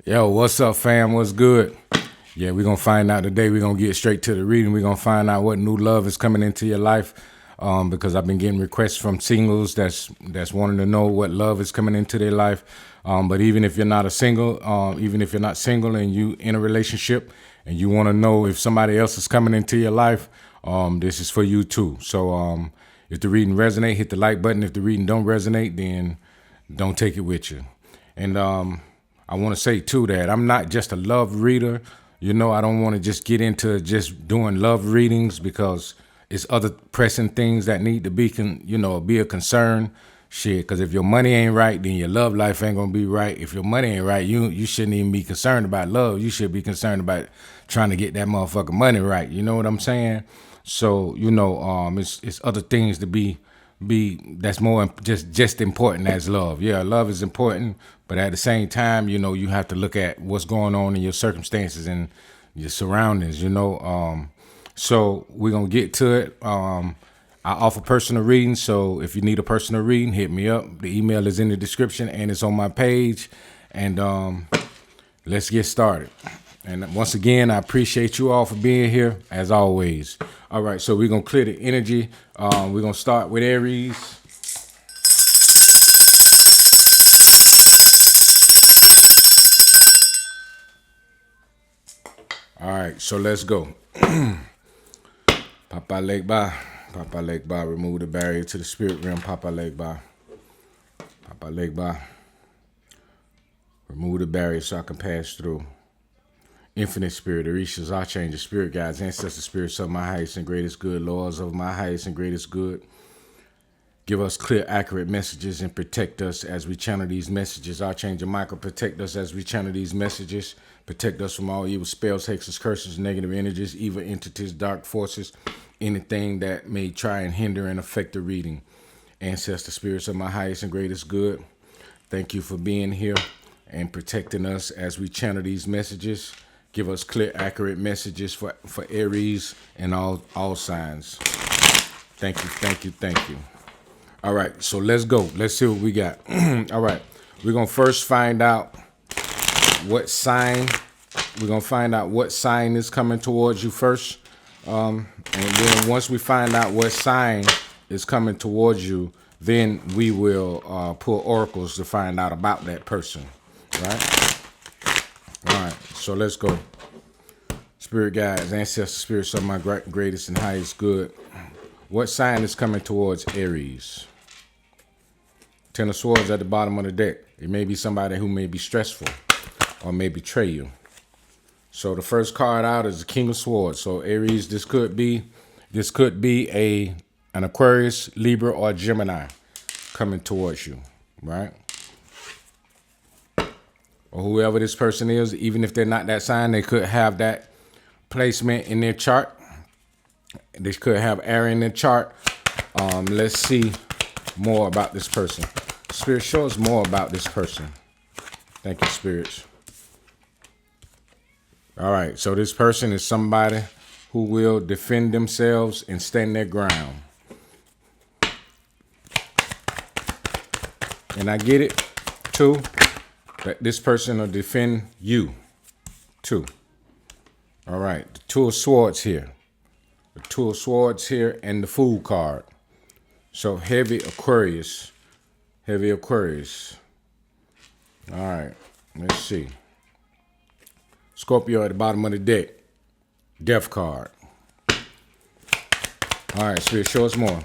Yo, what's up, fam? What's good? Yeah, we're going to find out today. We're going to get straight to the reading. We're going to find out what new love is coming into your life because I've been getting requests from singles that's wanting to know what love is coming into their life. But even if you're not even if you're not single and you in a relationship and you want to know if somebody else is coming into your life, this is for you too. So if the reading resonate, hit the like button. If the reading don't resonate, then don't take it with you. And I want to say too that I'm not just a love reader. You know, I don't want to just get into just doing love readings because it's other pressing things that need to be, be a concern. Shit, because if your money ain't right, then your love life ain't gonna be right. If your money ain't right, you shouldn't even be concerned about love. You should be concerned about trying to get that motherfucking money right. You know what I'm saying? So it's other things to be that's more just important as love. Yeah, love is important, but at the same time, you have to look at what's going on in your circumstances and your surroundings. So we're gonna get to it. I offer personal readings, so if you need a personal reading, hit me up. The email is in the description and it's on my page. And let's get started. And once again, I appreciate you all for being here, as always. All right, so we're going to clear the energy. We're going to start with Aries. All right, so let's go. Papa Lake Ba. Papa Lake Ba. Remove the barrier to the spirit realm. Papa Lake Ba. Papa Lake Ba. Remove the barrier so I can pass through. Infinite Spirit, Orishas, Archangels, Spirit Guides, Ancestor Spirits of my highest and greatest good, Lords of my highest and greatest good. Give us clear, accurate messages and protect us as we channel these messages. Archangel Michael, protect us as we channel these messages. Protect us from all evil spells, hexes, curses, negative energies, evil entities, dark forces, anything that may try and hinder and affect the reading. Ancestor Spirits of my highest and greatest good, thank you for being here and protecting us as we channel these messages. Give us clear, accurate messages for Aries and all signs. Thank you, thank you, thank you. All right, so let's go. Let's see what we got. All right, we're going to first find out what sign. We're going to find out what sign is coming towards you first. And then once we find out what sign is coming towards you, then we will pull oracles to find out about that person, right? All right, so let's go. Spirit guides, ancestor spirits of my greatest and highest good. What sign is coming towards Aries? Ten of Swords at the bottom of the deck. It may be somebody who may be stressful or may betray you. So the first card out is the King of Swords. So Aries, this could be an Aquarius, Libra, or Gemini coming towards you, right? Or whoever this person is, even if they're not that sign, they could have that placement in their chart. They could have Aries in their chart. Let's see more about this person. Spirit, show us more about this person. Thank you, spirits. All right, so this person is somebody who will defend themselves and stand their ground. And I get it, too, that this person will defend you, too. All right, the Two of Swords here. The Two of Swords here and the Fool card. So heavy Aquarius. Heavy Aquarius. All right, let's see. Scorpio at the bottom of the deck. Death card. All right, Spirit, show us more.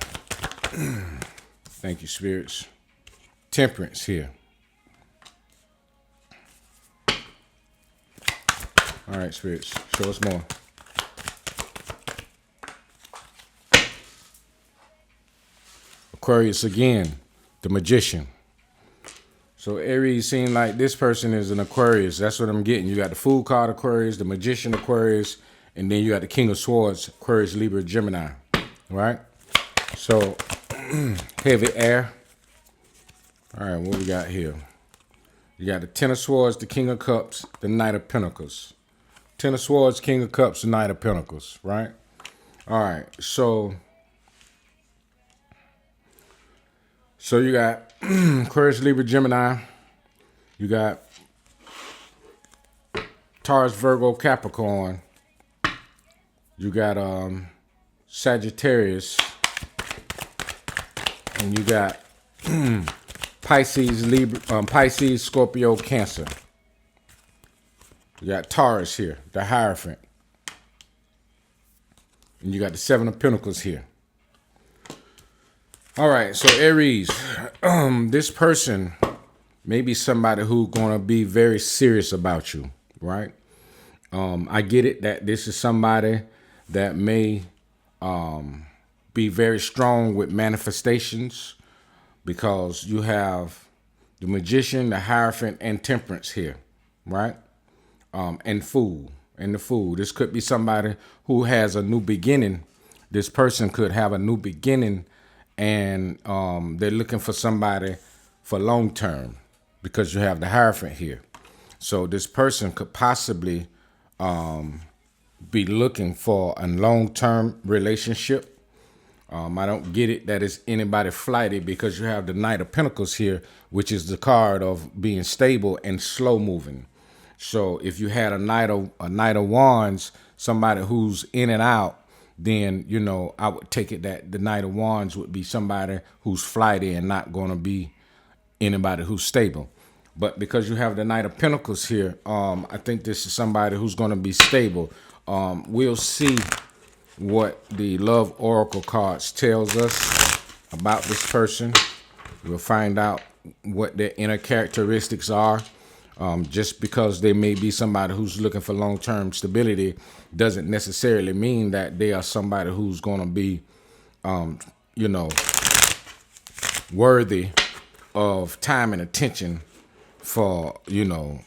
Thank you, spirits. Temperance here. All right, spirits, show us more. Aquarius again, the Magician. So Aries seems like this person is an Aquarius. That's what I'm getting. You got the Fool card Aquarius, the Magician Aquarius, and then you got the King of Swords, Aquarius, Libra, Gemini, right? So heavy air. All right, what we got here? You got the Ten of Swords, the King of Cups, the Knight of Pentacles. Ten of Swords, King of Cups, the Knight of Pentacles, right? All right, so you got Aquarius, Libra, Gemini. You got Taurus, Virgo, Capricorn. You got Sagittarius, and you got Pisces, Libra, Pisces, Scorpio, Cancer. You got Taurus here, the Hierophant. And you got the Seven of Pentacles here. All right, so Aries, this person may be somebody who's going to be very serious about you, right? I get it that this is somebody that may be very strong with manifestations, because you have the Magician, the Hierophant, and Temperance here, right? And Fool, and the Fool. This could be somebody who has a new beginning. This person could have a new beginning, and they're looking for somebody for long term, because you have the Hierophant here. So this person could possibly be looking for a long-term relationship. I don't get it that it's anybody flighty, because you have the Knight of Pentacles here, which is the card of being stable and slow moving. So if you had a Knight of Wands, somebody who's in and out, then, you know, I would take it that the Knight of Wands would be somebody who's flighty and not going to be anybody who's stable. But because you have the Knight of Pentacles here, I think this is somebody who's going to be stable. We'll see what the Love Oracle cards tells us about this person. We'll find out what their inner characteristics are. Just because they may be somebody who's looking for long-term stability doesn't necessarily mean that they are somebody who's going to be, you know, worthy of time and attention for, you know,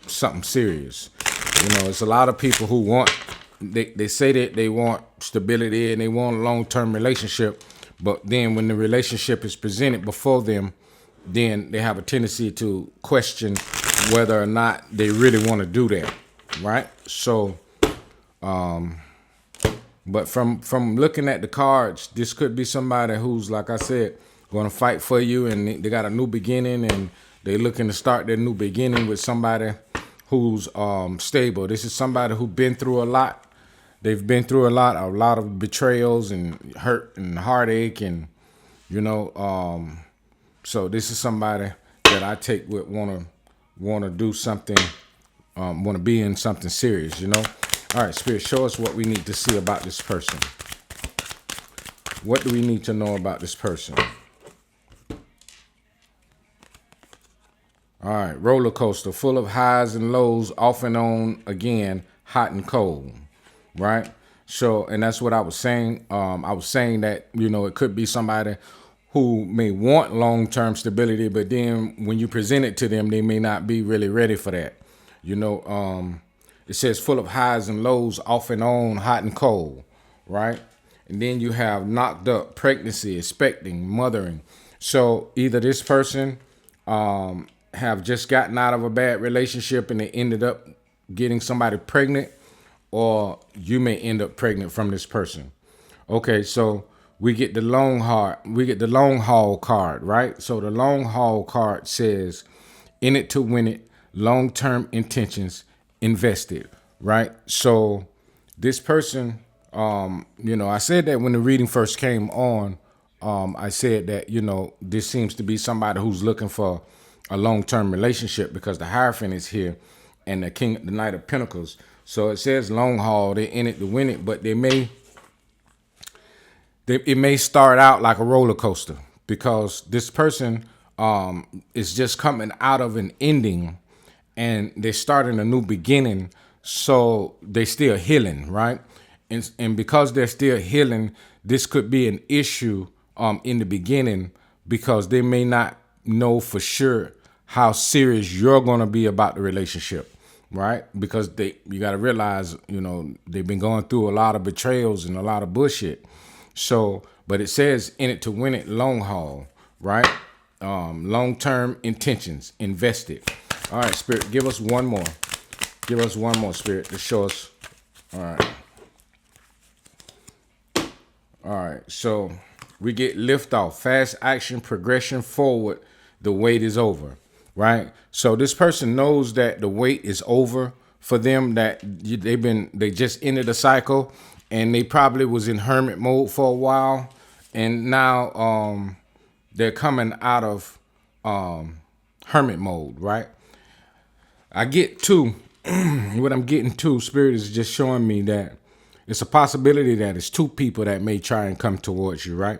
something serious. You know, it's a lot of people who want, they say that they want stability and they want a long-term relationship, but then when the relationship is presented before them, then they have a tendency to question whether or not they really want to do that, right? So, but from looking at the cards, this could be somebody who's, like I said, going to fight for you, and they got a new beginning, and they're looking to start their new beginning with somebody who's stable. This is somebody who's been through a lot. They've been through a lot of betrayals and hurt and heartache, and, you know, so this is somebody that I take would want to do something, want to be in something serious, you know. All right, Spirit, show us what we need to see about this person. What do we need to know about this person? All right, roller coaster, full of highs and lows, off and on again, hot and cold, right? So, and that's what I was saying. I was saying that, you know, it could be somebody who may want long-term stability, but then when you present it to them, they may not be really ready for that. You know, it says full of highs and lows, off and on, hot and cold, right? And then you have knocked up, pregnancy, expecting, mothering. So either this person have just gotten out of a bad relationship and they ended up getting somebody pregnant, or you may end up pregnant from this person. Okay, so we get the long haul card, right? So the long haul card says, in it to win it, long-term intentions, invested, right? So this person, you know, I said that when the reading first came on, I said that, you know, this seems to be somebody who's looking for a long-term relationship, because the Hierophant is here and the Knight of Pentacles. So it says long haul, they're in it to win it, but it may start out like a roller coaster, because this person is just coming out of an ending and they're starting a new beginning. So they're still healing, right? And because they're still healing, this could be an issue in the beginning, because they may not know for sure how serious you're going to be about the relationship, right? Because you got to realize, you know, they've been going through a lot of betrayals and a lot of bullshit. So, but it says in it to win it, long haul, right? Long-term intentions, invested. All right, Spirit, give us one more. Give us one more, Spirit, to show us. All right. All right, so we get lift off, fast action, progression forward. The wait is over, right? So this person knows that the wait is over for them that they just ended a cycle, and they probably was in hermit mode for a while, and now they're coming out of hermit mode, right? I get to what I'm getting to. Spirit is just showing me that it's a possibility that it's two people that may try and come towards you, right?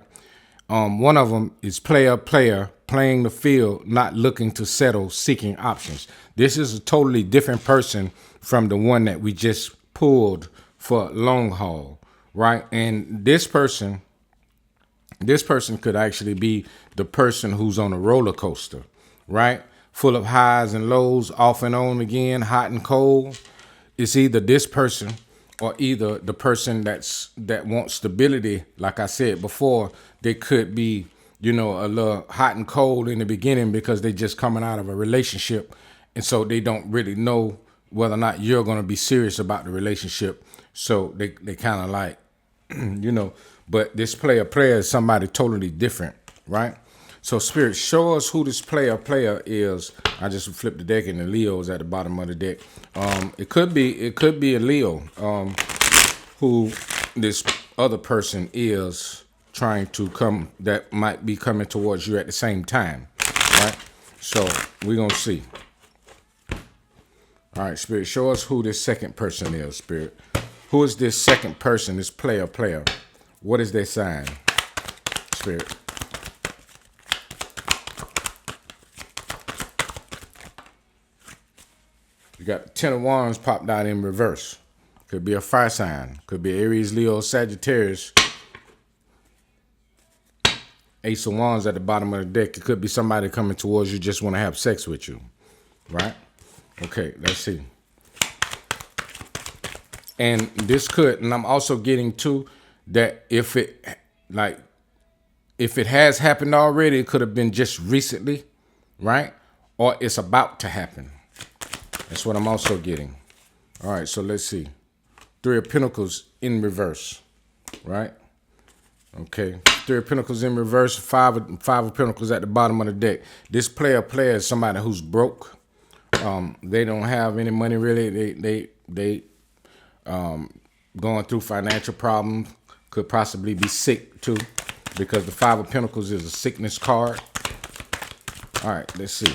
One of them is player playing the field, not looking to settle, seeking options. This is a totally different person from the one that we just pulled for long haul, right? And this person could actually be the person who's on a roller coaster, right? Full of highs and lows, off and on again, hot and cold. It's either this person or either the person that wants stability. Like I said before, they could be, a little hot and cold in the beginning because they just coming out of a relationship. And so they don't really know whether or not you're going to be serious about the relationship. So they kind of like, but this player is somebody totally different, right? So Spirit, show us who this player is. I just flipped the deck and the Leo's at the bottom of the deck. It could be a Leo, who this other person is trying to come, that might be coming towards you at the same time, right? So we're going to see. All right, Spirit, show us who this second person is, Spirit. Who is this second person, this player? What is their sign, Spirit? You got 10 of Wands popped out in reverse. Could be a fire sign. Could be Aries, Leo, Sagittarius. Ace of Wands at the bottom of the deck. It could be somebody coming towards you, just want to have sex with you, right? Okay, let's see. And this could, and I'm also getting to that if it has happened already, it could have been just recently, right? Or it's about to happen. That's what I'm also getting. All right, so let's see. 3 of Pentacles in reverse, right? Okay, 3 of Pentacles in reverse, 5 of Pentacles at the bottom of the deck. This player is somebody who's broke. They don't have any money really. They going through financial problems. Could possibly be sick too, because the 5 of Pentacles is a sickness card. All right, let's see.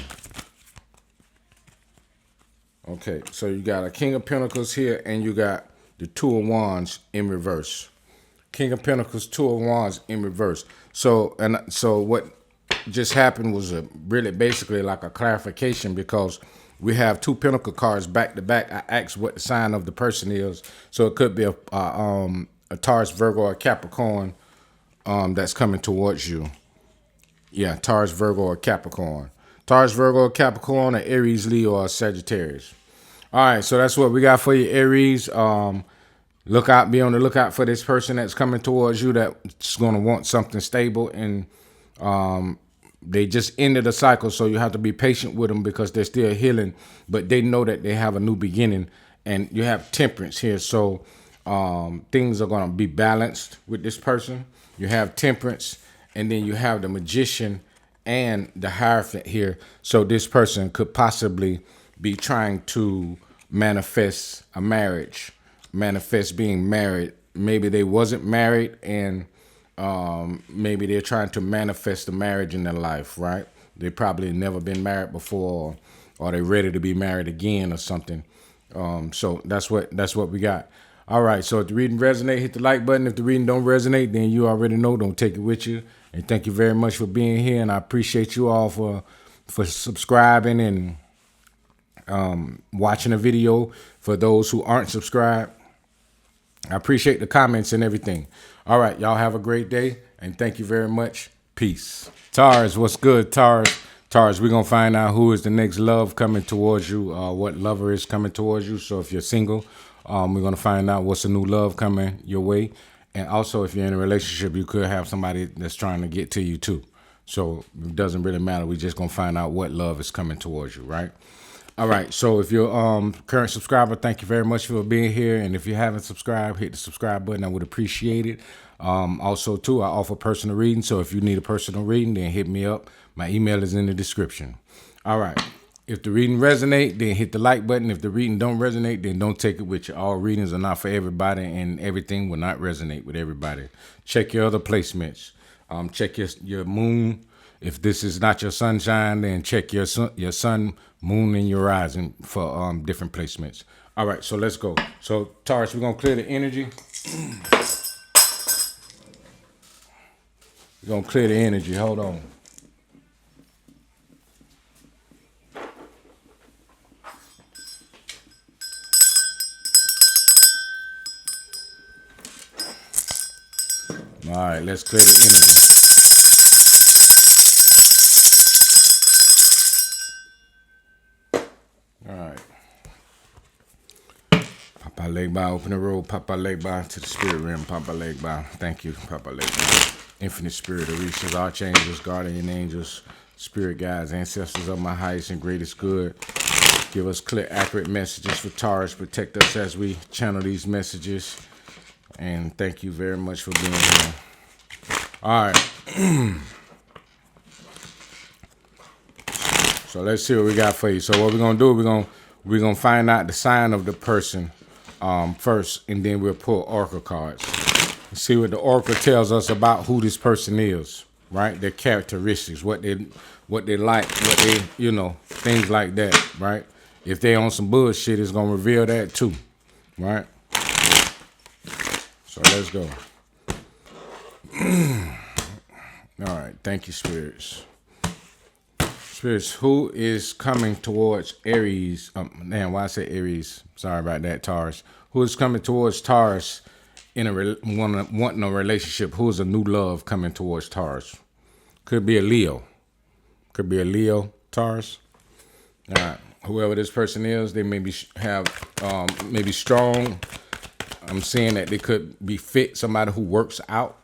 Okay, so you got a King of Pentacles here, and you got the 2 of Wands in reverse. King of Pentacles, 2 of Wands in reverse. So what just happened was really basically like a clarification, because we have 2 Pentacle cards back to back. I asked what the sign of the person is, so it could be a Taurus, Virgo, or Capricorn that's coming towards you. Yeah, Taurus, Virgo, or Capricorn. Taurus, Virgo, Capricorn, or Aries, Leo, or Sagittarius. All right, so that's what we got for you, Aries. Be on the lookout for this person that's coming towards you that's going to want something stable, and they just ended a cycle, so you have to be patient with them because they're still healing, but they know that they have a new beginning. And you have Temperance here, so things are going to be balanced with this person. You have Temperance, and then you have the Magician and the Hierophant here. So this person could possibly be trying to manifest a marriage, manifest being married. Maybe they wasn't married, and maybe they're trying to manifest a marriage in their life, right? They probably never been married before, or they're ready to be married again or something. So that's what we got. All right, so if the reading resonate, hit the like button. If the reading don't resonate, then you already know, don't take it with you. And thank you very much for being here, and I appreciate you all for subscribing and watching the video. For those who aren't subscribed, I appreciate the comments and everything. All right, y'all have a great day, and thank you very much. Peace. Taurus, what's good, Taurus? Taurus, we're going to find out who is the next love coming towards you, what lover is coming towards you. So if you're single, we're going to find out what's a new love coming your way. And also, if you're in a relationship, you could have somebody that's trying to get to you too. So it doesn't really matter. We're just going to find out what love is coming towards you, right? All right, so if you're current subscriber, thank you very much for being here. And if you haven't subscribed, hit the subscribe button. I would appreciate it. Also, too, I offer personal reading. So if you need a personal reading, then hit me up. My email is in the description. All right. If the reading resonate, then hit the like button. If the reading don't resonate, then don't take it with you. All readings are not for everybody, and everything will not resonate with everybody. Check your other placements. Check your moon. If this is not your sunshine, then check your sun, moon, and your rising for different placements. All right, so let's go. So Taurus, we're gonna clear the energy. We're gonna clear the energy. Hold on. All right, let's clear the energy. All right. Papa Legba, open the road. Papa Legba to the spirit realm. Papa Legba. Thank you, Papa Legba. Infinite spirit, Orishas, archangels, guardian angels, spirit guides, ancestors of my highest and greatest good. Give us clear, accurate messages for Taurus. Protect us as we channel these messages. And thank you very much for being here. All right. So let's see what we got for you. So what we're gonna do, we're gonna find out the sign of the person first, and then we'll pull oracle cards. See what the oracle tells us about who this person is, right? Their characteristics, what they like, what they, things like that, right? If they on some bullshit, it's gonna reveal that too, right? So let's go. All right, thank you, spirits. Spirits, who is coming towards Aries? Why I say Aries? Sorry about that, Taurus. Who is coming towards Taurus in wanting a relationship? Who is a new love coming towards Taurus? Could be a Leo. Could be a Leo, Taurus. All right. Whoever this person is, they maybe maybe strong. I'm saying that they could be fit, somebody who works out.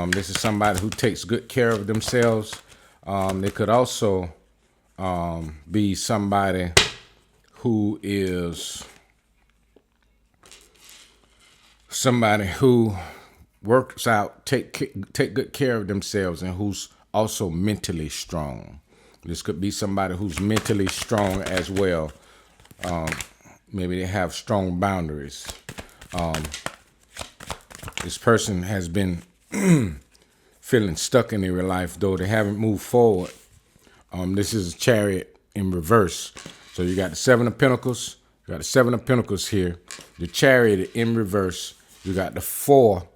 This is somebody who takes good care of themselves. They could also be somebody who is somebody who works out, take good care of themselves, and who's also mentally strong. This could be somebody who's mentally strong as well. Maybe they have strong boundaries. This person has been feeling stuck in their life, though they haven't moved forward. This is a Chariot in reverse. So you got the Seven of Pentacles. You got the Seven of Pentacles here. The Chariot in reverse. You got the Four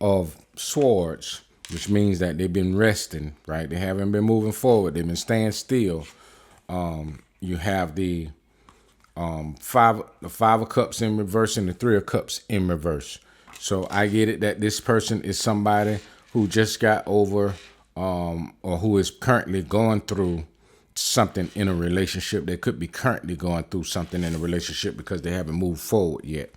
of Swords, which means that they've been resting, right? They haven't been moving forward. They've been staying still. You have the Five of Cups in reverse and the Three of Cups in reverse. So I get it that this person is somebody who just got over or who is currently going through something in a relationship. They could be currently going through something in a relationship because they haven't moved forward yet,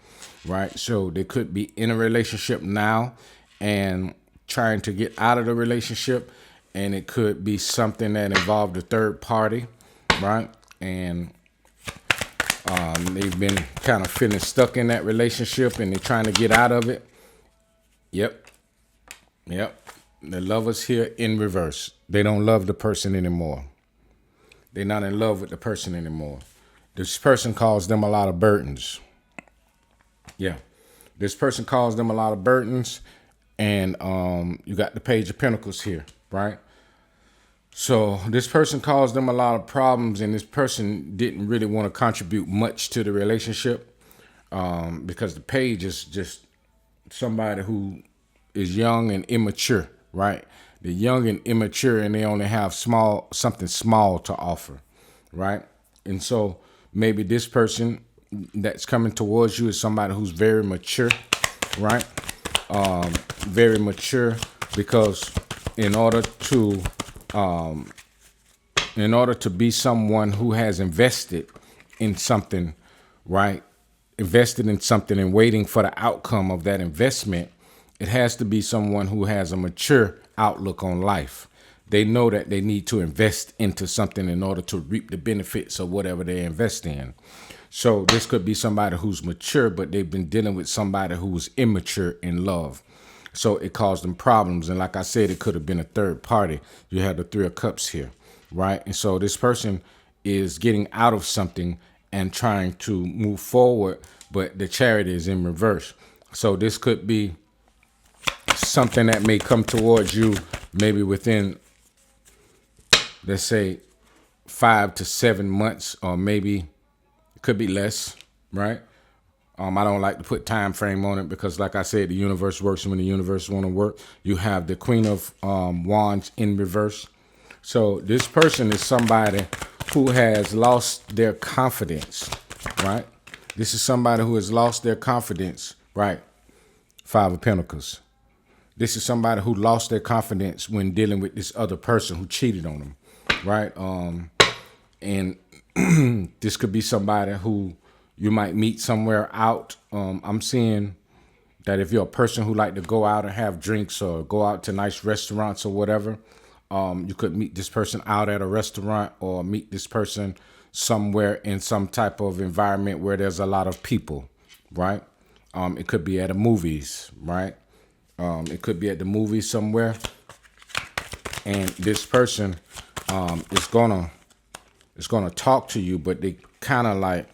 right? So they could be in a relationship now and trying to get out of the relationship, and it could be something that involved a third party, right? And they've been kind of feeling stuck in that relationship and they're trying to get out of it. Yep. The lovers here in reverse. They don't love the person anymore. They're not in love with the person anymore. This person caused them a lot of burdens. Yeah. This person caused them a lot of burdens. And you got the Page of Pentacles here, right? So this person caused them a lot of problems, and this person didn't really want to contribute much to the relationship because the Page is just somebody who is young and immature, right? They're young and immature, and they only have something small to offer, right? And so maybe this person that's coming towards you is somebody who's very mature, right? Very mature, because in order to be someone who has invested in something, right? Invested in something and waiting for the outcome of that investment, it has to be someone who has a mature outlook on life. They know that they need to invest into something in order to reap the benefits of whatever they invest in. So this could be somebody who's mature, but they've been dealing with somebody who's immature in love. So it caused them problems. And like I said, it could have been a third party. You had the Three of Cups here, right? And so this person is getting out of something and trying to move forward, but the Chariot is in reverse. So this could be something that may come towards you maybe within, let's say, 5 to 7 months, or maybe it could be less, right? I don't like to put time frame on it because, like I said, the universe works when the universe want to work. You have the Queen of Wands in reverse. So this person is somebody who has lost their confidence, right? This is somebody who has lost their confidence, right? Five of Pentacles. This is somebody who lost their confidence when dealing with this other person who cheated on them, right? And this could be somebody who you might meet somewhere out. I'm seeing that if you're a person who like to go out and have drinks or go out to nice restaurants or whatever, you could meet this person out at a restaurant or meet this person somewhere in some type of environment where there's a lot of people, right? It could be at the movies, right? It could be at the movies somewhere. And this person is gonna talk to you, but they kind of like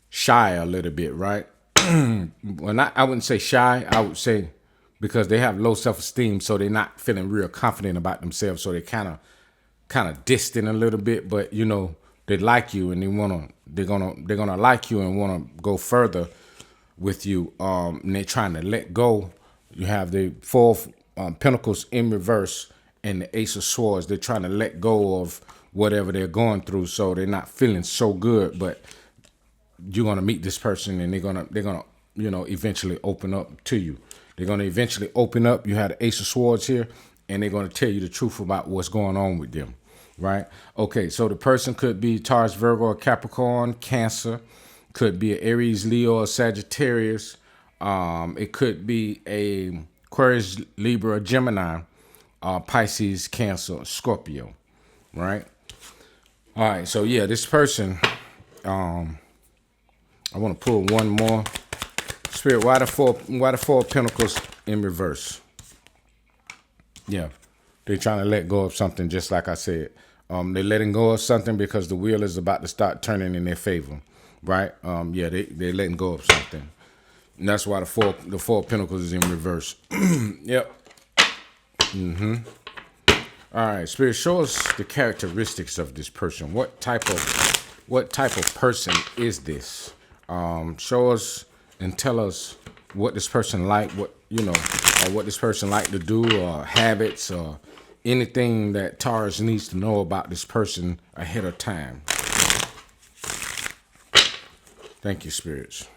shy a little bit, right? Well, I wouldn't say shy. I would say because they have low self-esteem, so they're not feeling real confident about themselves. So they kind of distant a little bit, but you know they like you and they're gonna like you and want to go further with you. And they're trying to let go. You have the Four of Pentacles in reverse and the Ace of Swords. They're trying to let go of whatever they're going through, so they're not feeling so good, but you're gonna meet this person and they're gonna eventually open up to you. They're gonna eventually open up. You have the Ace of Swords here, and they're gonna tell you the truth about what's going on with them, right? Okay, so the person could be Taurus, Virgo, or Capricorn, Cancer. Could be an Aries, Leo, or Sagittarius. It could be a Aquarius, Libra, or Gemini, Pisces, Cancer, or Scorpio, right? All right, so yeah, this person, I want to pull one more. Spirit, why the four of Pentacles in reverse? Yeah, they're trying to let go of something, just like I said. They're letting go of something because the wheel is about to start turning in their favor, right? Yeah, they're letting go of something. And that's why the four of Pentacles is in reverse. Yep. All right, Spirit, show us the characteristics of this person. What type of person is this? Show us and tell us what this person like, or what this person like to do, or habits, or anything that Taurus needs to know about this person ahead of time. Thank you, spirits.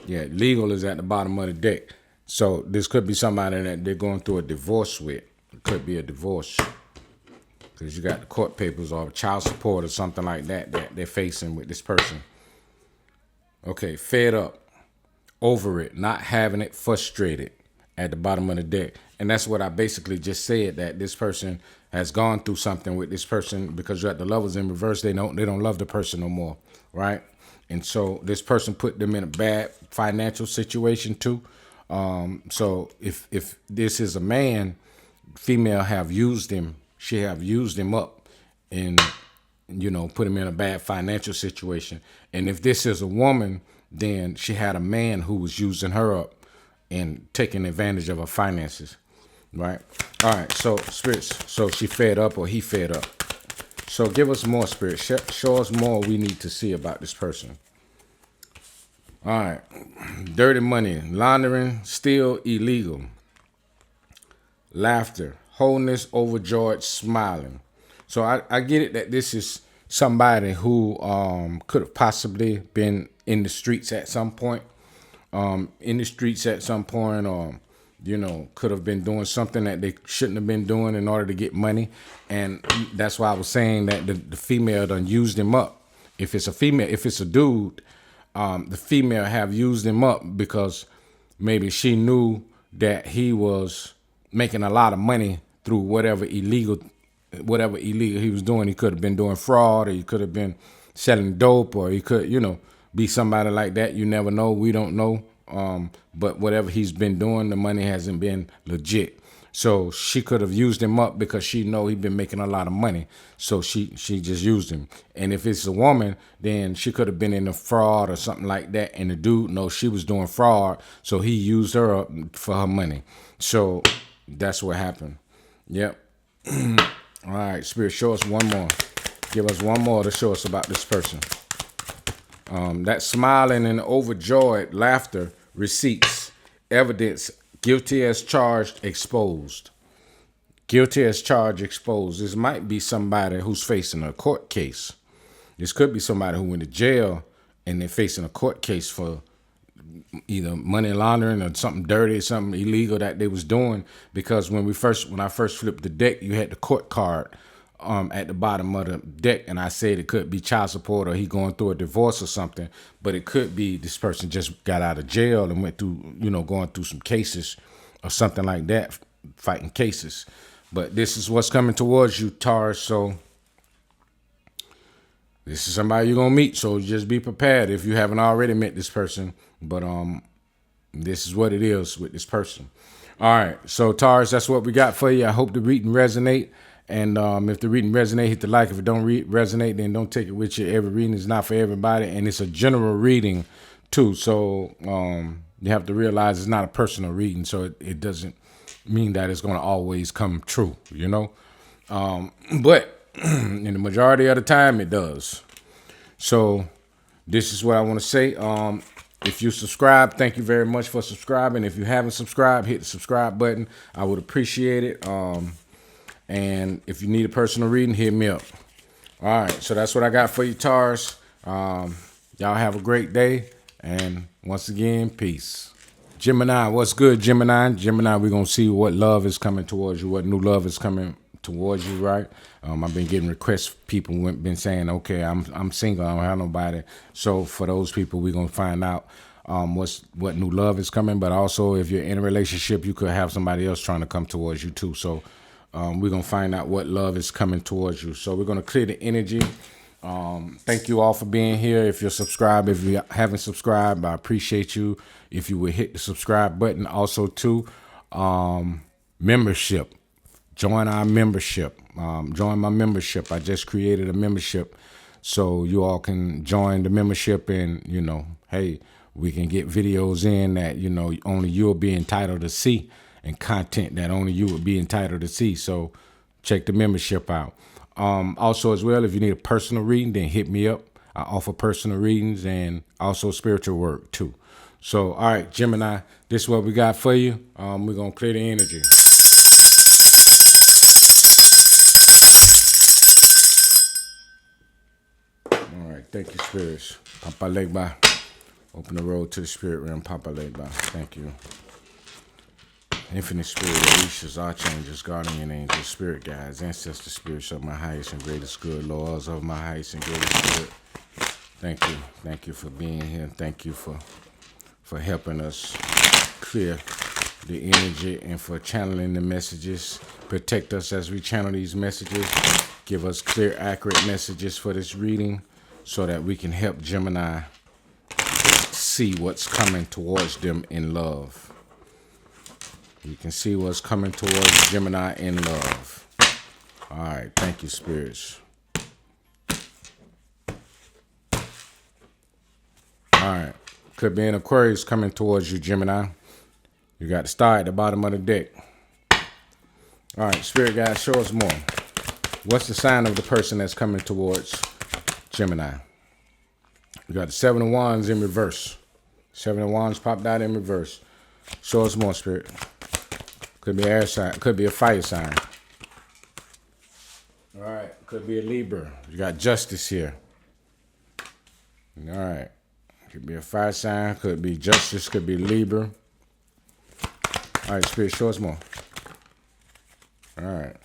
Yeah, legal is at the bottom of the deck. So this could be somebody that they're going through a divorce with. It could be a divorce. Because you got the court papers or child support or something like that they're facing with this person. Okay, fed up, over it, not having it, frustrated at the bottom of the deck. And that's what I basically just said, that this person has gone through something with this person, because you're at the Lovers in reverse. They don't love the person no more, right? And so this person put them in a bad financial situation too. So if this is a man, female have used him. She have used him up and, put him in a bad financial situation. And if this is a woman, then she had a man who was using her up and taking advantage of her finances, right? All right, so spirits, so she fed up or he fed up. So give us more, spirit. Show us more we need to see about this person. All right, dirty money, laundering, still illegal. Laughter, wholeness, overjoyed, smiling. So I get it that this is somebody who could have possibly been in the streets at some point. Or, could have been doing something that they shouldn't have been doing in order to get money. And that's why I was saying that the female done used him up. If it's a female, if it's a dude, the female have used him up because maybe she knew that he was making a lot of money through whatever illegal he was doing. He could have been doing fraud, or he could have been selling dope, or he could, be somebody like that. You never know. We don't know. But whatever he's been doing, the money hasn't been legit. So she could have used him up because she know he been making a lot of money. So she just used him. And if it's a woman, then she could have been in a fraud or something like that. And the dude knows she was doing fraud, so he used her up for her money. So that's what happened. Yep. All right, Spirit, show us one more. Give us one more to show us about this person. That smiling and overjoyed laughter, receipts, evidence, guilty as charged, exposed. Guilty as charged, exposed. This might be somebody who's facing a court case. This could be somebody who went to jail and they're facing a court case for either money laundering or something dirty, something illegal that they was doing. Because when I first flipped the deck, you had the court card at the bottom of the deck, and I said it could be child support or he going through a divorce or something, but it could be this person just got out of jail and went through, going through some cases or something like that, fighting cases. But this is what's coming towards you, Taurus. So this is somebody you're gonna meet. So just be prepared if you haven't already met this person. But this is what it is with this person. All right, so Taurus, that's what we got for you. I hope the reading resonate. And if the reading resonate, hit the like. If it don't resonate, then don't take it with you. Every reading is not for everybody, and it's a general reading too. So you have to realize it's not a personal reading, so it doesn't mean that it's going to always come true, But in the majority of the time, it does. So this is what I want to say. If you subscribe, thank you very much for subscribing. If you haven't subscribed, hit the subscribe button. I would appreciate it. And if you need a personal reading, hit me up. All right, so that's what I got for you, Taurus. Y'all have a great day. And once again, peace. Gemini, what's good, Gemini? Gemini, we're going to see what love is coming towards you, what new love is coming towards you, right? I've been getting requests. People have been saying, okay, I'm single, I don't have nobody. So for those people, we're going to find out what new love is coming. But also, if you're in a relationship, you could have somebody else trying to come towards you, too. So we're going to find out what love is coming towards you. So we're going to clear the energy. Thank you all for being here. If you're subscribed, if you haven't subscribed, I appreciate you. If you would hit the subscribe button. Also, too, membership. Join our membership. Join my membership. I just created a membership so you all can join the membership and, hey, we can get videos in that, only you'll be entitled to see, and content that only you would be entitled to see. So check the membership out. Also, as well, if you need a personal reading, then hit me up. I offer personal readings and also spiritual work, too. So, all right, Gemini, this is what we got for you. We're going to clear the energy. All right, thank you, spirits. Papa Legba. Open the road to the spirit realm. Papa Legba. Thank you. Infinite spirit, Orishas, archangels, guardian angels, spirit guides, ancestor spirits of my highest and greatest good, laws of my highest and greatest good. Thank you. Thank you for being here. Thank you for helping us clear the energy and for channeling the messages. Protect us as we channel these messages. Give us clear, accurate messages for this reading so that we can help Gemini see what's coming towards them in love. You can see what's coming towards Gemini in love. All right. Thank you, spirits. All right. Could be an Aquarius coming towards you, Gemini. You got the star at the bottom of the deck. All right. Spirit guys, show us more. What's the sign of the person that's coming towards Gemini? You got the 7 of Wands in reverse. 7 of Wands popped out in reverse. Show us more, Spirit. Could be air sign. Could be a fire sign. All right. Could be a Libra. You got justice here. All right. Could be a fire sign. Could be justice. Could be Libra. All right, Spirit, show us more. All right.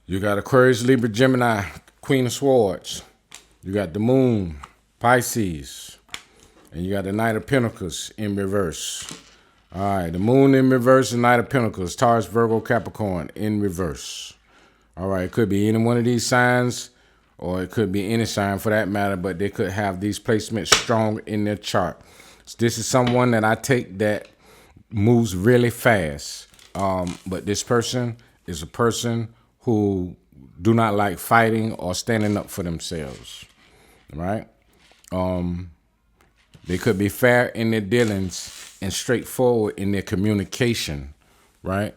You got Aquarius, Libra, Gemini, Queen of Swords. You got the Moon, Pisces. And you got the Knight of Pentacles in reverse. All right, the Moon in reverse and Knight of Pentacles, Taurus, Virgo, Capricorn in reverse. All right, it could be any one of these signs, or it could be any sign for that matter, but they could have these placements strong in their chart. So this is someone that I take that moves really fast. But this person is a person who do not like fighting or standing up for themselves, right? They could be fair in their dealings and straightforward in their communication, right?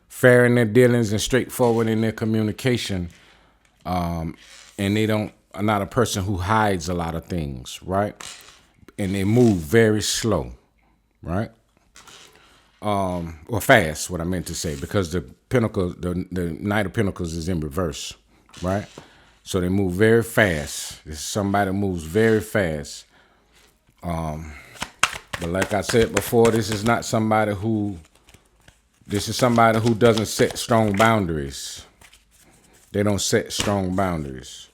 Fair in their dealings and straightforward in their communication. And they are not a person who hides a lot of things, right? And they move very slow, right? Or fast, what I meant to say, because the Pentacles, the Knight of Pentacles is in reverse, right? So they move very fast. This is somebody that moves very fast. But like I said before, this is somebody who doesn't set strong boundaries. They don't set strong boundaries.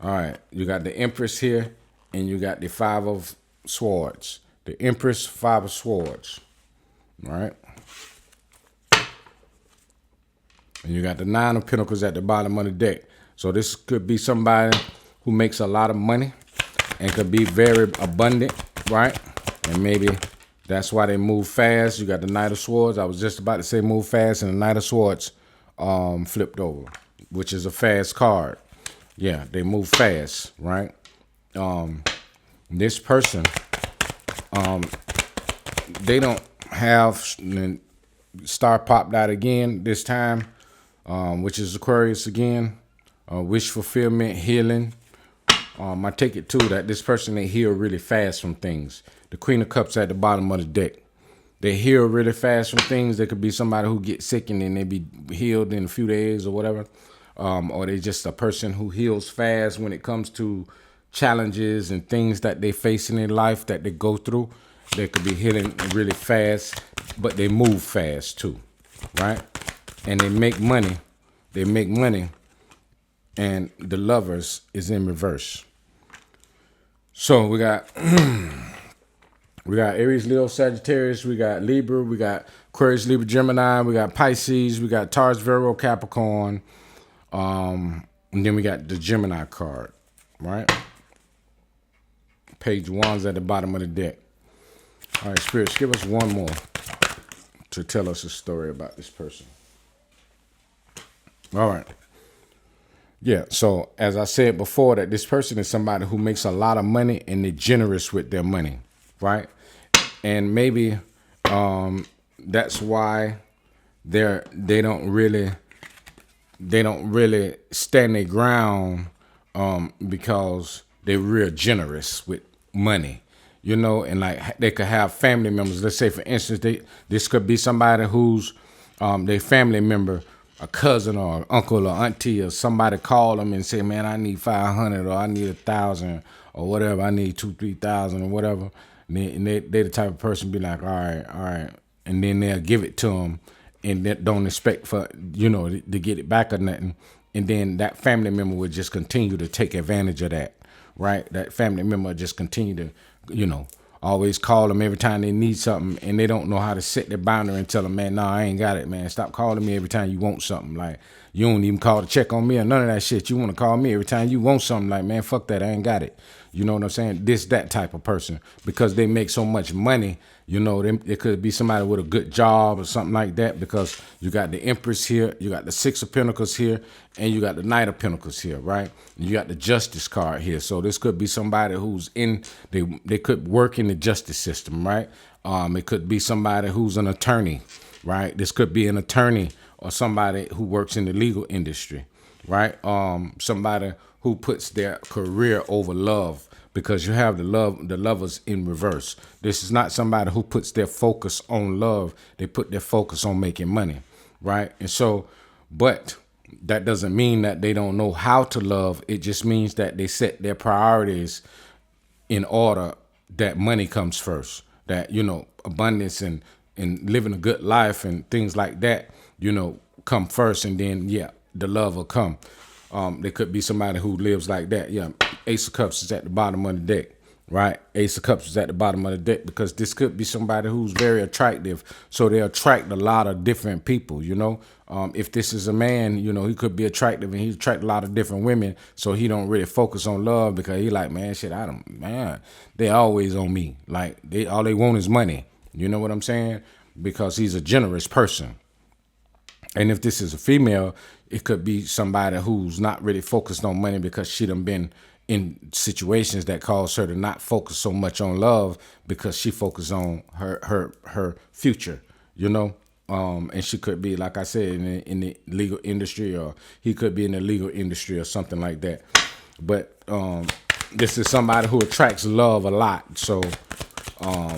All right, you got the Empress here, and you got the Five of Swords. The Empress, Five of Swords. All right. And you got the Nine of Pentacles at the bottom of the deck. So this could be somebody who makes a lot of money and could be very abundant, right? And maybe that's why they move fast. You got the Knight of Swords. I was just about to say move fast, and the Knight of Swords flipped over, which is a fast card. Yeah, they move fast, right? This person, they don't have star popped out again this time, which is Aquarius again. Wish fulfillment, healing. I take it too that this person, they heal really fast from things. The Queen of Cups at the bottom of the deck. They heal really fast from things. There could be somebody who gets sick and then they be healed in a few days or whatever. Or they just a person who heals fast when it comes to challenges and things that they face in their life that they go through. They could be healing really fast, but they move fast too, right? And they make money. They make money. And the Lovers is in reverse. So we got Aries, Leo, Sagittarius, we got Libra, we got Aquarius, Libra, Gemini, we got Pisces, we got Taurus, Virgo, Capricorn, and then we got the Gemini card, right? Page 1's at the bottom of the deck. All right, spirits, give us one more to tell us a story about this person. All right. Yeah, so as I said before, that this person is somebody who makes a lot of money and they're generous with their money, right? And maybe that's why they don't really stand their ground because they're real generous with money, you know, and like they could have family members. Let's say, for instance, this could be somebody who's their family member, a cousin or an uncle or auntie or somebody call them and say, man, I need 500 or I need 1,000 or whatever. I need 2,000-3,000 or whatever. And they the type of person be like, all right. And then they'll give it to them and they don't expect for, you know, to get it back or nothing. And then that family member would just continue to take advantage of that, right? That family member would just continue to, you know, always call them every time they need something, and they don't know how to set their boundary and tell them, man, no, I ain't got it, man. Stop calling me every time you want something. Like, you don't even call to check on me or none of that shit. You want to call me every time you want something. Like, man, fuck that. I ain't got it. You know what I'm saying? That type of person, because they make so much money. You know, it could be somebody with a good job or something like that, because you got the Empress here, you got the Six of Pentacles here, and you got the Knight of Pentacles here, right? And you got the Justice card here. So this could be somebody who's they could work in the justice system, right? It could be somebody who's an attorney, right? This could be an attorney or somebody who works in the legal industry, right? Somebody who puts their career over love, because you have the Lovers in reverse. This is not somebody who puts their focus on love. They put their focus on making money, right? And so, but that doesn't mean that they don't know how to love. It just means that they set their priorities in order, that money comes first, that, you know, abundance and living a good life and things like that, you know, come first, and then, yeah, the love will come. There could be somebody who lives like that. Yeah, Ace of Cups is at the bottom of the deck, right? Ace of Cups is at the bottom of the deck because this could be somebody who's very attractive. So they attract a lot of different people, you know. If this is a man, you know, he could be attractive and he attract a lot of different women. So he don't really focus on love because he like, man, shit, they always on me. Like all they want is money. You know what I'm saying? because he's a generous person. And if this is a female, it could be somebody who's not really focused on money because she done been in situations that cause her to not focus so much on love because she focused on her future, you know. And she could be, like I said, in the legal industry, or he could be in the legal industry or something like that. But this is somebody who attracts love a lot. So, all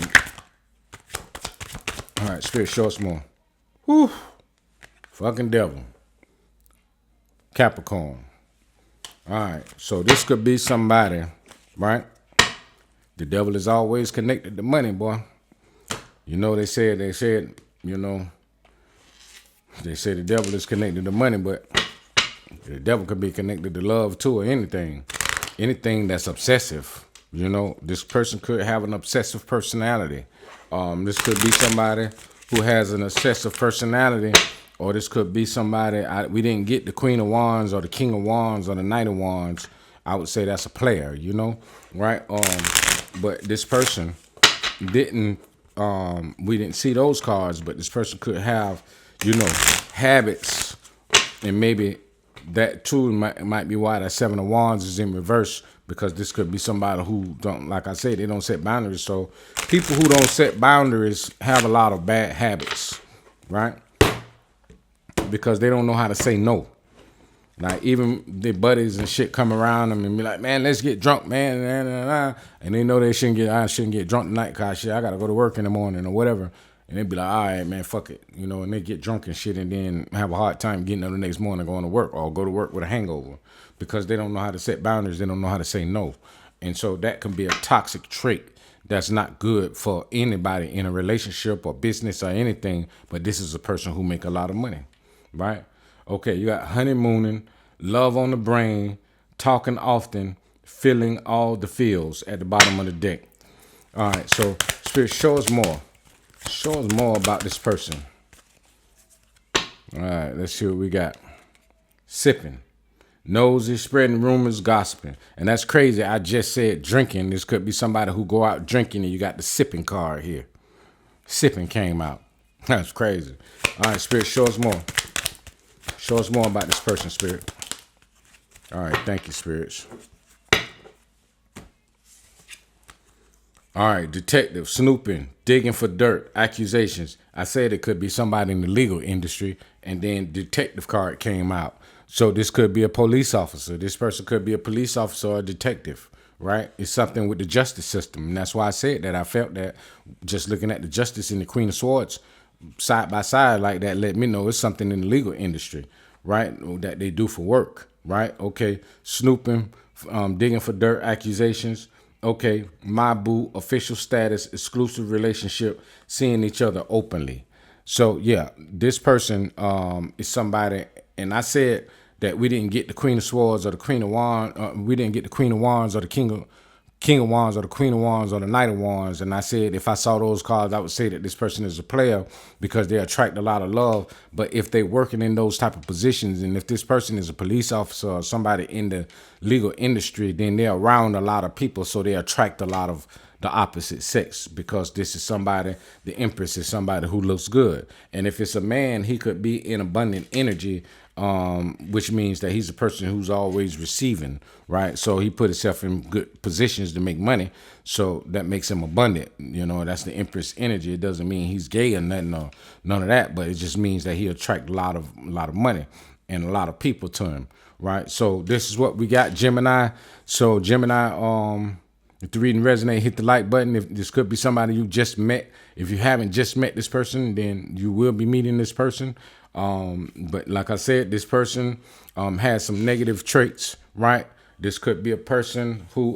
right, Spirit, show us more. Whew. Fucking devil. Capricorn. All right, so this could be somebody, right? The devil is always connected to money, boy. You know, they said, you know, they say the devil is connected to money, but the devil could be connected to love too, or anything. Anything that's obsessive. You know, this person could have an obsessive personality. This could be somebody who has an obsessive personality, or this could be somebody, we didn't get the Queen of Wands or the King of Wands or the Knight of Wands. I would say that's a player, you know, right? But this person didn't, we didn't see those cards, but this person could have, you know, habits, and maybe that too might be why that Seven of Wands is in reverse, because this could be somebody who don't, like I said, they don't set boundaries. So people who don't set boundaries have a lot of bad habits, right? Because they don't know how to say no. Like, even their buddies and shit come around them and be like, man, let's get drunk, man. And they know I shouldn't get drunk tonight because shit, I got to go to work in the morning or whatever. And they be like, all right, man, fuck it. You know, and they get drunk and shit and then have a hard time getting up the next morning going to work, or go to work with a hangover, because they don't know how to set boundaries. They don't know how to say no. And so that can be a toxic trait that's not good for anybody in a relationship or business or anything. But this is a person who make a lot of money, right? Okay, you got honeymooning, love on the brain, talking often, feeling all the feels at the bottom of the deck. All right, so Spirit, show us more. Show us more about this person. All right, let's see what we got. Sipping. Nosy, spreading rumors, gossiping. And that's crazy. I just said drinking. This could be somebody who go out drinking, and you got the sipping card here. Sipping came out. That's crazy. All right, Spirit, show us more. Show us more about this person, Spirit. All right, thank you, Spirits. All right, detective, snooping, digging for dirt, accusations. I said it could be somebody in the legal industry, and then detective card came out. So this could be a police officer. This person could be a police officer or a detective, right? It's something with the justice system. And that's why I said that. I felt that just looking at the justice and the Queen of Swords side by side like that let me know it's something in the legal industry, right? That they do for work, right? Okay, snooping, digging for dirt, accusations. Okay, my boo, official status, exclusive relationship, seeing each other openly. So yeah, this person is somebody, and I said that we didn't get the Queen of Swords or the Queen of Wands. We didn't get the Queen of Wands or the King of Wands or the Queen of Wands or the Knight of Wands. And I said if I saw those cards, I would say that this person is a player because they attract a lot of love. But if they're working in those type of positions, and if this person is a police officer or somebody in the legal industry, then they're around a lot of people, so they attract a lot of the opposite sex, because this is somebody, the Empress is somebody who looks good. And if it's a man, he could be in abundant energy, which means that he's a person who's always receiving, right? So he put himself in good positions to make money, so that makes him abundant. You know, that's the Empress energy. It doesn't mean he's gay or nothing, or none of that, but it just means that he attract a lot of money and a lot of people to him, right? So this is what we got, Gemini. So Gemini, if the reading resonate, hit the like button. If this could be somebody you just met. If you haven't just met this person, then you will be meeting this person. But like I said, this person has some negative traits, right? This could be a person who,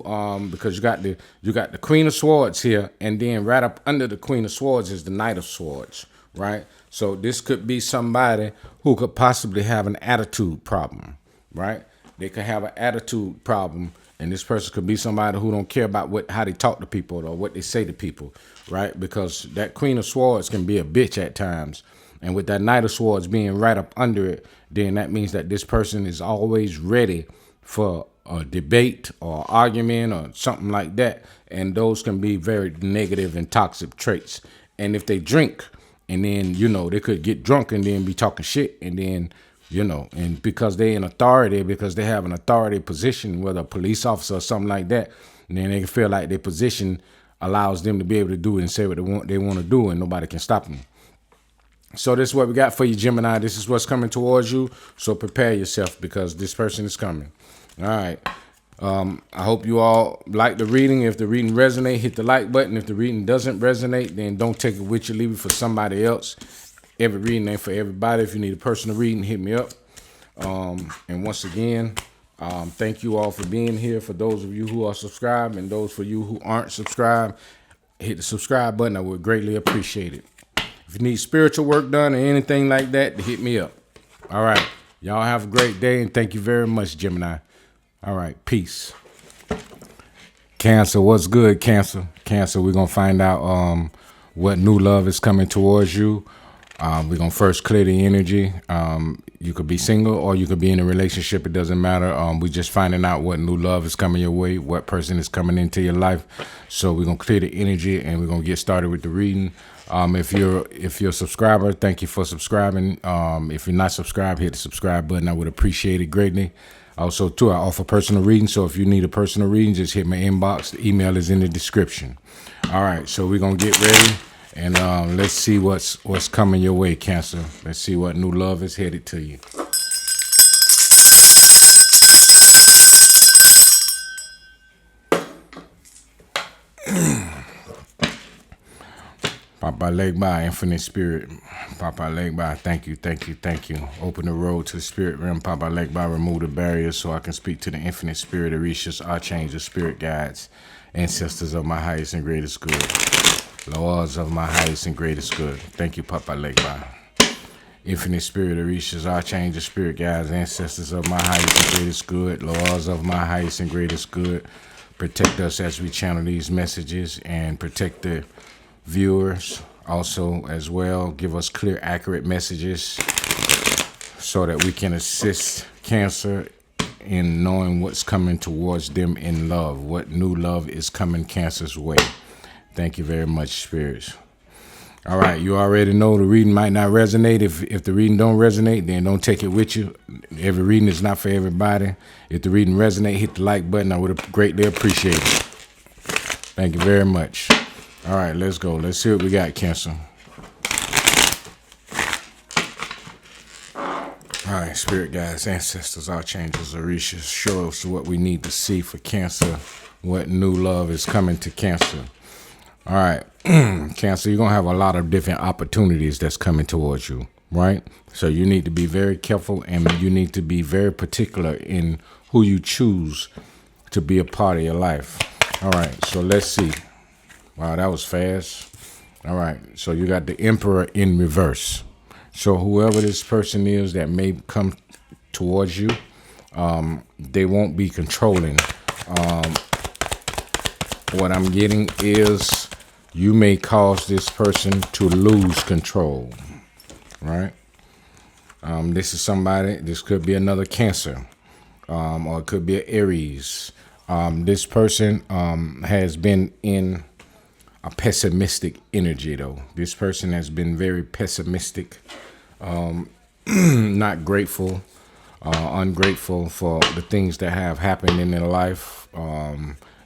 because you got the Queen of Swords here, and then right up under the Queen of Swords is the Knight of Swords, right? So this could be somebody who could possibly have an attitude problem, right? They could have an attitude problem. And this person could be somebody who don't care about how they talk to people or what they say to people, right? Because that Queen of Swords can be a bitch at times. And with that Knight of Swords being right up under it, then that means that this person is always ready for a debate or argument or something like that. And those can be very negative and toxic traits. And if they drink, and then, you know, they could get drunk and then be talking shit, and then, you know, and because they in authority, because they have an authority position, whether a police officer or something like that, and then they can feel like their position allows them to be able to do and say what they want to do, and nobody can stop them. So this is what we got for you, Gemini. This is what's coming towards you. So prepare yourself, because this person is coming. All right. I hope you all like the reading. If the reading resonates, hit the like button. If the reading doesn't resonate, then don't take it with you. Leave it for somebody else. Every reading ain't for everybody. If you need a personal reading, hit me up. And once again, thank you all for being here. For those of you who are subscribed and those for you who aren't subscribed, hit the subscribe button. I would greatly appreciate it. If you need spiritual work done or anything like that, hit me up. All right. Y'all have a great day, and thank you very much, Gemini. All right. Peace. Cancer, what's good, Cancer? Cancer, we're going to find out what new love is coming towards you. We're going to first clear the energy. You could be single or you could be in a relationship. It doesn't matter. We're just finding out what new love is coming your way, what person is coming into your life. So we're going to clear the energy, and we're going to get started with the reading. If you're a subscriber, thank you for subscribing. If you're not subscribed, hit the subscribe button. I would appreciate it greatly. Also, too, I offer personal reading. So if you need a personal reading, just hit my inbox. The email is in the description. All right, so we're going to get ready, and let's see what's coming your way, Cancer. Let's see what new love is headed to you. Papa Legba, Infinite Spirit. Papa Legba, thank you, thank you, thank you. Open the road to the spirit realm. Papa Legba, remove the barriers so I can speak to the Infinite Spirit, Orishas, Archangels, Spirit Guides, Ancestors of my highest and greatest good. Lords of my highest and greatest good. Thank you, Papa Legba. Infinite Spirit, Orishas, Archangels, Spirit Guides, Ancestors of my highest and greatest good. Lords of my highest and greatest good. Protect us as we channel these messages, and protect the viewers also as well. Give us clear, accurate messages so that we can assist Cancer in knowing what's coming towards them in love, what new love is coming Cancer's way. Thank you very much, spirits. All right, you already know the reading might not resonate. If the reading don't resonate, then don't take it with you. Every reading is not for everybody. If the reading resonate, hit the like button. I would greatly appreciate it. Thank you very much. All right, let's go. Let's see what we got, Cancer. All right, Spirit Guides, Ancestors, Archangels, Orishas, show us what we need to see for Cancer, what new love is coming to Cancer. All right, Cancer, you're going to have a lot of different opportunities that's coming towards you, right? So you need to be very careful, and you need to be very particular in who you choose to be a part of your life. All right, so let's see. Wow, that was fast. All right, so you got the Emperor in reverse. So whoever this person is that may come towards you, they won't be controlling. What I'm getting is you may cause this person to lose control, right? This is somebody, this could be another Cancer, or it could be an Aries. This person has been in a pessimistic energy, though. This person has been very pessimistic, not grateful, ungrateful for the things that have happened in their life.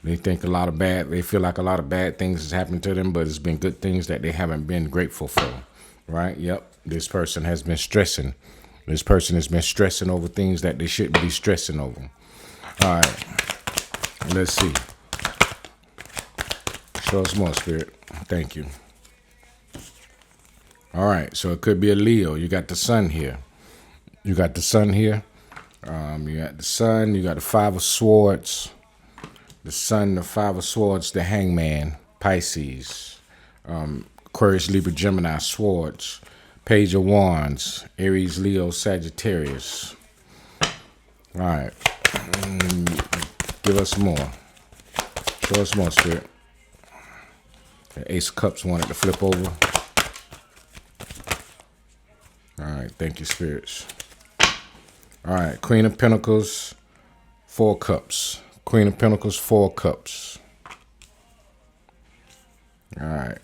They think they feel like a lot of bad things has happened to them, but it's been good things that they haven't been grateful for, right? Yep. This person has been stressing. This person has been stressing over things that they shouldn't be stressing over. All right. Let's see. Show us more, Spirit. Thank you. All right, so it could be a Leo. You got the Sun here. You got the Sun here. You got the Sun. You got the Five of Swords. The Sun, the Five of Swords, the Hangman, Pisces, Aquarius, Libra, Gemini, Swords, Page of Wands, Aries, Leo, Sagittarius. All right. Give us more. Show us more, Spirit. The Ace of Cups wanted to flip over. All right, thank you, spirits. All right, Queen of Pentacles, 4 Cups. Queen of Pentacles, 4 Cups. All right.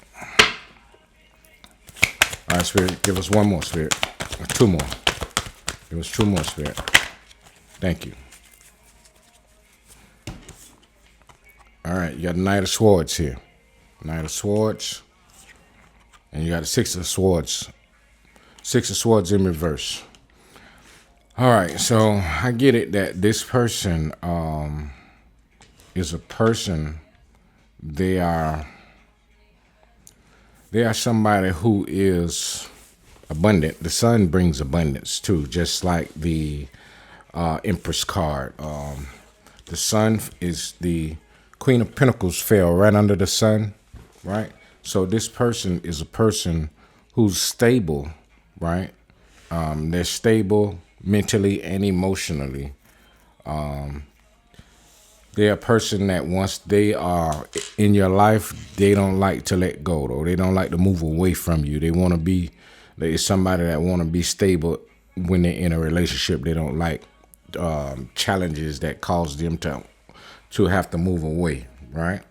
All right, Spirit, give us one more, Spirit. Two more. Give us two more, Spirit. Thank you. All right, you got the Knight of Swords here. Knight of Swords. And you got the Six of Swords. Six of Swords in reverse. All right, so I get it that this person is a person, they are somebody who is abundant. The sun brings abundance too, just like the Empress card. The sun is the Queen of Pentacles fell right under the sun, right? So this person is a person who's stable, right? They're stable mentally and emotionally. They're a person that once they are in your life, they don't like to let go, though. They don't like to move away from you. They want to be, there's somebody that want to be stable when they're in a relationship. They don't like challenges that cause them to have to move away, right?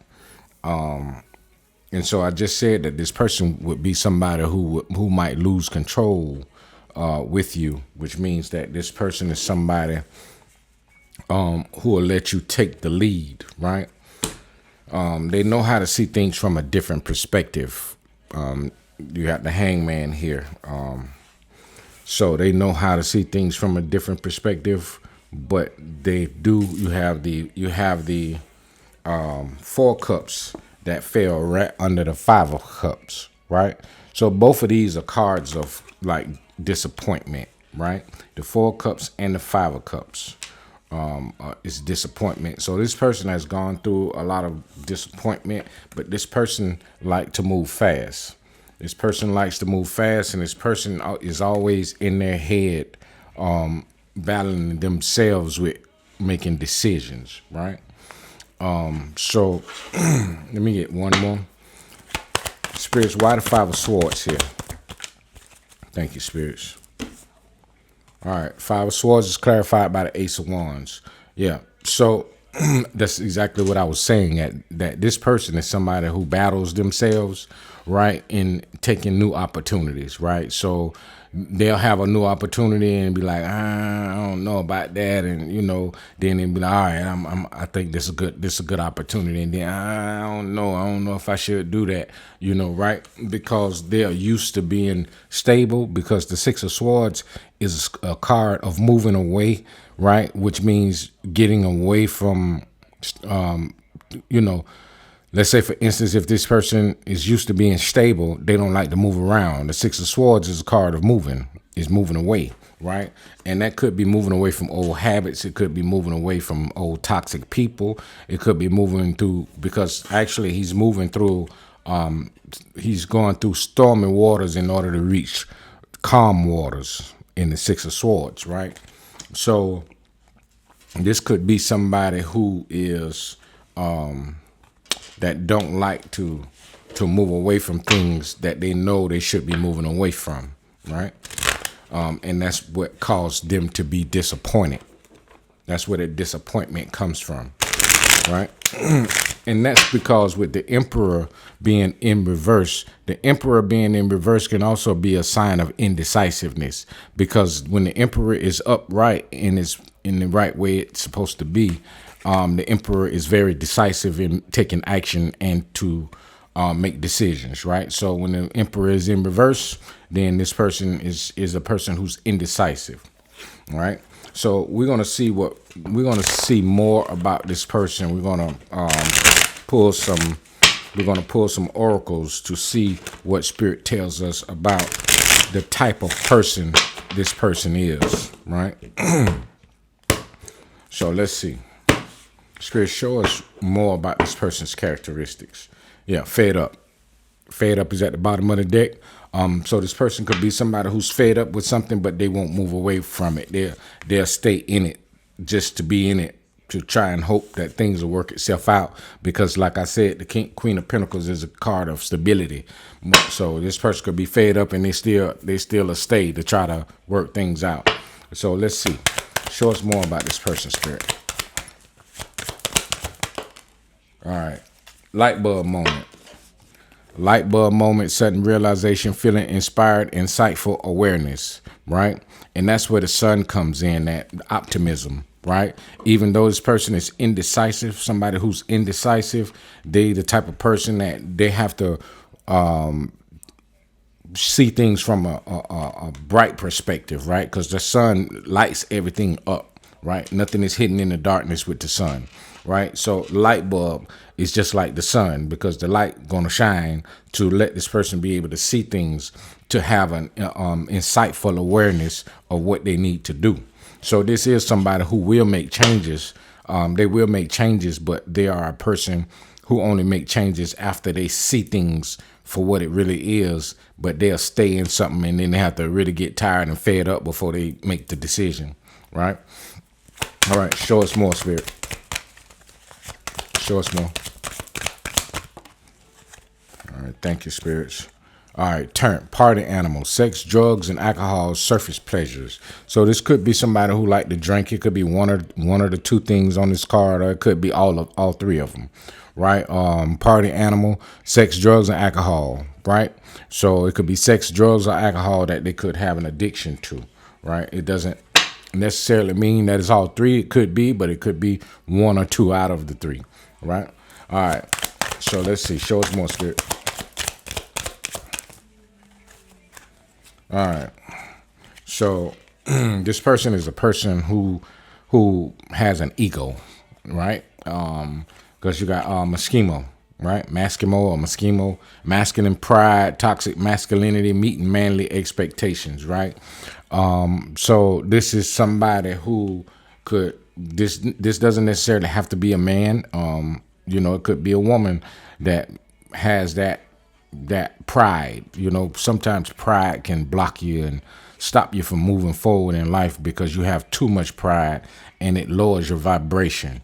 And so I just said that this person would be somebody who might lose control with you, which means that this person is somebody who will let you take the lead, right? They know how to see things from a different perspective. You got the Hangman here. So they know how to see things from a different perspective, but they do, you have the Four Cups that fell right under the Five of Cups, right? So both of these are cards of like disappointment, right? The Four Cups and the Five of Cups is disappointment. So this person has gone through a lot of disappointment, but this person likes to move fast. This person likes to move fast, and this person is always in their head battling themselves with making decisions, right? So let me get one more. Spirits, why the Five of Swords here? Thank you, Spirits. All right, Five of Swords is clarified by the Ace of Wands. Yeah, so that's exactly what I was saying, that this person is somebody who battles themselves, right, in taking new opportunities, right? So they'll have a new opportunity and be like, I don't know about that, and then they'll be like, all right, I think this is a good opportunity, and then I don't know if I should do that, right? Because they're used to being stable, because the Six of Swords is a card of moving away, right? Which means getting away from, let's say, for instance, if this person is used to being stable, they don't like to move around. The Six of Swords is a card of moving away, right? And that could be moving away from old habits. It could be moving away from old toxic people. It could be moving through, because actually he's moving through, he's going through stormy waters in order to reach calm waters in the Six of Swords, right? So this could be somebody who is that don't like to move away from things that they know they should be moving away from, right? And that's what caused them to be disappointed. That's where the disappointment comes from, right? And that's because with the Emperor being in reverse, the Emperor being in reverse can also be a sign of indecisiveness, because when the Emperor is upright and is in the right way it's supposed to be, the Emperor is very decisive in taking action and to make decisions, right? So when the Emperor is in reverse, then this person is a person who's indecisive, right? So we're gonna see more about this person. We're gonna pull some oracles to see what Spirit tells us about the type of person this person is, right? So let's see. Spirit, show us more about this person's characteristics. Yeah, fed up. Fed up is at the bottom of the deck. So this person could be somebody who's fed up with something, but they won't move away from it. They'll stay in it just to be in it, to try and hope that things will work itself out. Because like I said, the Queen of Pentacles is a card of stability. So this person could be fed up and they still stay to try to work things out. So let's see. Show us more about this person, Spirit. All right. Light bulb moment. light bulb moment, sudden realization, feeling inspired, insightful awareness, right? And that's where the sun comes in, that optimism, right? Even though this person is indecisive, somebody who's indecisive, they the type of person that they have to see things from a bright perspective, right? Because the sun lights everything up, right? Nothing is hidden in the darkness with the sun, right? So light bulb is just like the sun, because the light gonna shine to let this person be able to see things, to have an insightful awareness of what they need to do. So this is somebody who will make changes. They will make changes, but they are a person who only make changes after they see things for what it really is, but they'll stay in something and then they have to really get tired and fed up before they make the decision, right? All right, show us more, Spirit. Show us more. All right, thank you, spirits. All right, turn party animal, sex, drugs, and alcohol, surface pleasures. So this could be somebody who like to drink. It could be one or the two things on this card, or it could be all three of them, right? Party animal, sex, drugs, and alcohol, right? So it could be sex, drugs, or alcohol that they could have an addiction to, right? It doesn't necessarily mean that it's all three. It could be, but it could be one or two out of the three, right? All right, so let's see. Show us more, Spirit. All right. So this person is a person who has an ego, right? Because you got Maschimo, right? Maschimo or Maschimo, masculine pride, toxic masculinity, meeting manly expectations, right? So this is somebody who could, this doesn't necessarily have to be a man. It could be a woman that has that pride. Sometimes pride can block you and stop you from moving forward in life because you have too much pride and it lowers your vibration.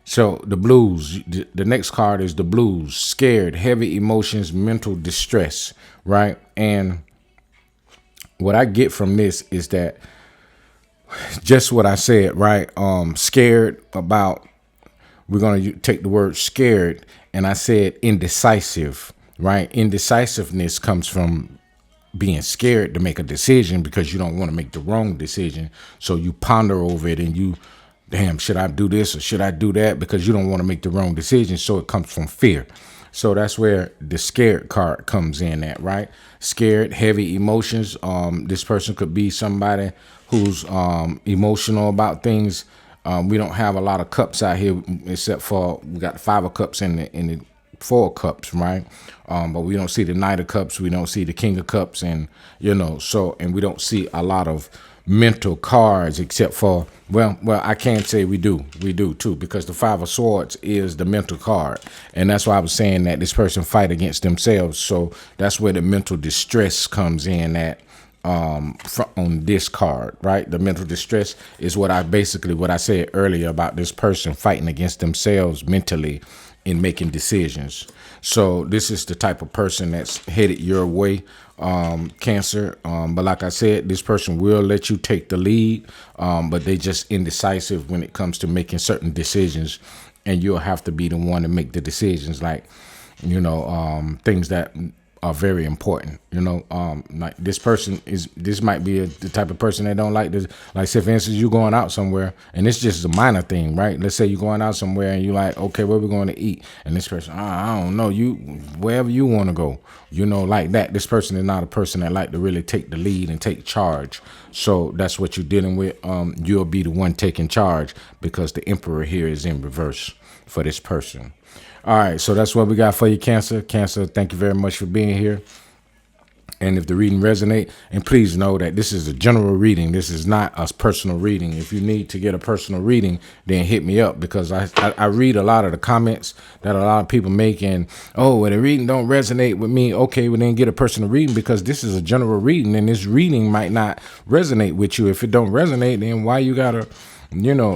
So the blues, the next card is the blues, scared, heavy emotions, mental distress, right? And what I get from this is that just what I said, right? Scared about, we're going to take the word scared, and I said indecisive, right? Indecisiveness comes from being scared to make a decision because you don't want to make the wrong decision. So you ponder over it and you, damn, should I do this or should I do that? Because you don't want to make the wrong decision. So it comes from fear. So that's where the scared card comes in at, right? Scared, heavy emotions. This person could be somebody who's emotional about things. We don't have a lot of cups out here, except for we got the 5 of cups and the 4 of cups, right? But we don't see the Knight of Cups, we don't see the King of Cups, and and we don't see a lot of mental cards, except for well, I can't say we do too, because the 5 of Swords is the mental card, and that's why I was saying that this person fight against themselves. So that's where the mental distress comes in at. On this card, right? The mental distress is what I said earlier about this person fighting against themselves mentally in making decisions. So this is the type of person that's headed your way, Cancer. But like I said, this person will let you take the lead, but they just indecisive when it comes to making certain decisions, and you'll have to be the one to make the decisions, like things that are very important. Like this might be the type of person that don't like this. Like, say for instance, you're going out somewhere and it's just a minor thing, right? Let's say you're going out somewhere and you're like, okay, where we going to eat? And this person, I don't know, you wherever you want to go, like that. This person is not a person that like to really take the lead and take charge. So that's what you're dealing with. You'll be the one taking charge because the Emperor here is in reverse for this person. All right, so that's what we got for you, Cancer. Cancer, thank you very much for being here. And if the reading resonate, and please know that this is a general reading. This is not a personal reading. If you need to get a personal reading, then hit me up, because I read a lot of the comments that a lot of people make, and the reading don't resonate with me. Okay, well then get a personal reading, because this is a general reading, and this reading might not resonate with you. If it don't resonate, then why you gotta...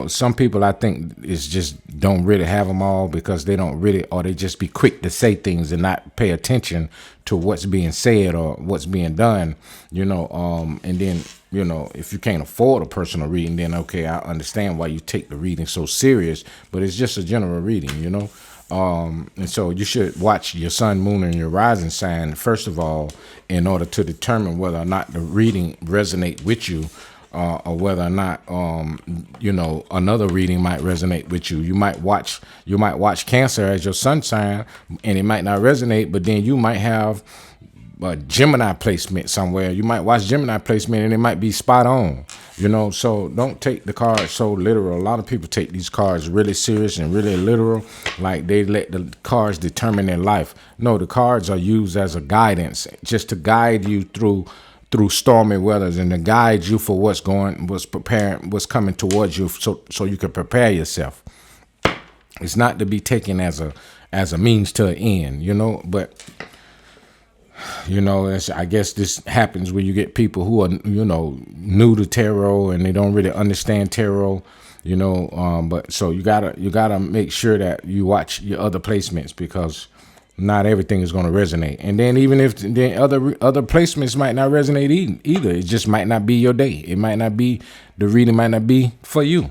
some people, I think, is just don't really have them all, because they don't really, or they just be quick to say things and not pay attention to what's being said or what's being done, and then, if you can't afford a personal reading, then okay, I understand why you take the reading so serious, but it's just a general reading, And so you should watch your sun, moon, and your rising sign, first of all, in order to determine whether or not the reading resonate with you, or whether or not, another reading might resonate with you. You might watch Cancer as your sun sign, and it might not resonate, but then you might have a Gemini placement somewhere. You might watch Gemini placement and it might be spot on, so don't take the cards so literal. A lot of people take these cards really serious and really literal, like they let the cards determine their life. No, the cards are used as a guidance, just to guide you through stormy weathers, and to guide you for what's coming towards you, so you can prepare yourself. It's not to be taken as a means to an end, but I guess this happens when you get people who are, new to tarot and they don't really understand tarot, but so you gotta make sure that you watch your other placements, because not everything is going to resonate. And then even if other placements might not resonate either, it just might not be your day. It might not be, the reading might not be for you,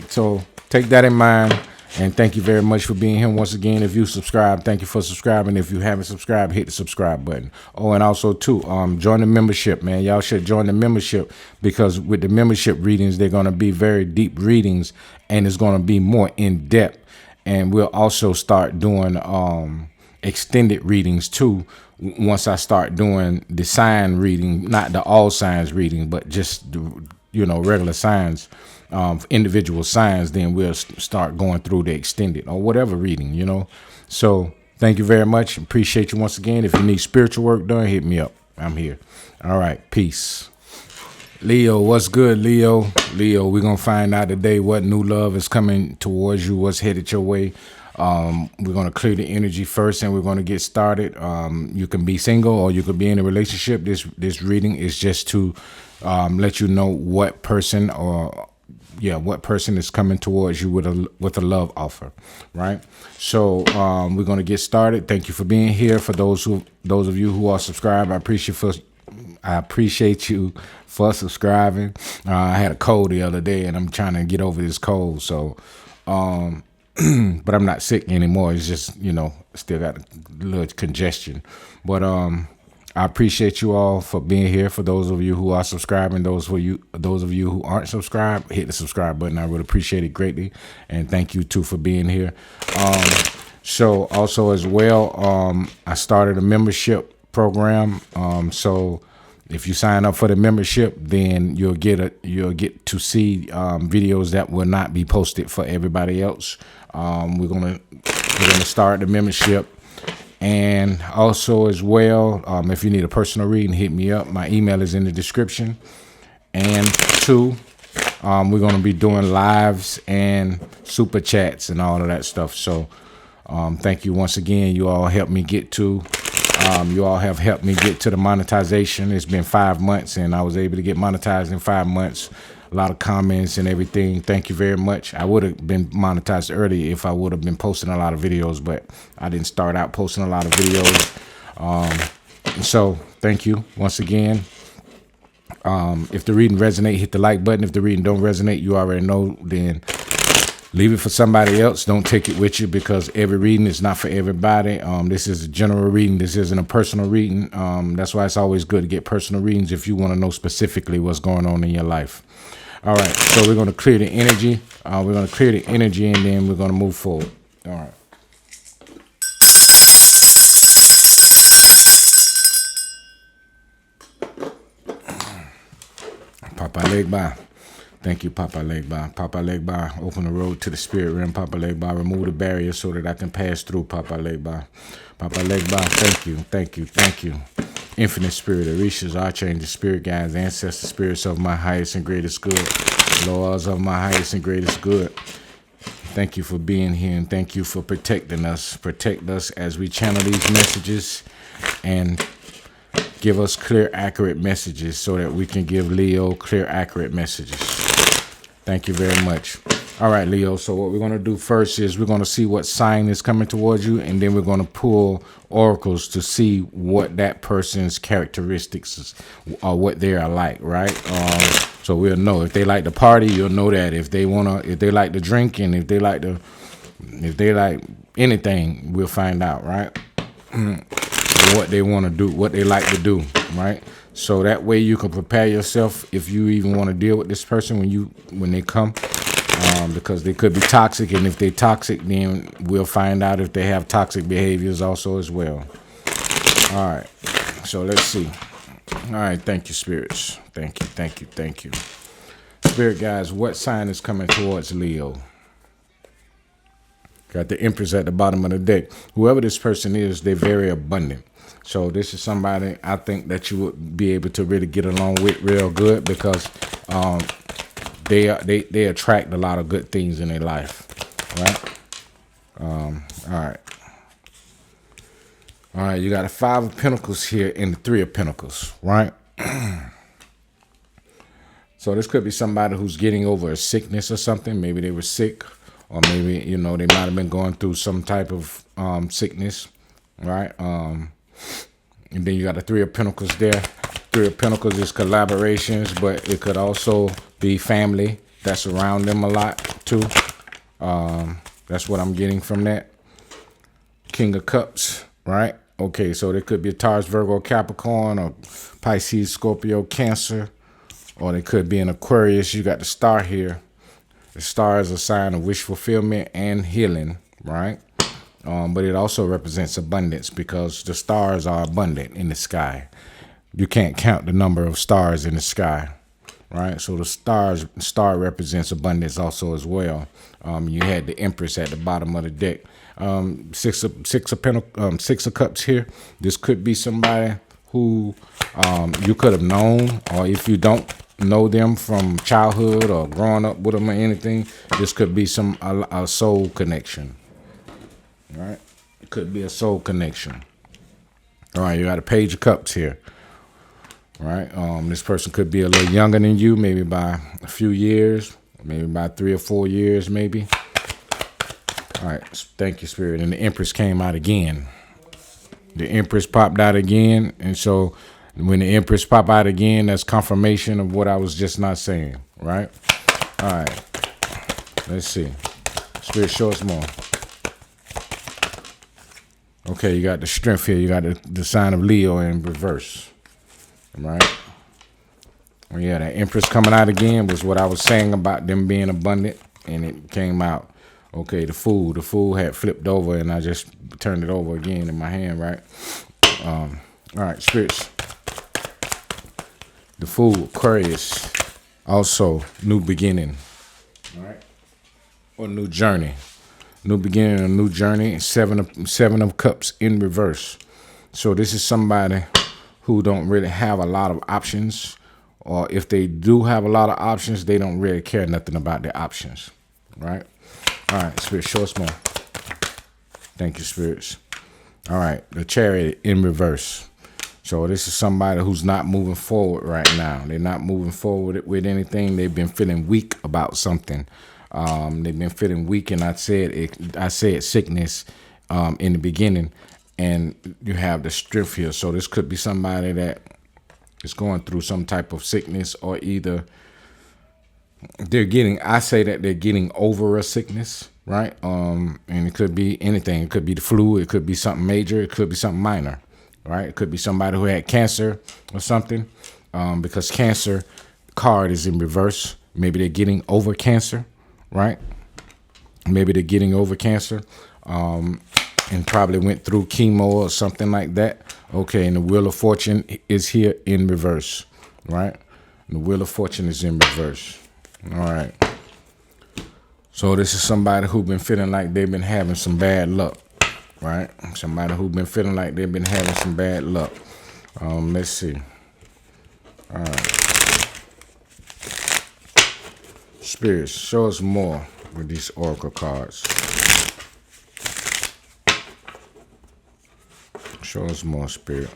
so take that in mind. And thank you very much for being here once again. If you subscribe, thank you for subscribing. If you haven't subscribed, hit the subscribe button. Oh, and also too, join the membership, man. Y'all should join the membership, because with the membership readings, they're going to be very deep readings, and it's going to be more in depth. And we'll also start doing extended readings too, once I start doing the sign reading, not the all signs reading, but just regular signs. Individual signs, then we'll start going through the extended or whatever reading, So thank you very much. Appreciate you once again. If you need spiritual work done, hit me up. I'm here. All right. Peace. Leo, what's good, Leo? Leo, we're going to find out today what new love is coming towards you, what's headed your way. We're going to clear the energy first, and we're going to get started. You can be single or you could be in a relationship. This reading is just to let you know what person is coming towards you with a love offer, right? So we're going to get started. Thank you for being here. For those of you who are subscribed, I appreciate you for subscribing. I had a cold the other day, and I'm trying to get over this cold. So, but I'm not sick anymore. It's just, still got a little congestion. But I appreciate you all for being here. For those of you who are subscribing, those of you who aren't subscribed, hit the subscribe button. I would appreciate it greatly. And thank you too for being here. So also as well, I started a membership program. So if you sign up for the membership, then you'll get to see videos that will not be posted for everybody else. We're gonna start the membership. And also as well, if you need a personal reading, hit me up. My email is in the description. And two, we're going to be doing lives and super chats and all of that stuff. So thank you once again. You all helped me get to, the monetization. It's been 5 months, and I was able to get monetized in 5 months. A lot of comments and everything. Thank you very much. I would have been monetized early if I would have been posting a lot of videos, but I didn't start out posting a lot of videos. So thank you once again. If the reading resonate, hit the like button. If the reading don't resonate, you already know, then leave it for somebody else. Don't take it with you, because every reading is not for everybody. This is a general reading. This isn't a personal reading. That's why it's always good to get personal readings if you want to know specifically what's going on in your life. All right, so we're going to clear the energy. And then we're going to move forward. All right. Papa Legba. Thank you, Papa Legba. Papa Legba, open the road to the spirit realm. Papa Legba, remove the barrier so that I can pass through. Papa Legba. Papa Legba, thank you. Infinite spirit, Orishas, archangels, spirit guides, ancestor spirits of my highest and greatest good, laws of my highest and greatest good. Thank you for being here, and thank you for protecting us. Protect us as we channel these messages, and give us clear, accurate messages so that we can give Leo clear, accurate messages. Thank you very much. All right, Leo. So what we're going to do first is we're going to see what sign is coming towards you, and then we're going to pull oracles to see what that person's characteristics are, what they are like, right? So we'll know if they like to party. You'll know that if they like to drink, and if they like to, If they like anything, we'll find out, right? What they want to do, what they like to do, right? So that way you can prepare yourself if you even want to deal with this person when they come, because they could be toxic, and if they're toxic, then we'll find out if they have toxic behaviors also as well. All right, so let's see. All right, thank you, spirits. Thank you. Spirit guys, what sign is coming towards Leo? Got the Empress at the bottom of the deck. Whoever this person is, they're very abundant. So this is somebody I think that you would be able to really get along with real good, because they attract a lot of good things in their life, right? All right, you got a 5 of Pentacles here and the 3 of Pentacles, right? So this could be somebody who's getting over a sickness or something. Maybe they were sick, or maybe, they might have been going through some type of sickness, right? And then you got the 3 of Pentacles there. 3 of Pentacles is collaborations, but it could also be family that's around them a lot too. That's what I'm getting from that. King of Cups, right? Okay, so there could be a Taurus, Virgo, Capricorn, or Pisces, Scorpio, Cancer, or they could be an Aquarius. You got the star here. The star is a sign of wish fulfillment and healing, right? But it also represents abundance, because the stars are abundant in the sky. You can't count the number of stars in the sky, right? So the star represents abundance also as well. You had the Empress at the bottom of the deck. Six of Cups here. This could be somebody who you could have known, or if you don't know them from childhood or growing up with them or anything, this could be a soul connection. All right, it could be a soul connection. All right, you got a Page of Cups here. All right, this person could be a little younger than you, maybe by a few years, maybe by 3 or 4 years, maybe. All right, thank you, Spirit. And the Empress came out again. The Empress popped out again, and so when the Empress pop out again, that's confirmation of what I was just not saying, right? All right, let's see. Spirit, show us more. Okay, you got the Strength here. You got the sign of Leo in reverse, right? Well, yeah, that Empress coming out again was what I was saying about them being abundant, and it came out. Okay, the Fool. The Fool had flipped over, and I just turned it over again in my hand, right? All right, spirits. The Fool, Aquarius, also new beginning, all right, or new journey. New beginning, a new journey. Seven of Cups in reverse. So this is somebody who don't really have a lot of options, or if they do have a lot of options, they don't really care nothing about their options, right? All right, Spirit, show us more. Thank you, spirits. All right, the Chariot in reverse. So this is somebody who's not moving forward right now. They're not moving forward with anything. They've been feeling weak about something. They've been feeling weak, and I said sickness in the beginning, and you have the Strength here. So this could be somebody that is going through some type of sickness, or either they're getting over a sickness, right? And it could be anything. It could be the flu. It could be something major. It could be something minor, right? It could be somebody who had cancer or something, because Cancer card is in reverse. Maybe they're getting over cancer, right? Maybe they're getting over cancer, and probably went through chemo or something like that. Okay, and the Wheel of Fortune is here in reverse, right? And the Wheel of Fortune is in reverse. All right. So this is somebody who's been feeling like they've been having some bad luck, right? Somebody who's been feeling like they've been having some bad luck. Let's see. All right. Spirits, show us more with these oracle cards. Show us more, Spirit.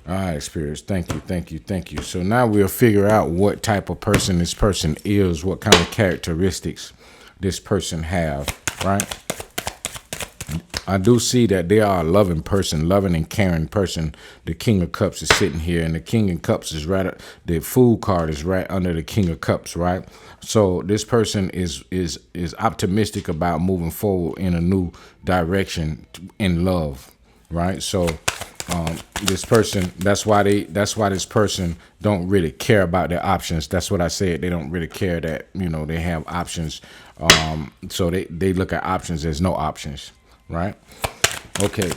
All right, spirits. Thank you. So now we'll figure out what type of person this person is, what kind of characteristics this person have, right? I do see that they are a loving person, loving and caring person. The King of Cups is sitting here, and the King of Cups is the Fool card is right under the King of Cups, right? So this person is optimistic about moving forward in a new direction in love, right? So this person, that's why this person don't really care about their options. That's what I said. They don't really care that, they have options. So they look at options as no options, right? Okay,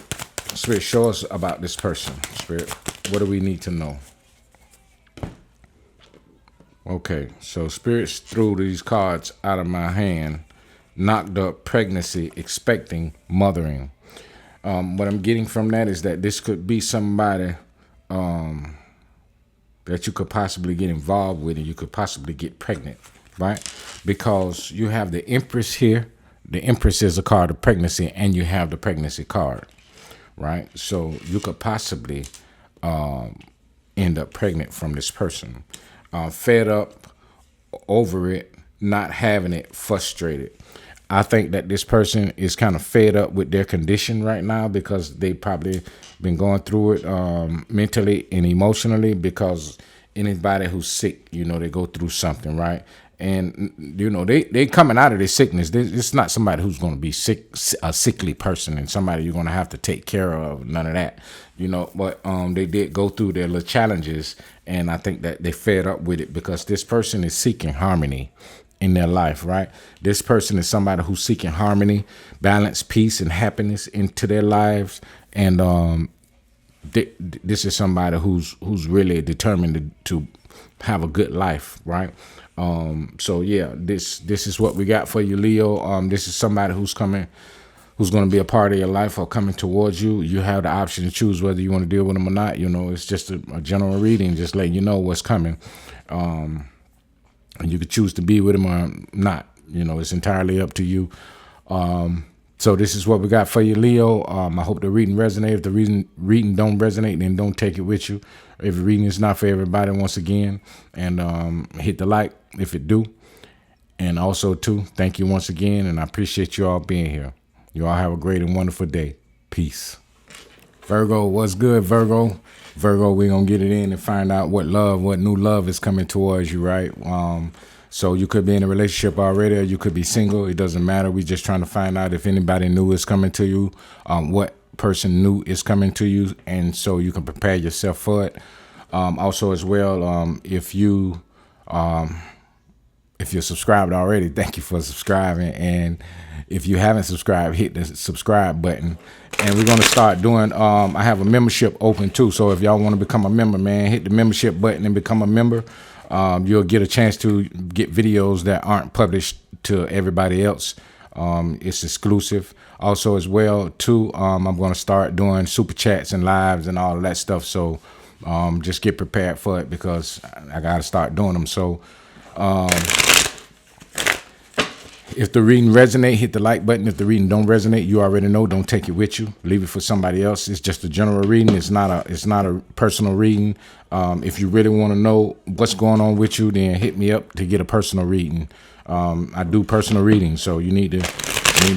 Spirit, show us about this person. Spirit, what do we need to know? Okay, so Spirit threw these cards out of my hand. Knocked up pregnancy, expecting, mothering. What I'm getting from that is that this could be somebody that you could possibly get involved with, and you could possibly get pregnant, right? Because you have the Empress here. The Empress is a card of pregnancy, and you have the pregnancy card, right? So you could possibly end up pregnant from this person. Fed up, over it, not having it, frustrated. I think that this person is kind of fed up with their condition right now because they probably been going through it mentally and emotionally, because anybody who's sick, they go through something, right? And, they coming out of their sickness. It's not somebody who's going to be sick, a sickly person, and somebody you're going to have to take care of, none of that, but they did go through their little challenges, and I think that they fed up with it because this person is seeking harmony in their life, right? This person is somebody who's seeking harmony, balance, peace, and happiness into their lives, and this is somebody who's really determined to have a good life, right? So yeah, this is what we got for you, Leo. This is somebody who's going to be a part of your life or coming towards you. You have the option to choose whether you want to deal with them or not. It's just a general reading, just letting you know what's coming. And you could choose to be with them or not. It's entirely up to you. So this is what we got for you, Leo. I hope the reading resonates. If the reading don't resonate, then don't take it with you. Every reading is not for everybody, once again. And hit the like if it do. And also, too, thank you once again. And I appreciate you all being here. You all have a great and wonderful day. Peace. Virgo, what's good, Virgo? Virgo, we're going to get it in and find out what new love is coming towards you, right? So you could be in a relationship already, or you could be single. It doesn't matter. We're just trying to find out if anybody new is coming to you, what person new is coming to you, and so you can prepare yourself for it. Also, as well, if you're subscribed already, thank you for subscribing. And if you haven't subscribed, hit the subscribe button. And we're going to start doing, I have a membership open too. So if y'all want to become a member, man, hit the membership button and become a member. You'll get a chance to get videos that aren't published to everybody else. It's exclusive. Also, as well, too, I'm going to start doing super chats and lives and all of that stuff. So just get prepared for it, because I got to start doing them. So if the reading resonate, hit the like button. If the reading don't resonate, you already know, don't take it with you. Leave it for somebody else. It's just a general reading. It's not a personal reading. If you really want to know what's going on with you, then hit me up to get a personal reading. I do personal readings, so you need to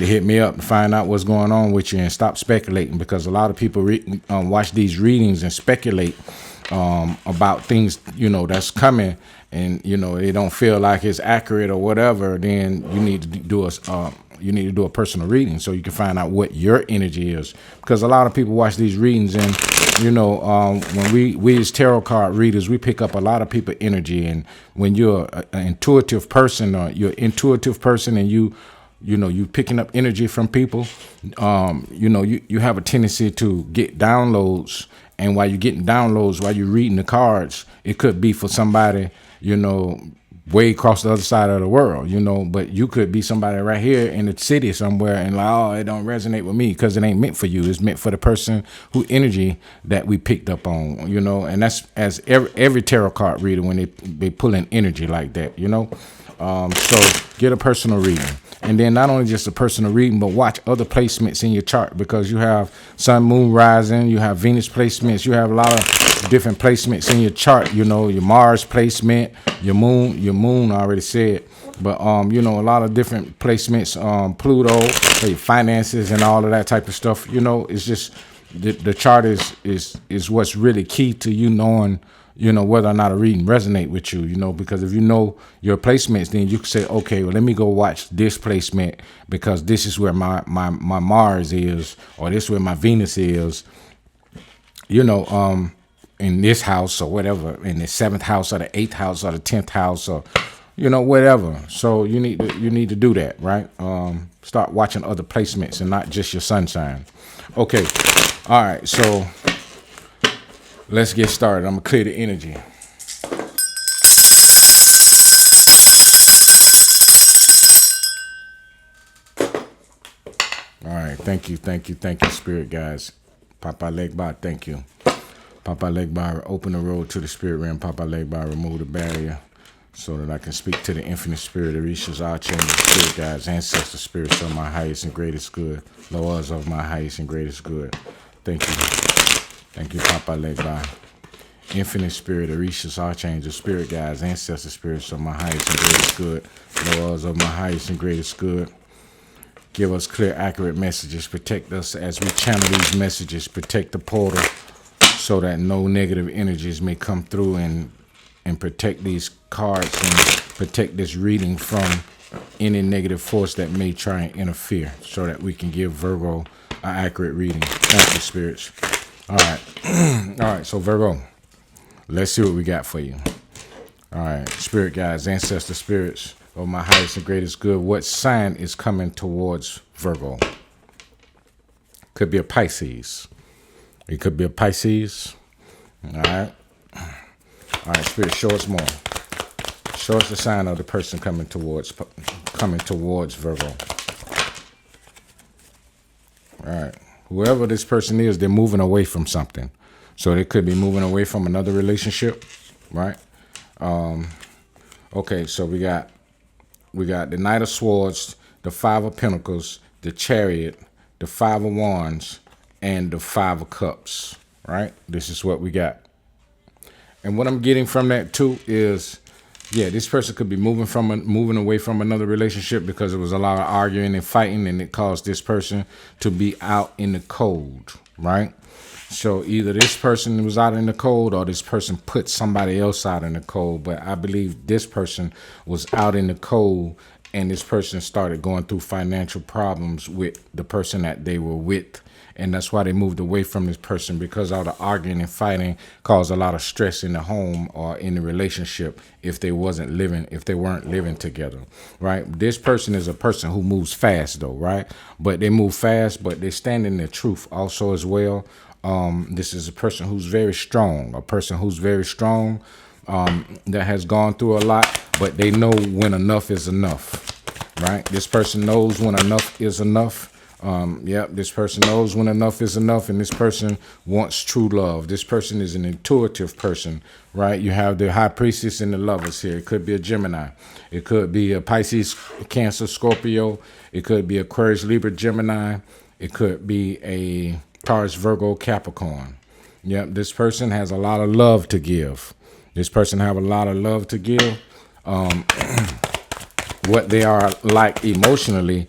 hit me up to find out what's going on with you and stop speculating, because a lot of people watch these readings and speculate about things that's coming, and they don't feel like it's accurate or whatever. Then you need to do a personal reading so you can find out what your energy is, because a lot of people watch these readings, and when we as tarot card readers, we pick up a lot of people's energy. And when you're an intuitive person, or you're an intuitive person, and you picking up energy from people, you have a tendency to get downloads. And while you're getting downloads, while you're reading the cards, it could be for somebody, way across the other side of the world, but you could be somebody right here in the city somewhere, and it don't resonate with me because it ain't meant for you. It's meant for the person who energy that we picked up on, and that's as every tarot card reader, when they pull in energy like that, so get a personal reading. And then not only just a personal reading, but watch other placements in your chart, because you have sun, moon, rising, you have Venus placements, you have a lot of different placements in your chart. Your Mars placement, your moon I already said, But you know, a lot of different placements, Pluto, finances, and all of that type of stuff. You know, it's just the chart is what's really key to you knowing, you know, whether or not a reading resonate with you. You know, because if you know your placements, then you can say, okay, well, let me go watch this placement because this is where my Mars is, or this is where my Venus is. You know, in this house or whatever, in the 7th house or the 8th house or the 10th house, or you know, whatever. So you need to do that, right? Start watching other placements and not just your sun sign. Okay, all right. So let's get started. I'm gonna clear the energy. All right, thank you, spirit guys. Papa Legba, thank you. Papa Legba, open the road to the spirit realm. Papa Legba, remove the barrier so that I can speak to the infinite spirit, Orishas, archangels, spirit guides, ancestor spirits of my highest and greatest good, laws of my highest and greatest good. Thank you, Papa Legba. Infinite spirit, Orishas, archangels, spirit guides, ancestor spirits of my highest and greatest good, laws of my highest and greatest good. Give us clear, accurate messages. Protect us as we channel these messages. Protect the portal so that no negative energies may come through, and protect these cards and protect this reading from any negative force that may try and interfere, so that we can give Virgo an accurate reading. Thank you, spirits. All right. All right, so Virgo, let's see what we got for you. All right, spirit guides, ancestor spirits of my highest and greatest good. What sign is coming towards Virgo? Could be a Pisces. It could be a Pisces. All right. All right, spirit, show us more. Show us the sign of the person coming towards Virgo. All right. Whoever this person is, they're moving away from something. So they could be moving away from another relationship, right? Okay, so we got the Knight of Swords, the 5 of Pentacles, the Chariot, the 5 of Wands, and the 5 of Cups, right? This is what we got. And what I'm getting from that too is, yeah, this person could be moving away from another relationship because there was a lot of arguing and fighting, and it caused this person to be out in the cold, right? So either this person was out in the cold or this person put somebody else out in the cold. But I believe this person was out in the cold, and this person started going through financial problems with the person that they were with. And that's why they moved away from this person, because all the arguing and fighting caused a lot of stress in the home or in the relationship if they weren't living together, right? This person is a person who moves fast though, right? But they move fast, but they stand in their truth also as well. This is a person who's very strong, that has gone through a lot, but they know when enough is enough, right? This person knows when enough is enough. This person knows when enough is enough, and this person wants true love. This person is an intuitive person, right? You have the High Priestess and the Lovers here. It could be a Gemini. It could be a Pisces, Cancer, Scorpio. It could be Aquarius, Libra, Gemini. It could be a Taurus, Virgo, Capricorn. This person has a lot of love to give. What they are like emotionally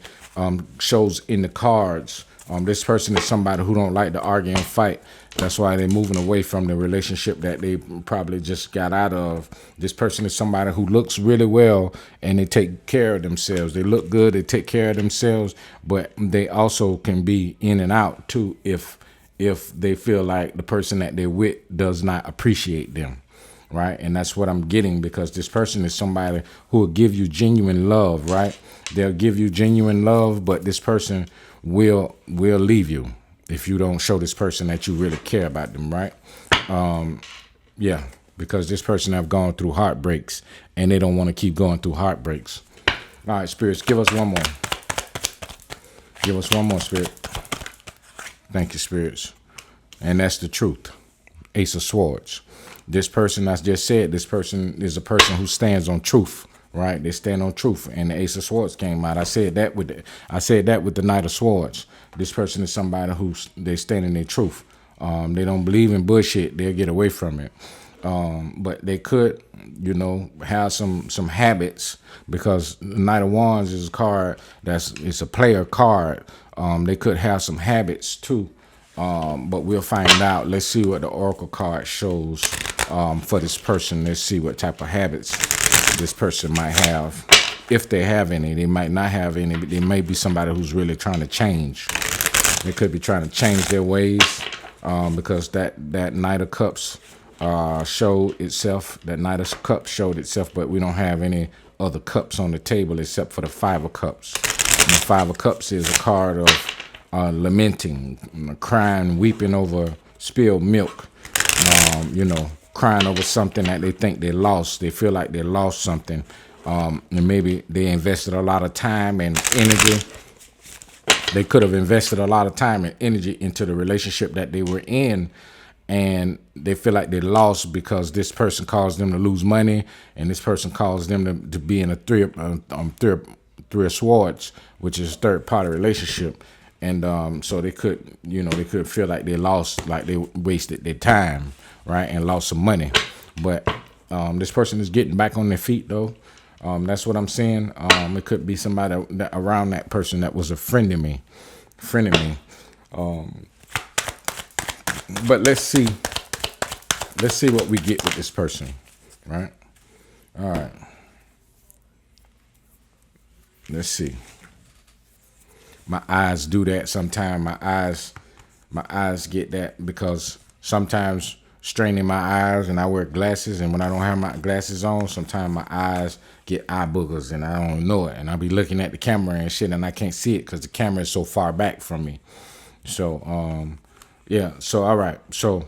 shows in the cards. This person is somebody who don't like to argue and fight. That's why they're moving away from the relationship that they probably just got out of. This person is somebody who looks really well and they take care of themselves. They look good, they take care of themselves, but they also can be in and out too if they feel like the person that they're with does not appreciate them. Right. And that's what I'm getting, because this person is somebody who will give you genuine love. Right. They'll give you genuine love, but this person will leave you if you don't show this person that you really care about them. Right. Because this person have gone through heartbreaks and they don't want to keep going through heartbreaks. All right, spirits, give us one more. Give us one more, spirit. Thank you, spirits. And that's the truth. Ace of Swords. This person, I just said, this person is a person who stands on truth, right? They stand on truth, and the Ace of Swords came out. I said that with the Knight of Swords. This person is somebody who they stand in their truth. They don't believe in bullshit. They'll get away from it. But they could, have some habits, because the Knight of Wands is a card it's a player card. They could have some habits too, but we'll find out. Let's see what the Oracle card shows for this person. Let's see what type of habits this person might have. If they have any, they might not have any, but they may be somebody who's really trying to change. They could be trying to change their ways, because that Knight of Cups showed itself. That Knight of Cups showed itself, but we don't have any other cups on the table except for the Five of Cups. And the Five of Cups is a card of lamenting, crying, weeping over spilled milk, crying over something that they think they lost. They feel like they lost something. And maybe they invested a lot of time and energy. They could have invested a lot of time and energy into the relationship that they were in, and they feel like they lost because this person caused them to lose money, and this person caused them to be in a three of swords, which is third party relationship. And so they could, they could feel like they lost, like they wasted their time, right, and lost some money. But this person is getting back on their feet, though. That's what I'm saying. It could be somebody around that person that was a friend of me. But let's see what we get with this person, right? All right. Let's see. My eyes do that sometimes. My eyes get that, because sometimes straining my eyes, and I wear glasses, and when I don't have my glasses on, sometimes my eyes get eye boogers and I don't know it, and I'll be looking at the camera and shit, and I can't see it because the camera is so far back from me. So yeah, so all right, so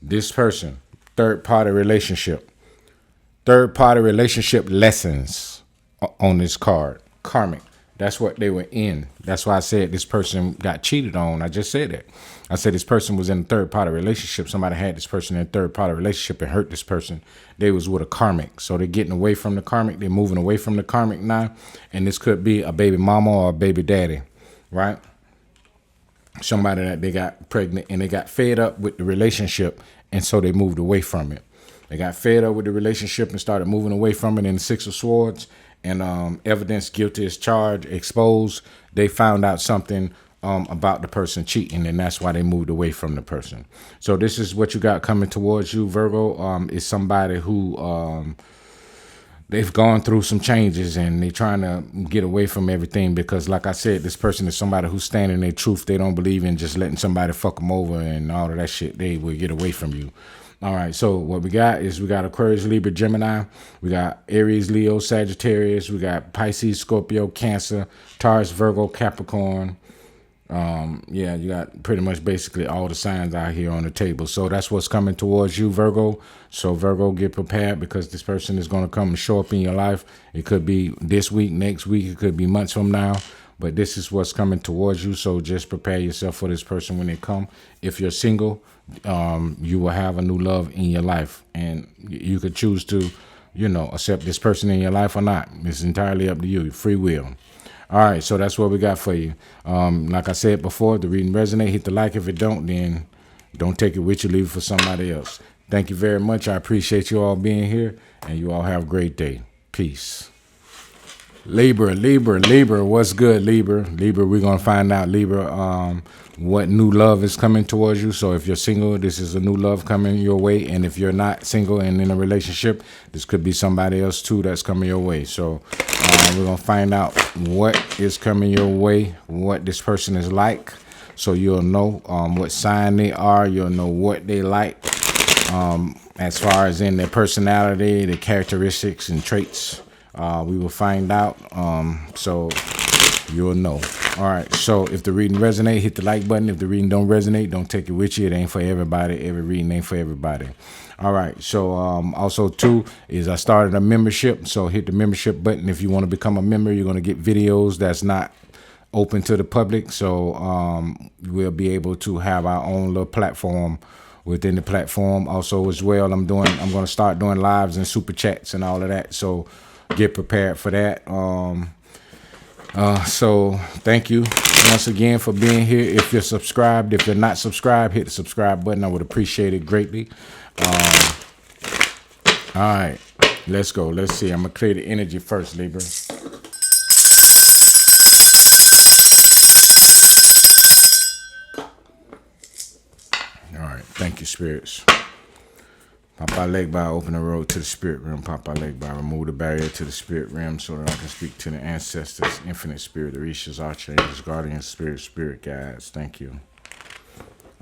this person, third party relationship lessons on this card, karmic. That's what they were in. That's why I said this person got cheated on. I just said that. I said this person was in a third-party relationship. Somebody had this person in a third-party relationship and hurt this person. They was with a karmic. So they're getting away from the karmic. They're moving away from the karmic now. And this could be a baby mama or a baby daddy, right? Somebody that they got pregnant and they got fed up with the relationship, and so they moved away from it. They got fed up with the relationship and started moving away from it in the Six of Swords. And evidence, guilty as charged, exposed. They found out something about the person cheating, and that's why they moved away from the person. So this is what you got coming towards you, Virgo. Is somebody who they've gone through some changes, and they're trying to get away from everything, because like I said, this person is somebody who's standing their truth. They don't believe in just letting somebody fuck them over and all of that shit. They will get away from you. All right, so what we got is we got Aquarius, Libra, Gemini. We got Aries, Leo, Sagittarius. We got Pisces, Scorpio, Cancer, Taurus, Virgo, Capricorn. Yeah, you got pretty much basically all the signs out here on the table. So that's what's coming towards you, Virgo. So Virgo, get prepared, because this person is going to come and show up in your life. It could be this week, next week. It could be months from now. But this is what's coming towards you. So just prepare yourself for this person when they come. If you're single, you will have a new love in your life, and you could choose to, accept this person in your life or not. It's entirely up to you. Free will. All right, so that's what we got for you. Like I said before, the reading resonate. Hit the like. If it don't, then don't take it with you. Leave it for somebody else. Thank you very much. I appreciate you all being here, and you all have a great day. Peace. Libra, what's good, Libra? We're going to find out, Libra, what new love is coming towards you. So if you're single, this is a new love coming your way. And if you're not single and in a relationship, this could be somebody else too that's coming your way. So we're going to find out what is coming your way, what this person is like. So you'll know what sign they are. You'll know what they like as far as in their personality, their characteristics and traits. We will find out, so you'll know. All right, so if the reading resonate, hit the like button. If the reading don't resonate, don't take it with you. It ain't for everybody. Every reading ain't for everybody. All right, so also too is I started a membership, so hit the membership button. If you want to become a member, you're going to get videos that's not open to the public, so we'll be able to have our own little platform within the platform. Also as well, I'm going to start doing lives and super chats and all of that, so get prepared for that. So thank you once again for being here. If you're subscribed, if you're not subscribed, hit the subscribe button. I would appreciate it greatly. All right, let's go. Let's see. I'm going to clear the energy first, Libra. All right. Thank you, spirits. Pop our leg by, open the road to the spirit realm. Pop our leg by, remove the barrier to the spirit realm so that I can speak to the ancestors, infinite spirit, Orishas, archangels, guardians, spirit guides. Thank you.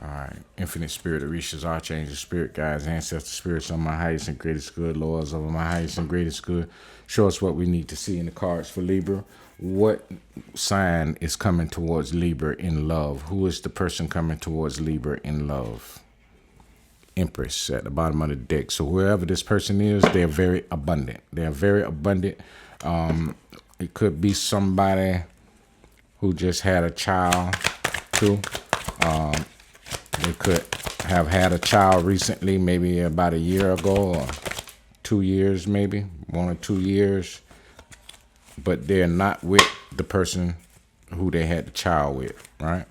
All right. Infinite spirit, Orishas, archangels, spirit guides, ancestor spirits on my highest and greatest good, lords over my highest and greatest good. Show us what we need to see in the cards for Libra. What sign is coming towards Libra in love? Who is the person coming towards Libra in love? Empress at the bottom of the deck. So whoever this person is, they're very abundant. They're very abundant. It could be somebody who just had a child too. They could have had a child recently, maybe about a year ago or 2 years, maybe 1 or 2 years. But they're not with the person who they had the child with, right?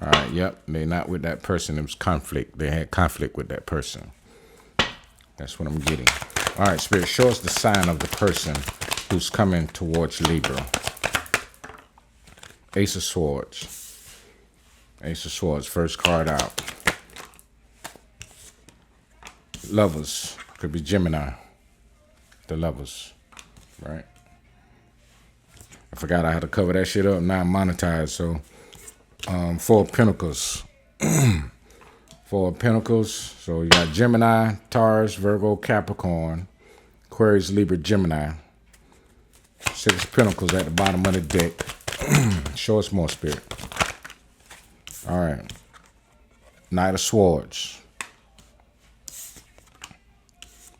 All right, yep, they're not with that person. It was conflict. They had conflict with that person. That's what I'm getting. All right, Spirit, show us the sign of the person who's coming towards Libra. Ace of Swords. Ace of Swords, first card out. Lovers, could be Gemini. The Lovers, right? I forgot I had to cover that shit up. Now I'm monetized, so... Four of Pentacles. Four of Pentacles. So you got Gemini, Taurus, Virgo, Capricorn, Aquarius, Libra, Gemini. Six of Pentacles at the bottom of the deck. Show us more, Spirit. All right. Knight of Swords.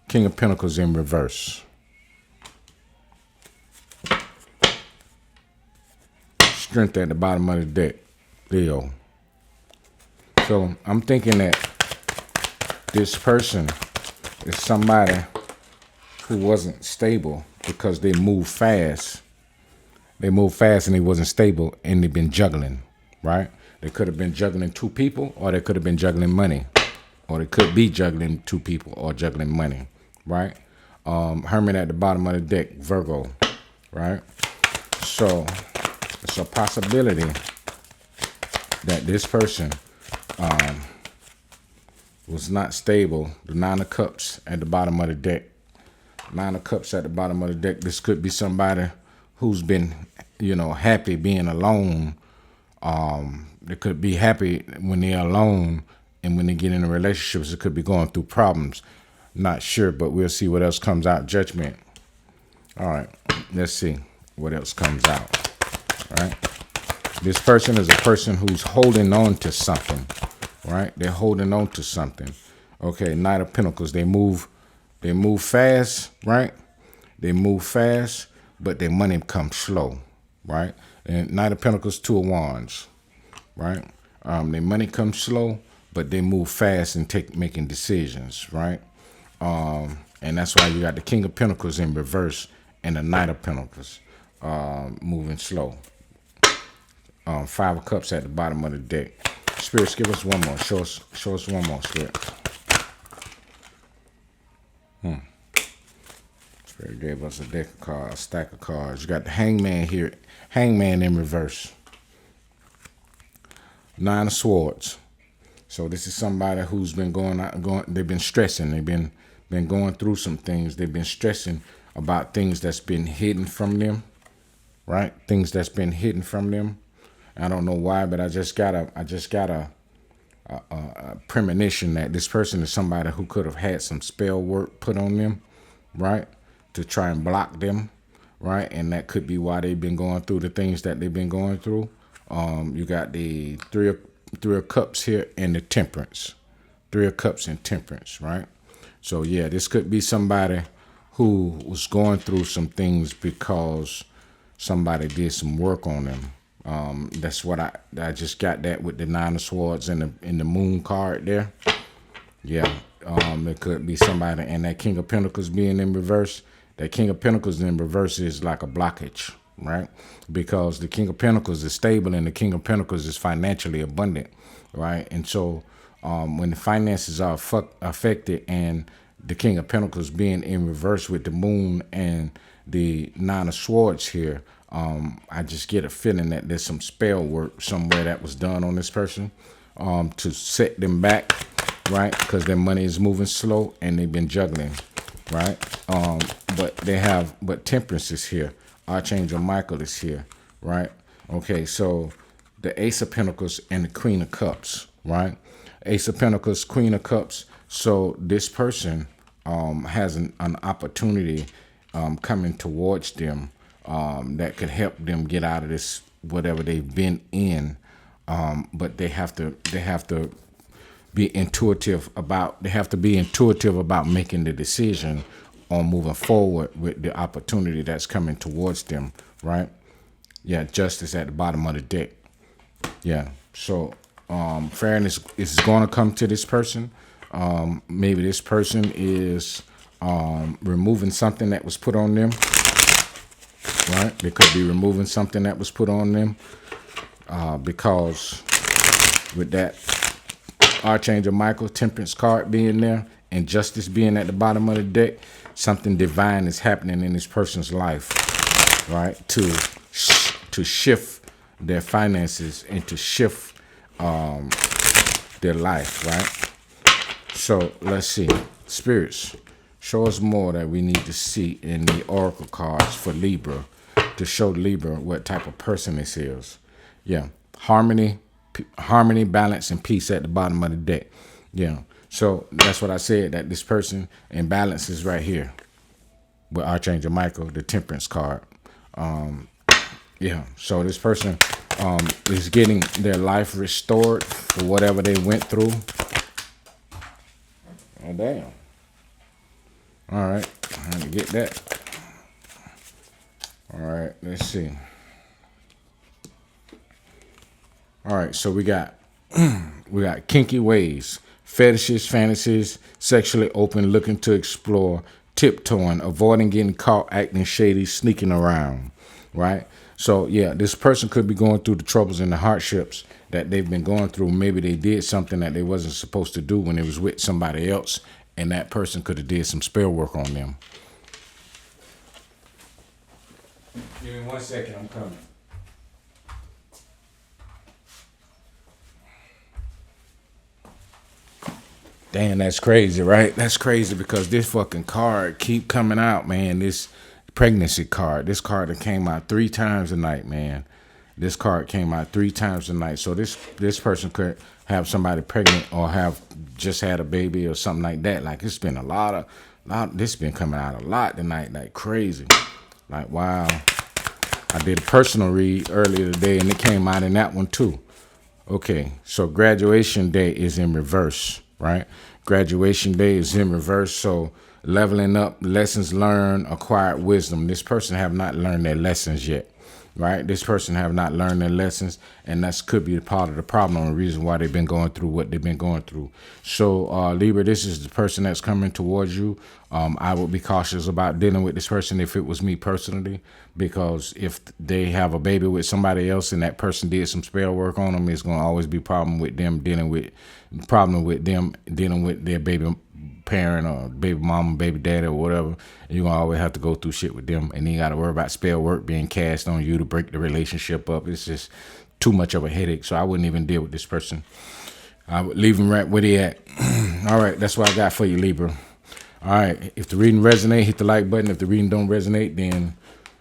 King of Pentacles in reverse. Strength at the bottom of the deck. Leo. So I'm thinking that this person is somebody who wasn't stable because they moved fast. They moved fast and they wasn't stable and they've been juggling, right? They could have been juggling two people, or they could have been juggling money, or they could be juggling two people or juggling money, right? Hermit at the bottom of the deck, Virgo, right? So it's a possibility that this person was not stable. The Nine of Cups at the bottom of the deck. Nine of Cups at the bottom of the deck. This could be somebody who's been, happy being alone. They could be happy when they're alone, and when they get into relationships, it could be going through problems. Not sure, but we'll see what else comes out. Judgment. All right, let's see what else comes out. All right. This person is a person who's holding on to something, right? They're holding on to something. Okay, Knight of Pentacles. They move fast, right? They move fast, but their money comes slow, right? And Knight of Pentacles, Two of Wands, right? Their money comes slow, but they move fast and making decisions, right? And that's why you got the King of Pentacles in reverse and the Knight of Pentacles moving slow. Five of Cups at the bottom of the deck. Spirits, give us one more. Show us one more, Spirit. Spirit gave us a deck of cards, a stack of cards. You got the Hangman here. Hangman in reverse. Nine of Swords. So this is somebody who's been they've been stressing. They've been going through some things. They've been stressing about things that's been hidden from them, right? Things that's been hidden from them. I don't know why, but I just got a premonition that this person is somebody who could have had some spell work put on them, right, to try and block them, right? And that could be why they've been going through the things that they've been going through. You got the Three of Cups here and the Temperance. Three of Cups and Temperance, right? So yeah, this could be somebody who was going through some things because somebody did some work on them. That's what I just got that with the Nine of Swords and the Moon card there. Yeah, it could be somebody, and that King of Pentacles being in reverse. That King of Pentacles in reverse is like a blockage, right? Because the King of Pentacles is stable and the King of Pentacles is financially abundant, right? And so when the finances are affected and the King of Pentacles being in reverse with the Moon and the Nine of Swords here, I just get a feeling that there's some spell work somewhere that was done on this person to set them back, right? Because their money is moving slow and they've been juggling, right? But Temperance is here. Archangel Michael is here, right? Okay, so the Ace of Pentacles and the Queen of Cups, right? Ace of Pentacles, Queen of Cups. So this person has an opportunity coming towards them that could help them get out of this whatever they've been in. But they have to be intuitive about making the decision on moving forward with the opportunity that's coming towards them, right? Yeah, Justice at the bottom of the deck. Yeah, so fairness is going to come to this person. Maybe this person is removing something that was put on them, right? They could be removing something that was put on them because with that Archangel Michael, Temperance card being there, and Justice being at the bottom of the deck, something divine is happening in this person's life, right? To shift their finances and to shift their life, right? So let's see. Spirits, show us more that we need to see in the oracle cards for Libra to show Libra what type of person this is. Yeah, harmony, balance, and peace at the bottom of the deck. Yeah, so that's what I said, that this person in balance is right here with Archangel Michael, the Temperance card. Yeah, so this person is getting their life restored for whatever they went through. Oh, damn. All right, I had to get that. All right, let's see. All right, so we got kinky ways, fetishes, fantasies, sexually open, looking to explore, tiptoeing, avoiding getting caught, acting shady, sneaking around, right? So yeah, this person could be going through the troubles and the hardships that they've been going through. Maybe they did something that they wasn't supposed to do when they was with somebody else, and that person could have did some spell work on them. Give me 1 second, I'm coming. Damn, that's crazy, right? That's crazy because this fucking card keep coming out, man. This pregnancy card. This card that came out 3 times tonight, man. This card came out 3 times tonight. So this person could have somebody pregnant or have just had a baby or something like that. Like it's been this been coming out a lot tonight, like crazy. Like, wow. I did a personal read earlier today and it came out in that one too. Okay, so graduation day is in reverse, right? Graduation day is in reverse. So leveling up, lessons learned, acquired wisdom. This person have not learned their lessons yet, right? This person have not learned their lessons, and that could be a part of the problem and the reason why they've been going through what they've been going through. So Libra, this is the person that's coming towards you. I would be cautious about dealing with this person if it was me personally, because if they have a baby with somebody else and that person did some spell work on them, it's going to always be problem with them dealing with their baby parent or baby mama, baby daddy or whatever. And you're going to always have to go through shit with them, and then you got to worry about spell work being cast on you to break the relationship up. It's just too much of a headache. So I wouldn't even deal with this person. I would leave him right where they at. All right, that's what I got for you, Libra. All right, if the reading resonate, hit the like button. If the reading don't resonate, then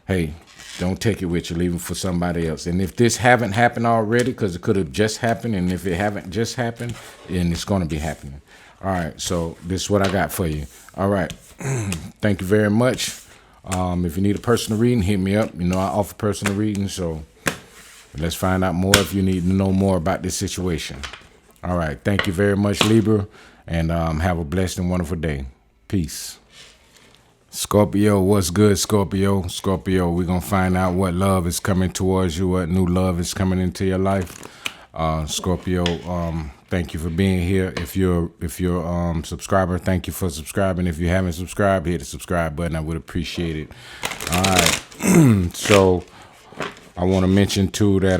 hey, don't take it with you. Leave it for somebody else. And if this haven't happened already, because it could have just happened, and if it haven't just happened, then it's going to be happening. All right, so this is what I got for you. All right, thank you very much. If you need a personal reading, hit me up. You know I offer personal readings, so let's find out more if you need to know more about this situation. All right, thank you very much, Libra, and have a blessed and wonderful day. Peace. Scorpio, what's good, Scorpio? Scorpio, we're going to find out what love is coming towards you, what new love is coming into your life. Scorpio, thank you for being here. If you're a subscriber, thank you for subscribing. If you haven't subscribed, hit the subscribe button. I would appreciate it. All right. So I want to mention too that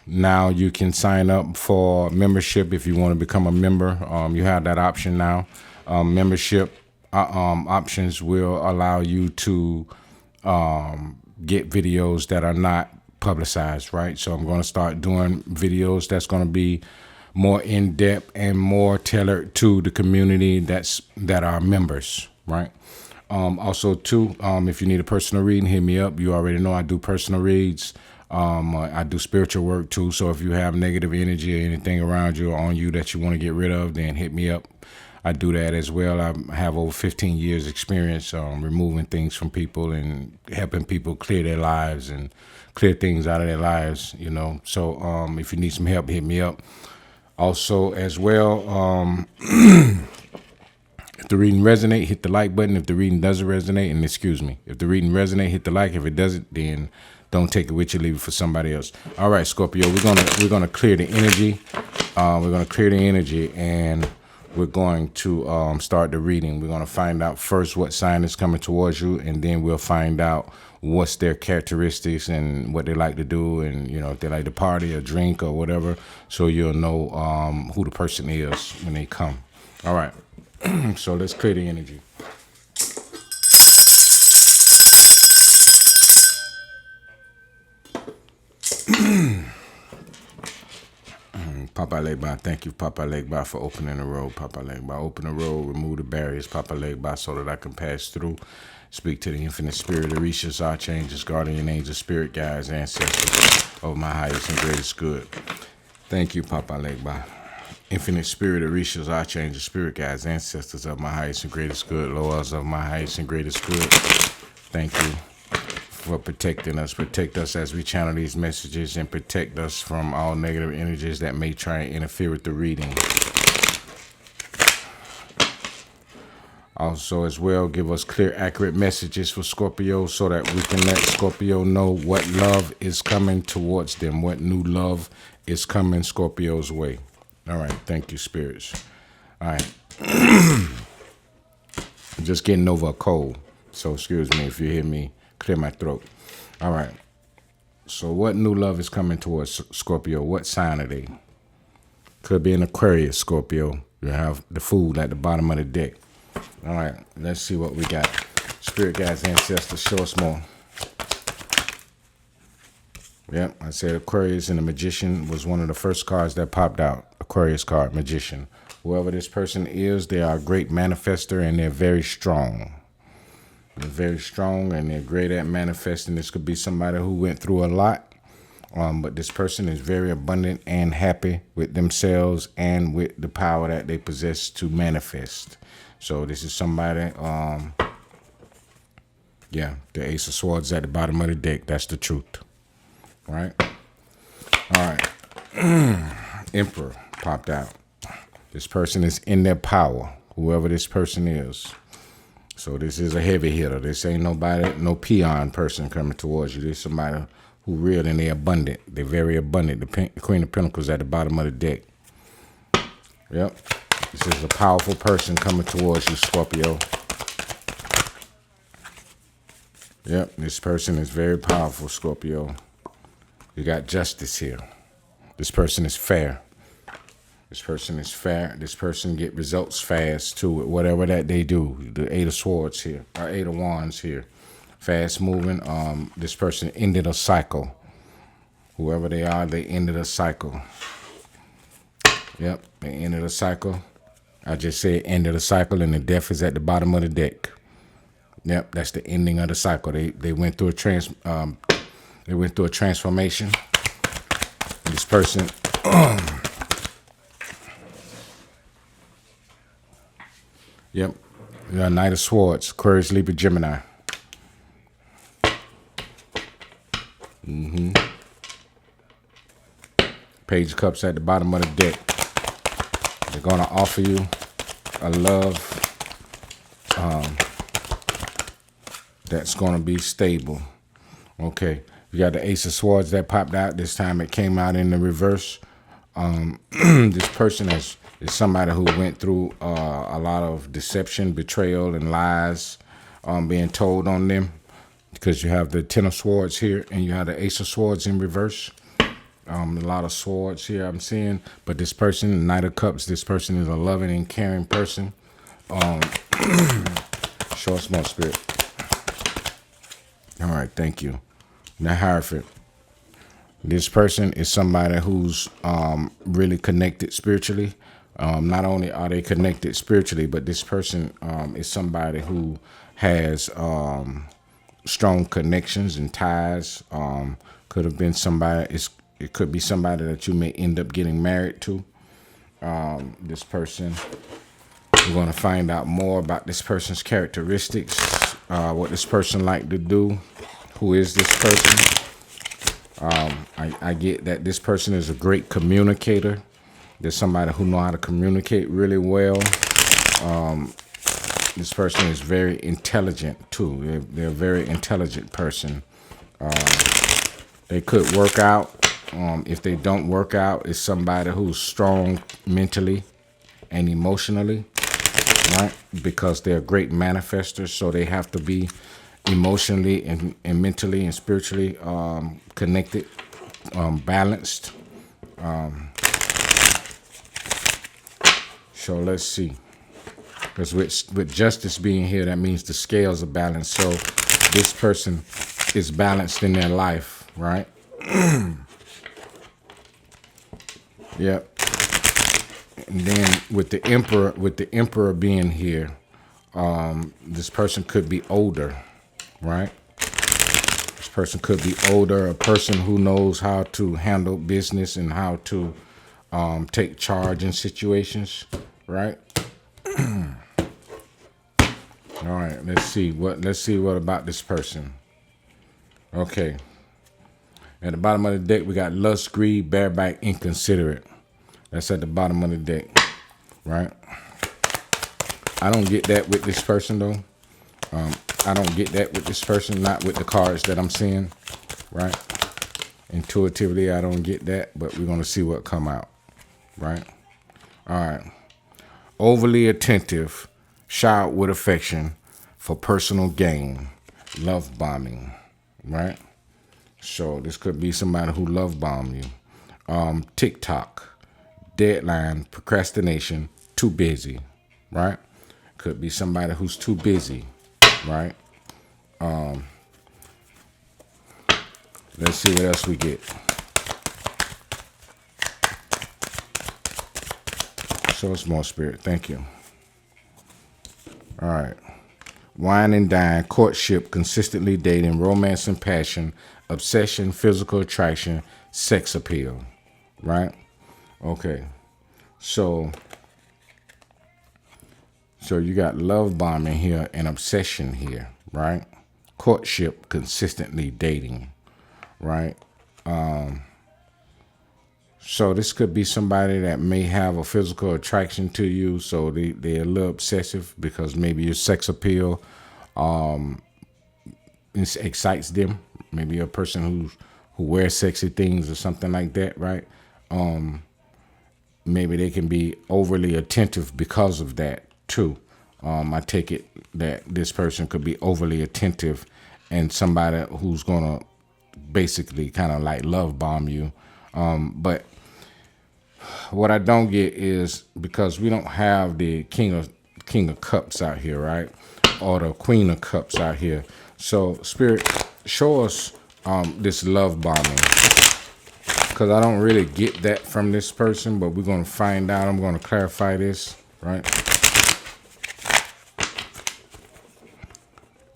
now you can sign up for membership if you want to become a member. You have that option now. Membership options will allow you to get videos that are not publicized, right? So I'm going to start doing videos that's going to be more in depth and more tailored to the community that are members, right? Also too, if you need a personal reading, hit me up. You already know I do personal reads. I do spiritual work too. So if you have negative energy or anything around you or on you that you want to get rid of, then hit me up. I do that as well. I have over 15 years experience removing things from people and helping people clear their lives and clear things out of their lives, you know. So if you need some help, hit me up. Also as well, if the reading resonate, hit the like button. If the reading doesn't resonate, and excuse me, if the reading resonate, hit the like. If it doesn't, then don't take it with you, leave it for somebody else. All right, Scorpio, we're gonna clear the energy. We're gonna clear the energy, and we're going to start the reading. We're going to find out first what sign is coming towards you, and then we'll find out what's their characteristics and what they like to do, and, you know, if they like to party or drink or whatever, so you'll know who the person is when they come. All right, so let's clear the energy. Papa Legba, thank you, Papa Legba, for opening the road. Papa Legba, open the road, remove the barriers, Papa Legba, so that I can pass through. Speak to the infinite spirit, Orishas, archangels, guardian angels, spirit guides, ancestors of my highest and greatest good. Thank you, Papa Legba. Infinite spirit, Orishas, archangels, spirit guides, ancestors of my highest and greatest good, Loas of my highest and greatest good. Thank you for protecting us. Protect us as we channel these messages, and protect us from all negative energies that may try and interfere with the reading. Also as well, give us clear, accurate messages for Scorpio so that we can let Scorpio know what love is coming towards them, what new love is coming Scorpio's way. All right, thank you, spirits. All right. I'm just getting over a cold, so excuse me if you hear me clear my throat. All right. So what new love is coming towards Scorpio? What sign are they? Could be an Aquarius, Scorpio. You have the food at the bottom of the deck. All right. Let's see what we got. Spirit guides, ancestors, show us more. Yep. I said Aquarius, and the Magician was one of the first cards that popped out. Aquarius card, Magician. Whoever this person is, they are a great manifester, and they're very strong. They're very strong, and they're great at manifesting. This could be somebody who went through a lot, but this person is very abundant and happy with themselves and with the power that they possess to manifest. So this is somebody, yeah, the Ace of Swords at the bottom of the deck. That's the truth, right? All right. Emperor popped out. This person is in their power, whoever this person is. So this is a heavy hitter. This ain't nobody, no peon person coming towards you. This is somebody who real and they're abundant. They're very abundant. The Queen of Pentacles at the bottom of the deck. Yep. This is a powerful person coming towards you, Scorpio. Yep. This person is very powerful, Scorpio. You got justice here. This person is fair. This person is fair. This person get results fast too with whatever that they do. The Eight of Swords here, or Eight of Wands here. Fast moving. This person ended a cycle. Whoever they are, they ended a cycle. Yep, they ended a cycle. I just said ended a cycle, and the death is at the bottom of the deck. Yep, that's the ending of the cycle. They went through a transformation. This person yep. We got Knight of Swords, Aquarius, Libra, Gemini. Page of Cups at the bottom of the deck. They're going to offer you a love that's going to be stable. Okay. You got the Ace of Swords that popped out. This time it came out in the reverse. This person is somebody who went through a lot of deception, betrayal, and lies being told on them, because you have the Ten of Swords here and you have the Ace of Swords in reverse. A lot of swords here I'm seeing, but this person, Knight of Cups, this person is a loving and caring person. Show us more, Spirit. All right, thank you. Now, Hierophant. This person is somebody who's really connected spiritually. Not only are they connected spiritually, but this person is somebody who has strong connections and ties. Could have been somebody. It could be somebody that you may end up getting married to. This person. We're going to find out more about this person's characteristics, what this person like to do. Who is this person? I get that this person is a great communicator. There's somebody who know how to communicate really well. This person is very intelligent too. They're a very intelligent person. They could work out. If they don't work out, it's somebody who's strong mentally and emotionally, right? Because they're great manifestors, so they have to be emotionally and mentally and spiritually connected, balanced. So let's see. Because with justice being here, that means the scales are balanced. So this person is balanced in their life, right? Yep. And then with the emperor being here, this person could be older, right? This person could be older, a person who knows how to handle business and how to take charge in situations, right? All right, let's see what about this person. Okay. At the bottom of the deck, we got lust, greed, bareback, inconsiderate. That's at the bottom of the deck, right? I don't get that with this person, though. I don't get that with this person, not with the cards that I'm seeing, right? Intuitively, I don't get that, but we're going to see what come out, right? All right. Overly attentive, showered with affection for personal gain, love bombing, right? So this could be somebody who love bomb you. TikTok, deadline, procrastination, too busy, right? Could be somebody who's too busy, right? Let's see what else we get. Show us more, Spirit. Thank you. All right. Wine and dine, courtship, consistently dating, romance and passion, obsession, physical attraction, sex appeal, right? Okay. So you got love bombing here and obsession here, right? Courtship, consistently dating, right? So this could be somebody that may have a physical attraction to you, so they're a little obsessive because maybe your sex appeal excites them. Maybe a person who wears sexy things or something like that, right? Maybe they can be overly attentive because of that too. I take it that this person could be overly attentive and somebody who's gonna basically kind of like love bomb you. But what I don't get is because we don't have the King of Cups out here, right? Or the Queen of Cups out here. So Spirit, show us this love bombing. Because I don't really get that from this person, but we're going to find out. I'm going to clarify this, right?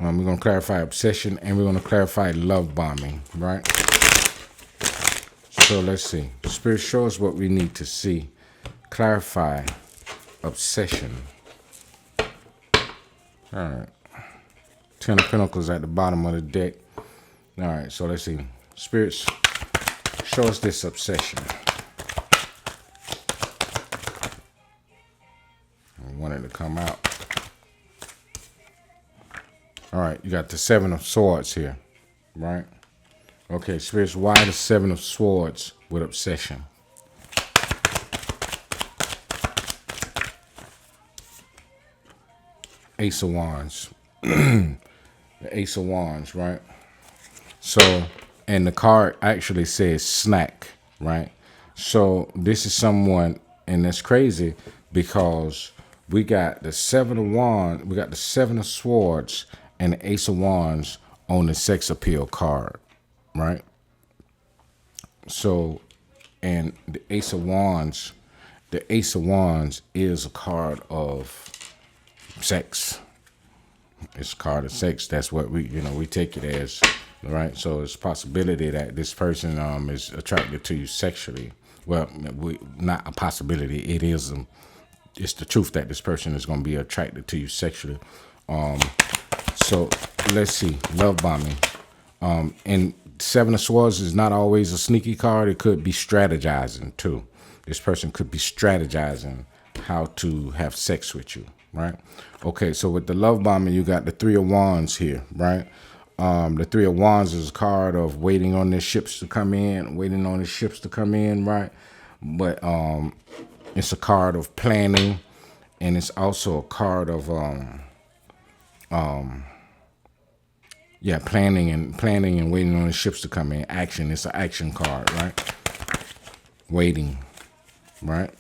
We're going to clarify obsession and we're going to clarify love bombing, right? So let's see. Spirit, show us what we need to see. Clarify obsession. All right. Ten of Pentacles at the bottom of the deck. All right, so let's see. Spirits, show us this obsession. I want it to come out. All right, you got the Seven of Swords here, right? Okay, Spirits, why the Seven of Swords with obsession? Ace of Wands. The Ace of Wands, right? So, and the card actually says snack, right? So this is someone, and that's crazy because we got the Seven of Wands, we got the Seven of Swords, and the Ace of Wands on the sex appeal card, right? So, and the Ace of Wands is a card of sex. It's a card of sex. That's what we take it as, right? So it's a possibility that this person is attracted to you sexually. Well, not a possibility. It is. It's the truth that this person is going to be attracted to you sexually. So let's see. Love bombing. And Seven of Swords is not always a sneaky card. It could be strategizing too. This person could be strategizing how to have sex with you, right? Okay, so with the love bombing, you got the Three of Wands here, right? The Three of Wands is a card of waiting on the ships to come in, right? But it's a card of planning, and it's also a card of planning and waiting on the ships to come in. Action. It's an action card, right? Waiting, right?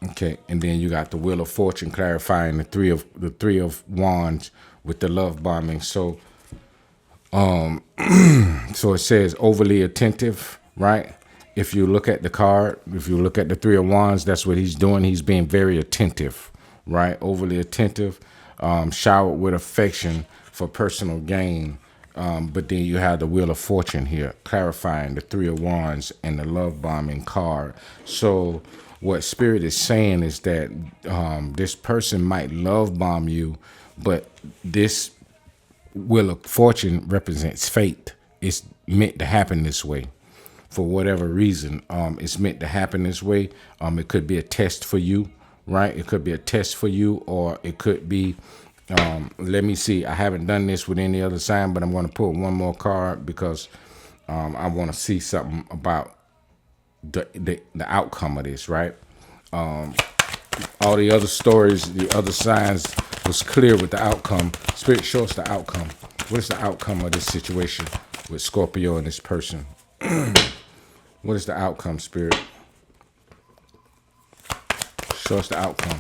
Okay, and then you got the Wheel of Fortune clarifying the three of Wands with the love bombing. So, so it says overly attentive, right? If you look at the card, if you look at the Three of Wands, that's what he's doing. He's being very attentive, right? Overly attentive, showered with affection for personal gain. But then you have the Wheel of Fortune here, clarifying the Three of Wands and the love bombing card. So what Spirit is saying is that this person might love bomb you, but this Wheel of Fortune represents fate. It's meant to happen this way. For whatever reason, it's meant to happen this way. It could be a test for you, right? It could be a test for you, or it could be, let me see. I haven't done this with any other sign, but I'm going to pull one more card because I want to see something about the outcome of this, right? All the other stories, the other signs was clear with the outcome. Spirit, show us the outcome. What is the outcome of this situation with Scorpio and this person? What is the outcome, Spirit? Show us the outcome.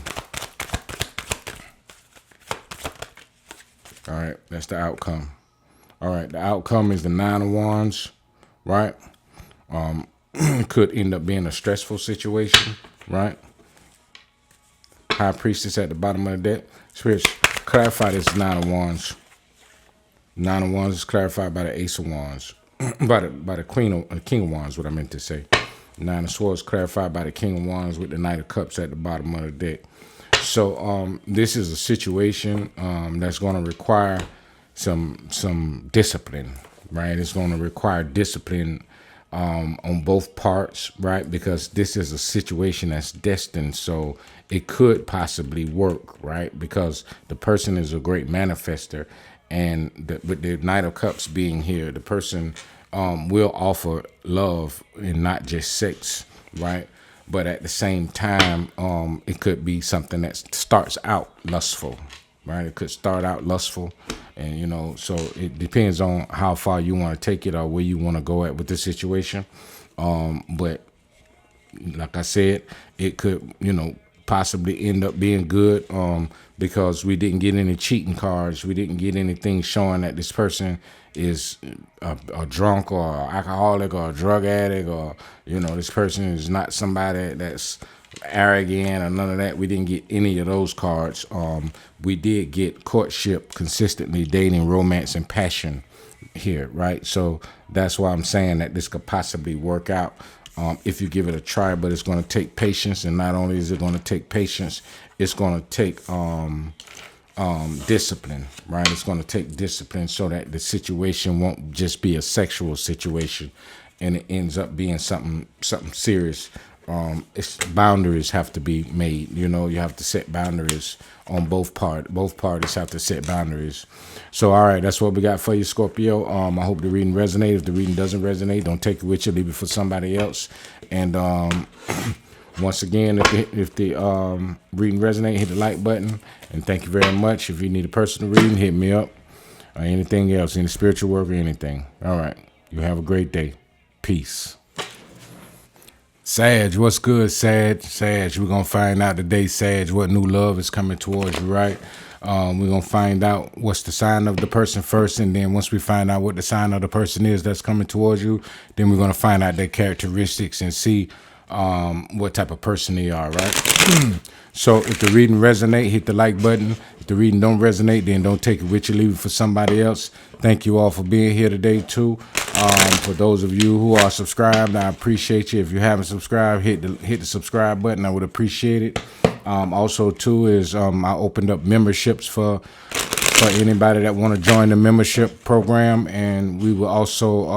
All right, that's the outcome. All right, the outcome is the Nine of Wands, right? It could end up being a stressful situation, right? High Priestess at the bottom of the deck. Spirit, clarify this Nine of Wands. Nine of Wands is clarified by the Ace of Wands. by the King of Wands, what I meant to say. Nine of Swords clarified by the King of Wands with the Knight of Cups at the bottom of the deck. So this is a situation that's going to require some discipline, right? It's going to require discipline on both parts, right? Because this is a situation that's destined, so it could possibly work, right? Because the person is a great manifester, and with the Knight of Cups being here, the person will offer love and not just sex, right? But at the same time, it could be something that starts out lustful, right? It could start out lustful, and so it depends on how far you want to take it or where you want to go at with the situation. But like I said, it could, possibly end up being good because we didn't get any cheating cards. We didn't get anything showing that this person is a drunk or an alcoholic or a drug addict, or this person is not somebody that's arrogant or none of that. We didn't get any of those cards. We did get courtship, consistently dating, romance, and passion here, right? So that's why I'm saying that this could possibly work out if you give it a try, but it's going to take patience. And not only is it going to take patience, it's going to take discipline, right? It's going to take discipline so that the situation won't just be a sexual situation and it ends up being something serious. Boundaries have to be made. You have to set boundaries on both parties have to set boundaries. So, all right, that's what we got for you, Scorpio. I hope the reading resonates. If the reading doesn't resonate, don't take it with you. Leave it for somebody else. And once again, if the reading resonates, hit the like button. And thank you very much. If you need a personal reading, hit me up. or anything else, any spiritual work or anything. All right. You have a great day. Peace. Sag, what's good, Sag? Sag, we're going to find out today, Sag, what new love is coming towards you, right? We're going to find out what's the sign of the person first, and then once we find out what the sign of the person is that's coming towards you, then we're going to find out their characteristics and see what type of person they are, right? So if the reading resonate, hit the like button. If the reading don't resonate, then don't take it with you, leave it for somebody else. Thank you all for being here today, too. For those of you who are subscribed, I appreciate you. If you haven't subscribed, hit the subscribe button. I would appreciate it. Also, too, is I opened up memberships for anybody that want to join the membership program, and we will also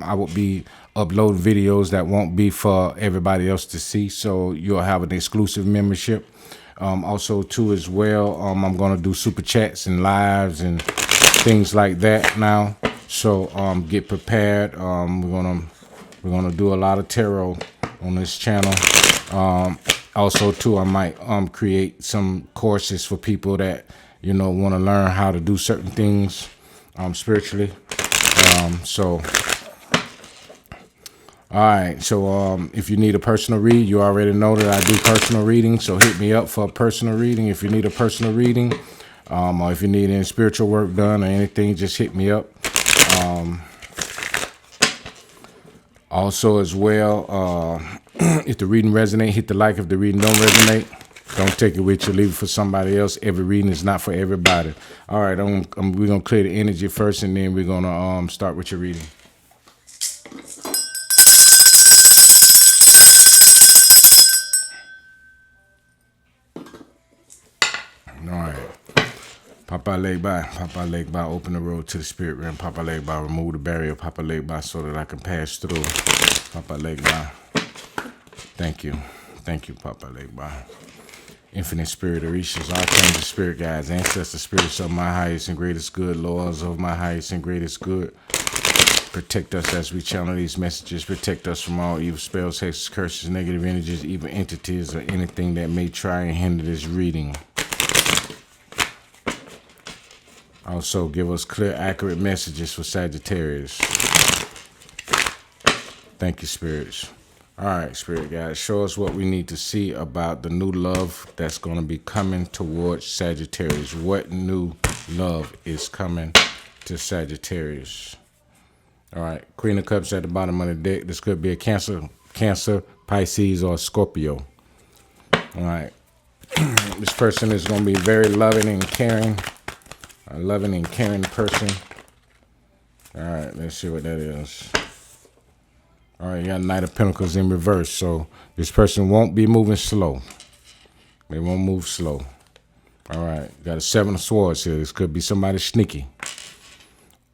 I will be uploading videos that won't be for everybody else to see, so you'll have an exclusive membership. Also, too, as well, I'm gonna do super chats and lives and things like that now. So get prepared. We're gonna do a lot of tarot on this channel. Also, too, I might create some courses for people that want to learn how to do certain things spiritually. So. All right, so if you need a personal read, you already know that I do personal reading, so hit me up for a personal reading. If you need a personal reading, or if you need any spiritual work done or anything, just hit me up. Also, as well, if the reading resonate, hit the like. If the reading don't resonate, don't take it with you, leave it for somebody else. Every reading is not for everybody. All right, we're going to clear the energy first, and then we're going to start with your reading. All right. Papa leg by, open the road to the spirit realm. Papa leg by, remove the barrier. Papa leg by, so that I can pass through. Papa leg by. Thank you, Papa leg by. Infinite spirit, Orishas, archangel, spirit guides, ancestor spirits of my highest and greatest good, lords of my highest and greatest good. Protect us as we channel these messages. Protect us from all evil spells, hexes, curses, negative energies, evil entities, or anything that may try and hinder this reading. Also, give us clear, accurate messages for Sagittarius. Thank you, spirits. All right, spirit guys, show us what we need to see about the new love that's going to be coming towards Sagittarius. What new love is coming to Sagittarius? All right, Queen of Cups at the bottom of the deck. This could be a Cancer, Pisces, or Scorpio. All right. This person is going to be very loving and caring. A loving and caring person. All right, let's see what that is. All right, you got Knight of Pentacles in reverse. So this person won't be moving slow. They won't move slow. All right, got a Seven of Swords here. This could be somebody sneaky.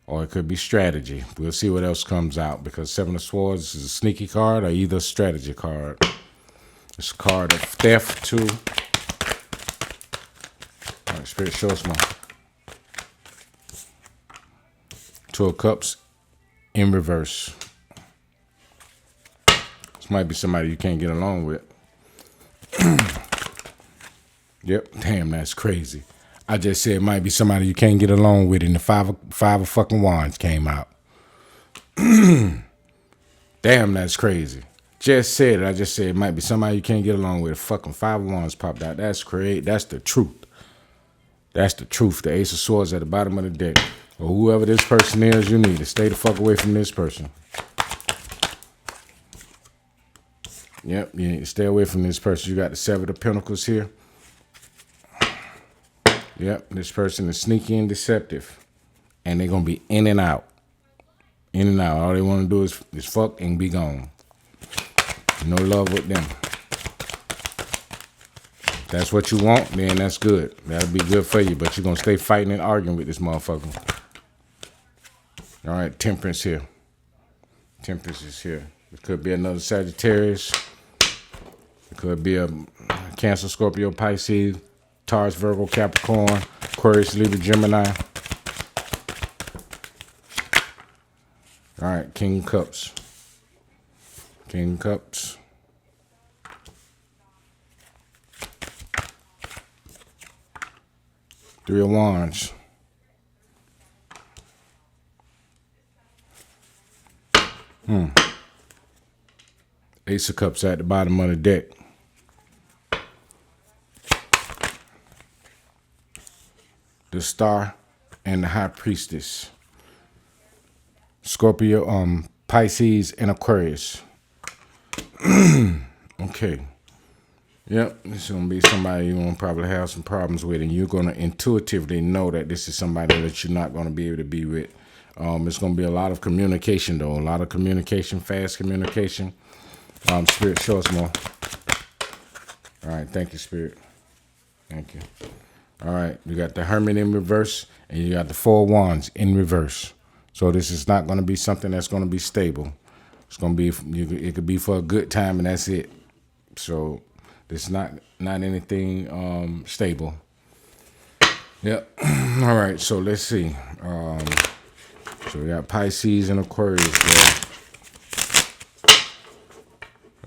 Or it could be strategy. We'll see what else comes out, because Seven of Swords is a sneaky card or either a strategy card. It's a card of theft too. All right, Spirit, show us more. Two of Cups in reverse. This might be somebody you can't get along with. Yep, damn, that's crazy. I just said it might be somebody you can't get along with, and the five of fucking wands came out. Damn, that's crazy. Just said it. I just said it might be somebody you can't get along with. A fucking Five of Wands popped out. That's crazy. That's the truth. That's the truth. The Ace of Swords at the bottom of the deck. Or whoever this person is, you need to stay the fuck away from this person. Yep, you need to stay away from this person. You got the Seven of Pentacles here. Yep, this person is sneaky and deceptive. And they're going to be in and out. In and out. All they want to do is fuck and be gone. No love with them. If that's what you want, then that's good. That'll be good for you. But you're going to stay fighting and arguing with this motherfucker. All right, Temperance here. Temperance is here. It could be another Sagittarius. It could be a Cancer, Scorpio, Pisces, Taurus, Virgo, Capricorn, Aquarius, Libra, Gemini. All right, King of Cups. King of Cups. Three of Wands. Ace of Cups at the bottom of the deck. The Star and the High Priestess. Scorpio, Pisces, and Aquarius. Okay. Yep, this is going to be somebody you're going to probably have some problems with, and you're going to intuitively know that this is somebody that you're not going to be able to be with. It's going to be a lot of communication, though. A lot of communication, fast communication. Spirit, show us more. All right, thank you, Spirit. Thank you. All right, you got the Hermit in reverse, and you got the Four Wands in reverse. So this is not going to be something that's going to be stable. It's going to be, it could be for a good time, and that's it. So it's not anything stable. Yep. All right, so let's see. So we got Pisces and Aquarius there.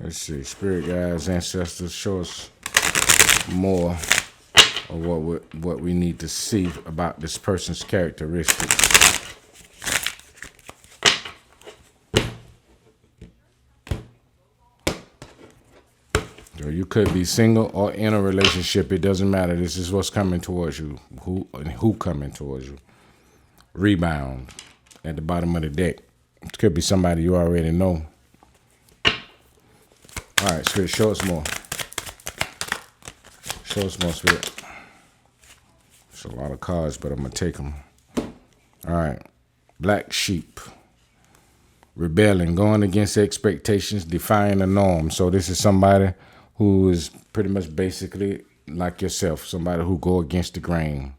Let's see. Spirit guides, ancestors, show us more of what we need to see about this person's characteristics. So you could be single or in a relationship. It doesn't matter. This is what's coming towards you. Who coming towards you? Rebound at the bottom of the deck. It could be somebody you already know. All right, Spirit, show us more. Show us more, Spirit. It's a lot of cards, but I'm going to take them. All right. Black Sheep. Rebelling, going against expectations, defying the norm. So this is somebody who is pretty much basically like yourself, somebody who go against the grain.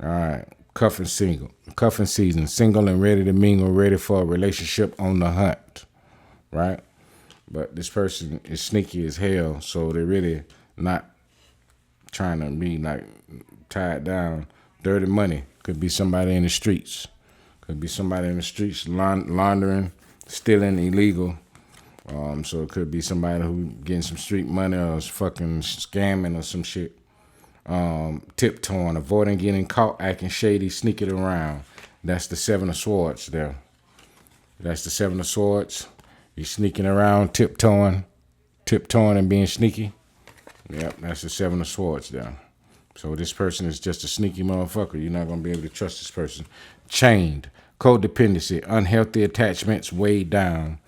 All right. Cuffing season, single and ready to mingle, ready for a relationship, on the hunt, right? But this person is sneaky as hell, so they're really not trying to be like tied down. Dirty money could be somebody in the streets. Could be somebody in the streets laundering, stealing, illegal. So it could be somebody who getting some street money or is fucking scamming or some shit. Tiptoeing, avoiding getting caught, acting shady, sneaking around. That's the Seven of Swords there. That's the Seven of Swords. You're sneaking around, tiptoeing and being sneaky. Yep, that's the Seven of Swords there. So this person is just a sneaky motherfucker. You're not going to be able to trust this person. Chained, codependency, unhealthy attachments weighed down.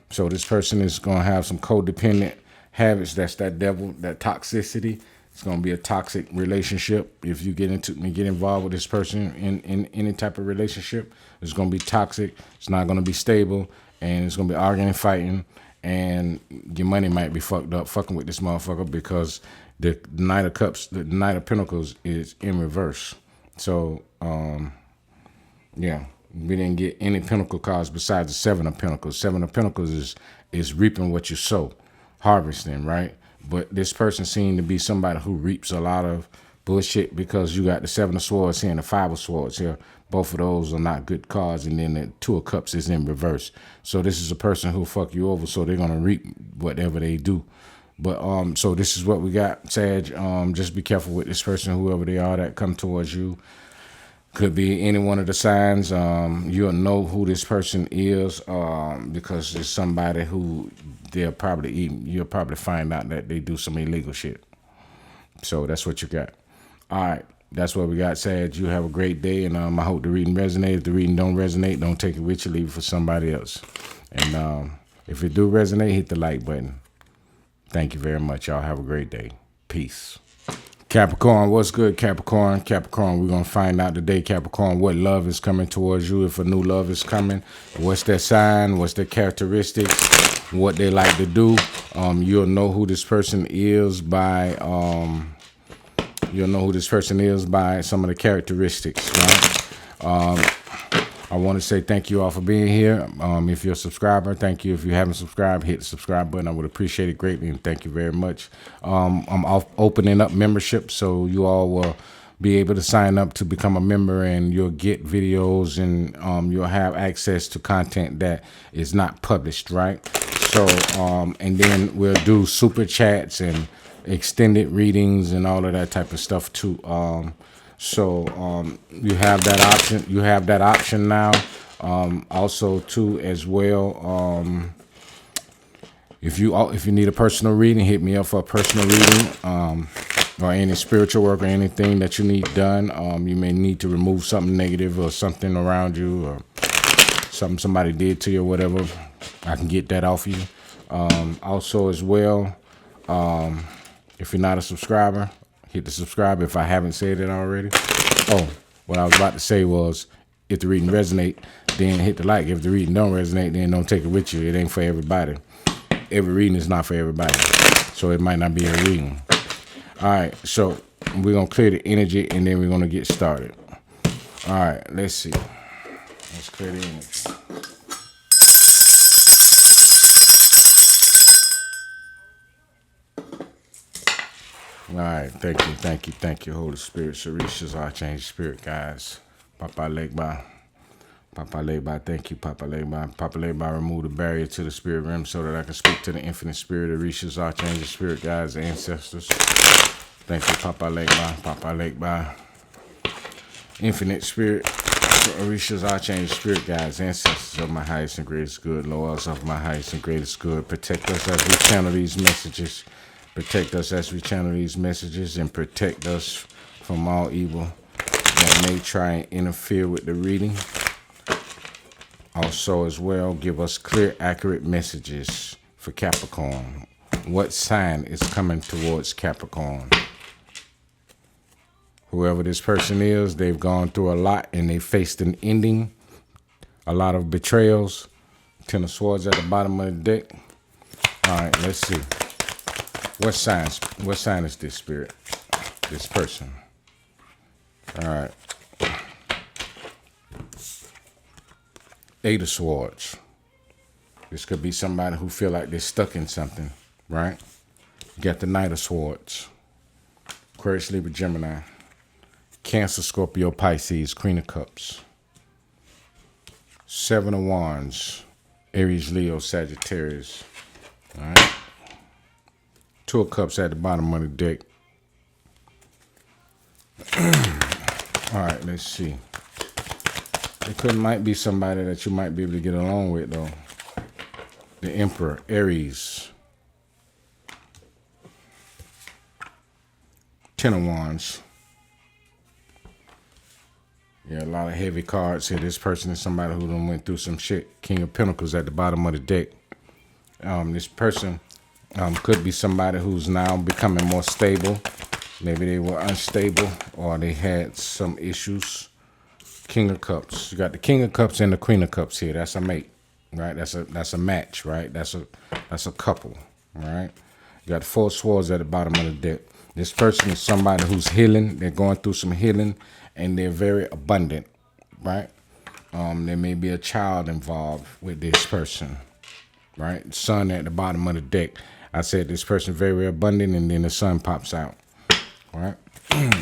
So this person is going to have some codependent habits. That's that devil, that toxicity. It's going to be a toxic relationship. If you get involved with this person in any type of relationship, it's going to be toxic. It's not going to be stable, and it's going to be arguing and fighting, and your money might be fucked up fucking with this motherfucker because the Knight of Cups, the Knight of Pentacles is in reverse. So, yeah, we didn't get any Pentacle cards besides the Seven of Pentacles. Seven of Pentacles is reaping what you sow, harvesting, right? But this person seemed to be somebody who reaps a lot of bullshit because you got the Seven of Swords here and the Five of Swords here. Both of those are not good cards, and then the Two of Cups is in reverse. So this is a person who'll fuck you over, so they're going to reap whatever they do. But so this is what we got, Sag. Just be careful with this person, whoever they are that come towards you. Could be any one of the signs. You'll know who this person is because it's somebody who you'll probably find out that they do some illegal shit. So that's what you got. All right. That's what we got, Sag. You have a great day, and I hope the reading resonates. If the reading don't resonate, don't take it with you. Leave it for somebody else. And if it do resonate, hit the like button. Thank you very much. Y'all have a great day. Peace. Capricorn, what's good, Capricorn? Capricorn, we're going to find out today, Capricorn, what love is coming towards you, if a new love is coming. What's their sign? What's their characteristics? What they like to do. You'll know who this person is by some of the characteristics, right? I want to say thank you all for being here. If you're a subscriber, thank you. If you haven't subscribed, hit the subscribe button. I would appreciate it greatly, and thank you very much. I'm opening up membership, so you all will be able to sign up to become a member, and you'll get videos, and you'll have access to content that is not published, right? So, and then we'll do super chats and extended readings and all of that type of stuff too. So you have that option. You have that option now. Also, too, as well, if you need a personal reading, hit me up for a personal reading, or any spiritual work or anything that you need done. You may need to remove something negative or something around you or something somebody did to you or whatever. I can get that off you. Also, as well, if you're not a subscriber, hit the subscribe if I haven't said it already. Oh, what I was about to say was, if the reading resonate, then hit the like. If the reading don't resonate, then don't take it with you. It ain't for everybody. Every reading is not for everybody, so it might not be a reading. All right, so we're going to clear the energy, and then we're going to get started. All right, let's see. Let's clear the energy. All right, thank you, Holy Spirit, Sarisha's Archangel, Spirit Guides, Papa Legba, thank you, Papa Legba, remove the barrier to the spirit realm so that I can speak to the infinite spirit, Orisha's Archangel, Spirit Guides, Ancestors. Thank you, Papa Legba, infinite spirit, Orisha's Archangel, Spirit Guides, Ancestors of my highest and greatest good, Lords of my highest and greatest good, protect us as we channel these messages. Protect us as we channel these messages, and protect us from all evil that may try and interfere with the reading. Also, as well, give us clear, accurate messages for Capricorn. What sign is coming towards Capricorn? Whoever this person is, they've gone through a lot and they faced an ending, a lot of betrayals. 10 of Swords at the bottom of the deck. All right, let's see. What sign is this spirit? This person. All right. 8 of Swords. This could be somebody who feel like they're stuck in something, right? You got the Knight of Swords. Aquarius, Libra, Gemini. Cancer, Scorpio, Pisces, Queen of Cups. 7 of Wands. Aries, Leo, Sagittarius. All right. 2 of Cups at the bottom of the deck. All right, let's see. It might be somebody that you might be able to get along with, though. The Emperor, Aries. 10 of Wands. Yeah, a lot of heavy cards here. This person is somebody who done went through some shit. King of Pentacles at the bottom of the deck. This person could be somebody who's now becoming more stable. Maybe they were unstable or they had some issues. King of Cups. You got the King of Cups and the Queen of Cups here. That's a mate, right? That's a match, right? That's a couple, right? You got 4 Swords at the bottom of the deck. This person is somebody who's healing. They're going through some healing, and they're very abundant, right? There may be a child involved with this person, right? Sun at the bottom of the deck. I said this person very abundant, and then the sun pops out. All right.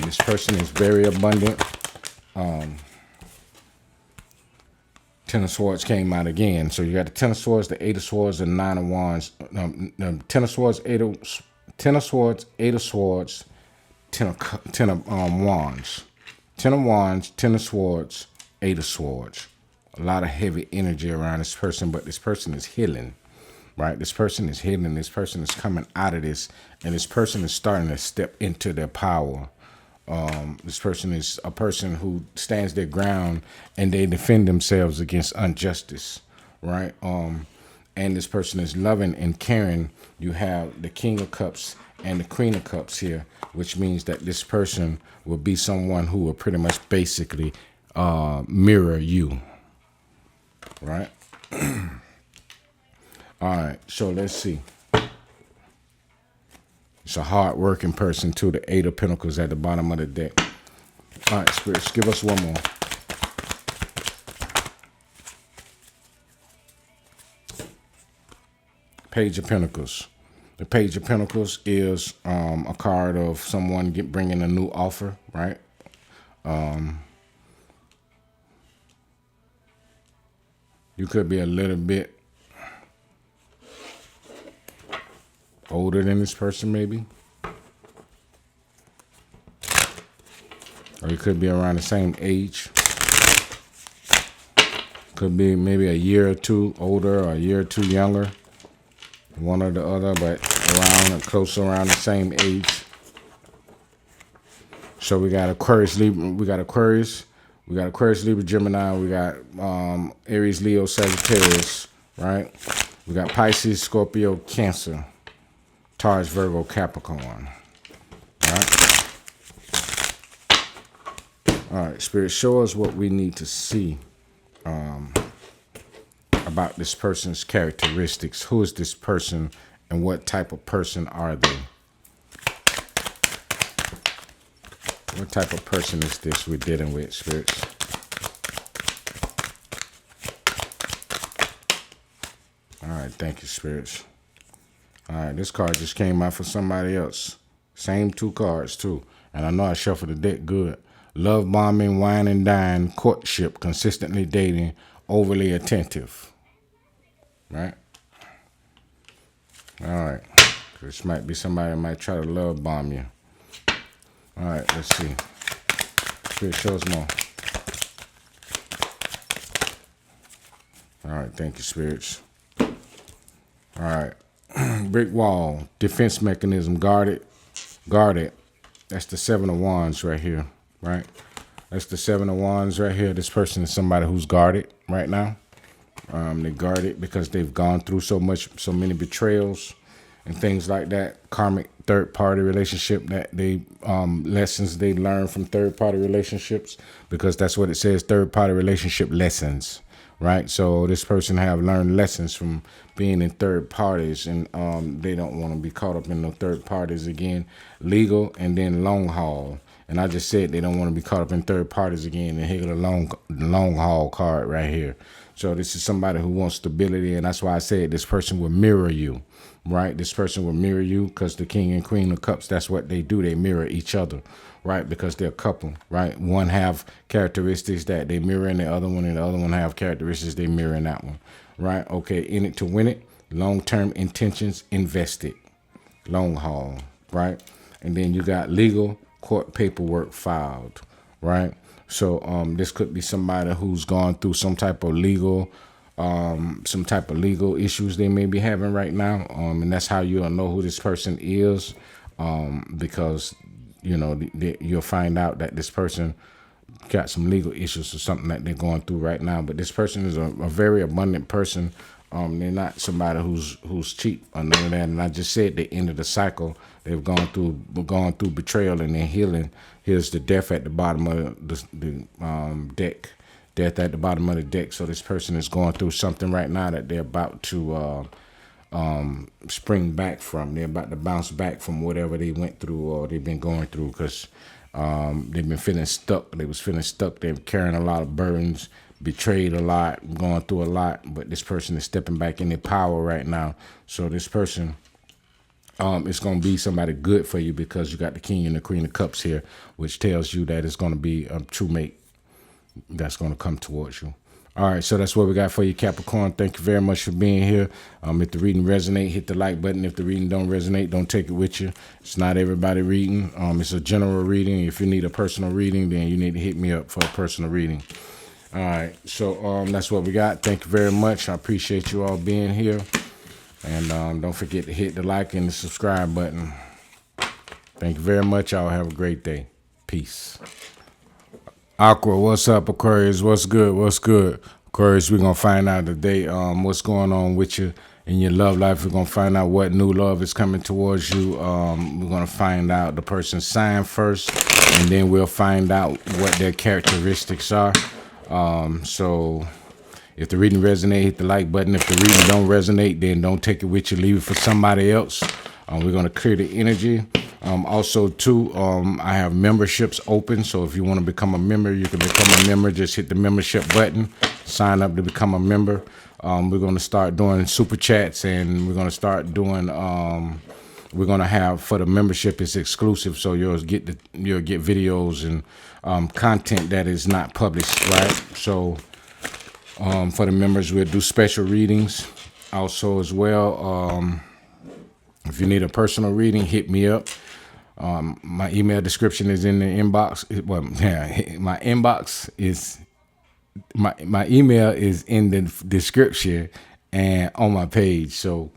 This person is very abundant. 10 of Swords came out again. So you got the 10 of Swords, the 8 of Swords, and 9 of Wands. 10 of Swords, 8 of Swords, 8 of Swords, 10 of Wands. 10 of Wands, 10 of Swords, 8 of Swords. A lot of heavy energy around this person, but this person is healing. Right? This person is healing. This person is coming out of this, and this person is starting to step into their power. This person is a person who stands their ground and they defend themselves against injustice, right? And this person is loving and caring. You have the King of Cups and the Queen of Cups here, which means that this person will be someone who will pretty much basically mirror you, right? All right, so let's see. It's a hard-working person, too. The 8 of Pentacles at the bottom of the deck. All right, spirits, give us one more. Page of Pentacles. The Page of Pentacles is a card of someone bringing a new offer, right? You could be a little bit older than this person, maybe. Or you could be around the same age. Could be maybe a year or two older or a year or two younger. One or the other, but close around the same age. So we got Aquarius, Libra, we got Aquarius, Libra, Gemini, we got Aries, Leo, Sagittarius, right? We got Pisces, Scorpio, Cancer, Taurus, Virgo, Capricorn, right? All right, Spirit, show us what we need to see about this person's characteristics. Who is this person and what type of person are they? What type of person is this we're dealing with, spirits? All right, thank you, spirits. All right, this card just came out for somebody else. Same two cards, too. And I know I shuffled the deck good. Love bombing, wine and dine, courtship, consistently dating, overly attentive. Right? All right. This might be somebody that might try to love bomb you. All right, let's see. Spirit, show us more. All right, thank you, spirits. All right. Brick wall, defense mechanism, guarded. That's the 7 of Wands right here, right? That's the 7 of Wands right here. This person is somebody who's guarded right now. They guarded because they've gone through so many betrayals and things like that. Karmic third-party relationship that they lessons they learn from third-party relationships, because that's what it says, third-party relationship lessons, right? So this person have learned lessons from being in third parties, and they don't want to be caught up in no third parties again. Legal and then long haul. And I just said they don't want to be caught up in third parties again. And here the long haul card right here. So this is somebody who wants stability, and that's why I said this person will mirror you, right? This person will mirror you because the King and Queen of Cups, that's what they do. They mirror each other, right? Because they're a couple, right? One have characteristics that they mirror in the other one, and the other one have characteristics they mirror in that one, right? Okay, in it to win it, long-term intentions, invested, long haul, right? And then you got legal, court paperwork filed, right? So this could be somebody who's gone through some type of legal issues they may be having right now, and that's how you'll know who this person is, because you'll find out that this person got some legal issues or something that they're going through right now. But this person is a very abundant person. They're not somebody who's cheap or none of that. And I just said the end of the cycle. They've gone through betrayal and then healing. Here's the death at the bottom of the deck. Death at the bottom of the deck. So this person is going through something right now that they're about to spring back from. They're about to bounce back from whatever they went through or they've been going through, because they've been feeling stuck. They was feeling stuck. They were carrying a lot of burdens, betrayed a lot, going through a lot. But this person is stepping back in their power right now. So this person, it's going to be somebody good for you, because you got the King and the Queen of Cups here, which tells you that it's going to be a true mate that's going to come towards you. All right, so that's what we got for you, Capricorn. Thank you very much for being here. If the reading resonate, hit the like button. If the reading don't resonate, don't take it with you. It's not everybody reading. It's a general reading. If you need a personal reading, then you need to hit me up for a personal reading. All right, so that's what we got. Thank you very much. I appreciate you all being here. And don't forget to hit the like and the subscribe button. Thank you very much. Y'all have a great day. Peace. Aqua, what's up, Aquarius? What's good? What's good? Aquarius, we're going to find out today what's going on with you in your love life. We're going to find out what new love is coming towards you. We're going to find out the person's sign first, and then we'll find out what their characteristics are. So if the reading resonates, hit the like button. If the reading don't resonate, then don't take it with you. Leave it for somebody else. We're going to clear the energy. Also, too, I have memberships open. So if you want to become a member, you can become a member. Just hit the membership button. Sign up to become a member. We're going to start doing super chats, and we're going to start doing. We're going to have, for the membership, it's exclusive. So you'll get videos and content that is not published, right? So for the members, we'll do special readings also as well. If you need a personal reading, hit me up. My email description is in the inbox. Well, yeah, my inbox is my email is in the description and on my page. So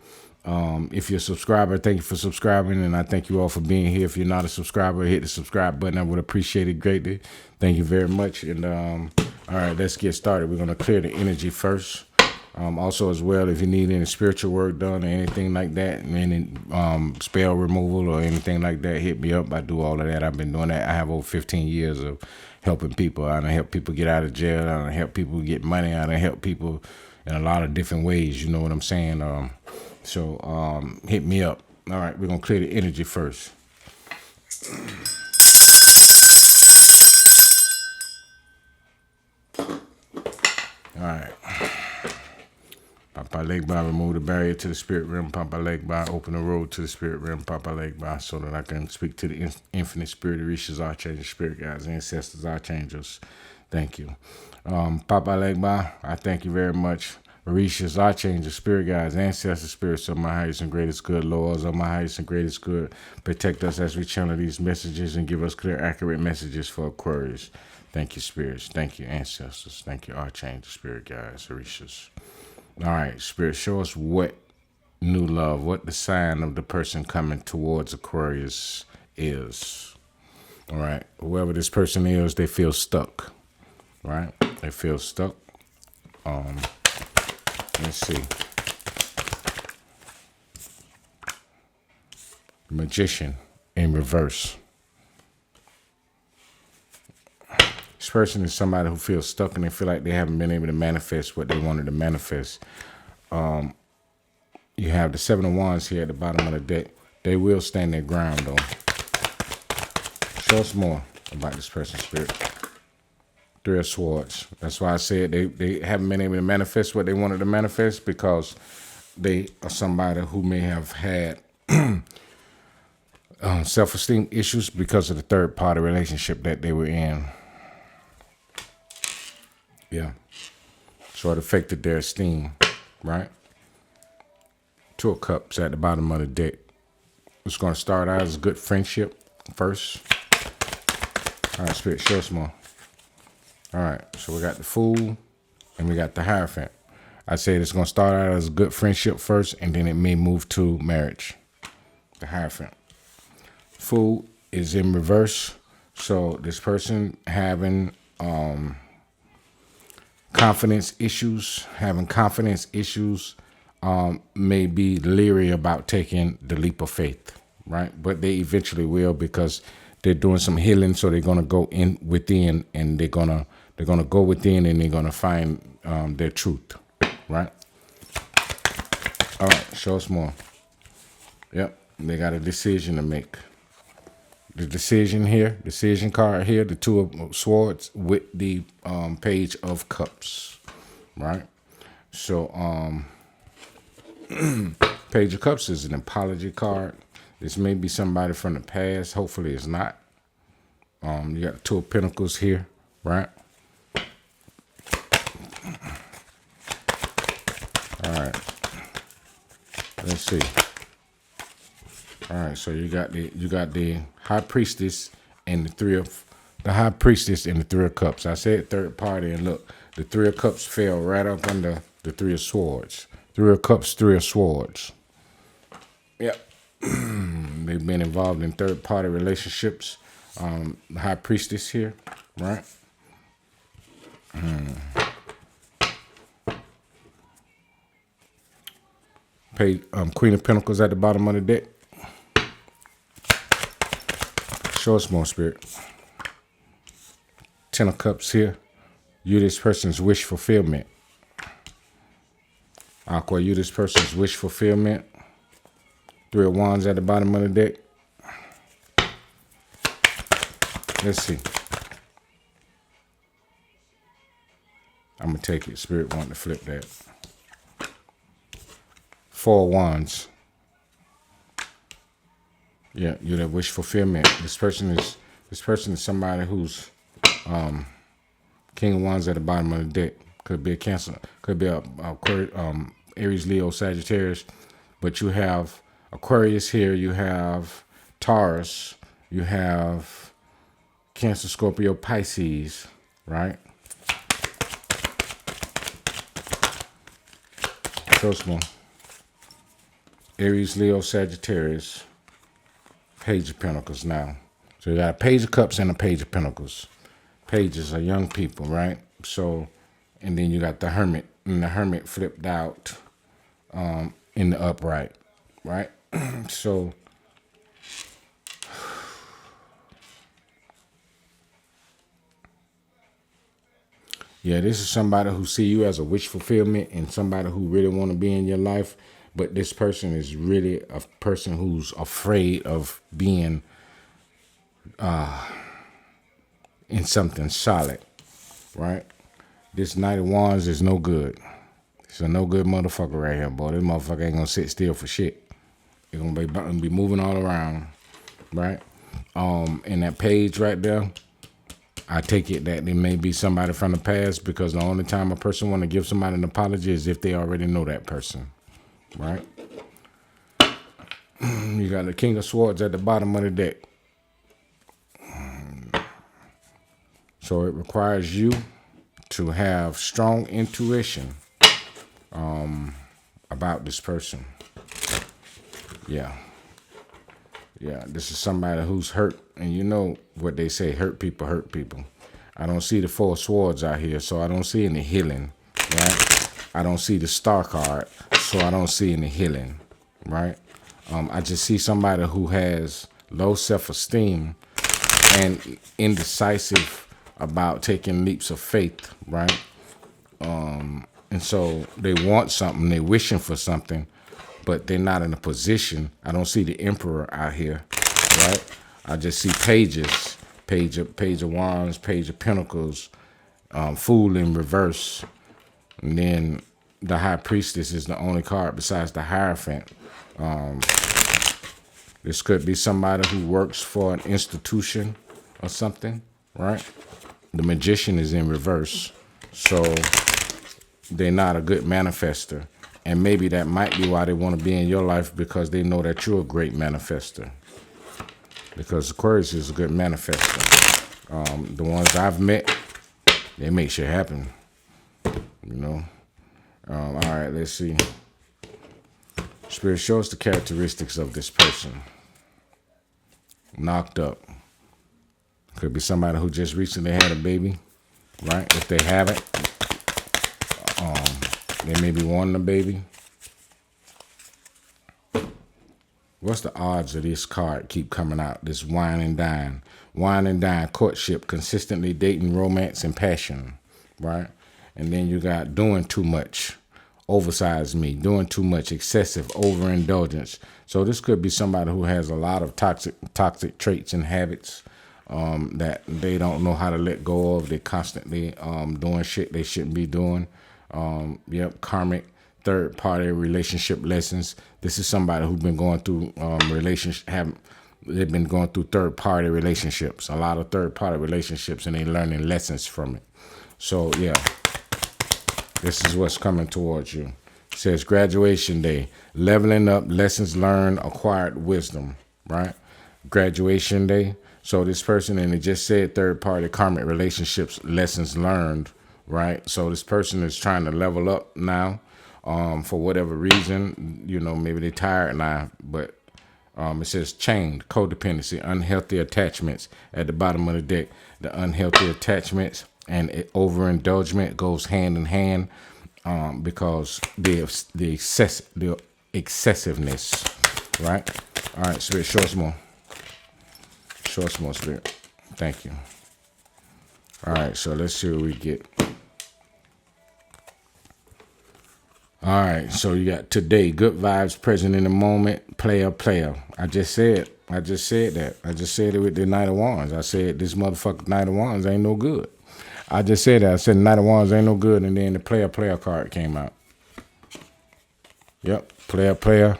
if you're a subscriber, thank you for subscribing, and I thank you all for being here. If you're not a subscriber, hit the subscribe button. I would appreciate it greatly. Thank you very much. And all right, let's get started. We're going to clear the energy first. Also, as well, if you need any spiritual work done or anything like that, any spell removal or anything like that, hit me up. I do all of that. I've been doing that. I have over 15 years of helping people. I done help people get out of jail. I done help people get money. I done help people in a lot of different ways. You know what I'm saying? So hit me up. All right, we're going to clear the energy first. All right. Papa Legba, remove the barrier to the spirit realm. Papa Legba, open the road to the spirit realm. Papa Legba, so that I can speak to the infinite spirit, Orishas, archangels, spirit guides, ancestors, archangels. Thank you. Papa Legba, I thank you very much. Orishas, archangels, spirit guides, ancestors, spirits of my highest and greatest good, lords of my highest and greatest good. Protect us as we channel these messages and give us clear, accurate messages for Aquarius. Thank you, spirits. Thank you, ancestors. Thank you, archangels, spirit guides, Orishas. All right, Spirit, show us what new love, what the sign of the person coming towards Aquarius is. All right, whoever this person is, they feel stuck, right? They feel stuck. Let's see. Magician in reverse. This person is somebody who feels stuck and they feel like they haven't been able to manifest what they wanted to manifest. You have the Seven of Wands here at the bottom of the deck. They will stand their ground, though. Show us more about this person's spirit. Three of Swords. That's why I said they haven't been able to manifest what they wanted to manifest, because they are somebody who may have had self-esteem issues because of the third-party relationship that they were in. Yeah. So it affected their esteem, right? Two of Cups at the bottom of the deck. It's going to start out as a good friendship first. All right, Spirit, show us more. All right, so we got the Fool and we got the Hierophant. I said it's going to start out as a good friendship first, and then it may move to marriage. The Hierophant. Fool is in reverse. So this person having confidence issues, may be leery about taking the leap of faith, right? But they eventually will, because they're doing some healing. So they're gonna go in within, and they're gonna go within, and they're gonna find their truth, right? All right, show us more. Yep, they got a decision to make. The decision here, decision card here, the Two of Swords with the Page of Cups, right? So Page of Cups is an apology card. This may be somebody from the past. Hopefully it's not. You got the Two of Pentacles here, right? All right. Let's see. All right, so you got the High Priestess and the High Priestess and the Three of Cups. I said third party, and look, the Three of Cups fell right up under the Three of Swords. Three of Cups, Three of Swords. Yep. They've been involved in third party relationships. The High Priestess here, right? Queen of Pentacles at the bottom of the deck. Show us more, Spirit. Ten of Cups here. You this person's wish fulfillment. Aqua, you this person's wish fulfillment. Three of Wands at the bottom of the deck. Let's see. I'm going to take it. Spirit wanting to flip that. Four of Wands. Yeah, you that wish fulfillment. This person is somebody who's King of Wands at the bottom of the deck. Could be a Cancer, could be a Aries, Leo, Sagittarius. But you have Aquarius here, you have Taurus, you have Cancer, Scorpio, Pisces, right? show us more. Aries, Leo, Sagittarius. Page of Pentacles now. So you got a Page of Cups and a Page of Pentacles. Pages are young people, right? So, and then you got the Hermit, and the Hermit flipped out in the upright, right? So, yeah, this is somebody who see you as a wish fulfillment and somebody who really want to be in your life. But this person is really a person who's afraid of being in something solid, right? This Knight of Wands is no good. It's a no good motherfucker right here, boy. This motherfucker ain't gonna sit still for shit. It's gonna be moving all around, right? In that page right there, I take it that there may be somebody from the past, because the only time a person want to give somebody an apology is if they already know that person, right? You got the King of Swords at the bottom of the deck. So it requires you to have strong intuition about this person. Yeah. Yeah, this is somebody who's hurt. And you know what they say, hurt people hurt people. I don't see the Four of Swords out here, so I don't see any healing, right? I don't see the Star card, so I don't see any healing, right? I just see somebody who has low self-esteem and indecisive about taking leaps of faith, right? And so they want something, they're wishing for something, but they're not in a position. I don't see the Emperor out here, right? I just see pages, page of Wands, Page of Pentacles, Fool in reverse, and then the High Priestess is the only card besides the Hierophant. This could be somebody who works for an institution or something, right? The Magician is in reverse, so they're not a good manifester. And maybe that might be why they want to be in your life, because they know that you're a great manifester. Because Aquarius is a good manifester. The ones I've met, they make shit happen, you know? All right, let's see. Spirit, show us the characteristics of this person. Knocked up. Could be somebody who just recently had a baby, right? If they haven't, they may be wanting a baby. What's the odds of this card keep coming out? This wine and dine. Wine and dine, courtship, consistently dating, romance, and passion, right? And then you got doing too much. Oversized me, doing too much, excessive, overindulgence. So this could be somebody who has a lot of toxic traits and habits that they don't know how to let go of. They're constantly doing shit they shouldn't be doing. Karmic third-party relationship lessons. This is somebody who's been going through they've been going through third-party relationships, a lot of third-party relationships, and they're learning lessons from it. So, yeah. This is what's coming towards you. It says graduation day, leveling up, lessons learned, acquired wisdom, right? Graduation day. So this person, and it just said third party karmic relationships, lessons learned, right? So this person is trying to level up now for whatever reason. You know, maybe they're tired now, but it says chained, codependency, unhealthy attachments at the bottom of the deck. The unhealthy attachments and overindulgence goes hand in hand because the excessiveness, right? All right, Spirit, show us more. Show us more, Spirit. Thank you. All right, so let's see what we get. All right, so you got today, good vibes, present in the moment, player. I just said that. I just said it with the Knight of Wands. I said this motherfucker Knight of Wands ain't no good. I just said that. I said Knight of Wands ain't no good, and then the player card came out. Yep, player. It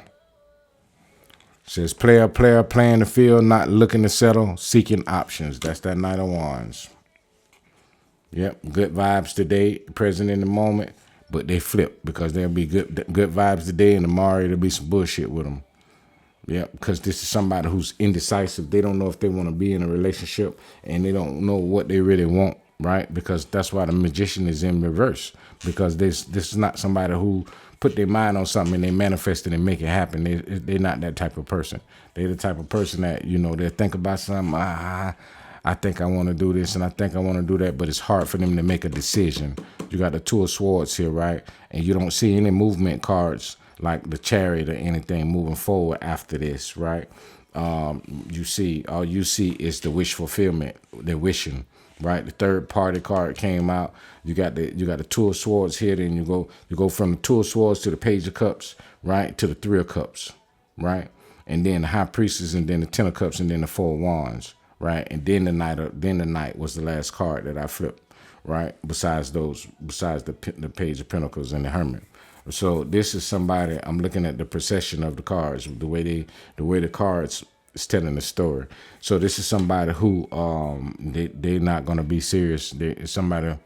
says player, playing the field, not looking to settle, seeking options. That's that Knight of Wands. Yep, good vibes today, present in the moment, but they flip because there'll be good vibes today, and tomorrow there'll be some bullshit with them. Yeah, because this is somebody who's indecisive. They don't know if they want to be in a relationship, and they don't know what they really want, right? Because that's why the Magician is in reverse, because this is not somebody who put their mind on something and they manifest it and make it happen. They're not that type of person. They're the type of person that, you know, they think about something. I think I want to do this and I think I want to do that, but it's hard for them to make a decision. You got the Two of Swords here, right? And you don't see any movement cards like the Chariot or anything moving forward after this, right? All you see is the wish fulfillment. They're wishing, right? The third party card came out. You got the Two of Swords here. Then you go from the Two of Swords to the Page of Cups, right, to the Three of Cups, right, and then the High Priestess, and then the Ten of Cups, and then the Four of Wands, right, and then the Knight was the last card that I flipped, right. Besides the Page of Pentacles and the Hermit. So this is somebody, I'm looking at the procession of the cards, the way the cards is telling the story. So this is somebody who they're not gonna be serious. It's somebody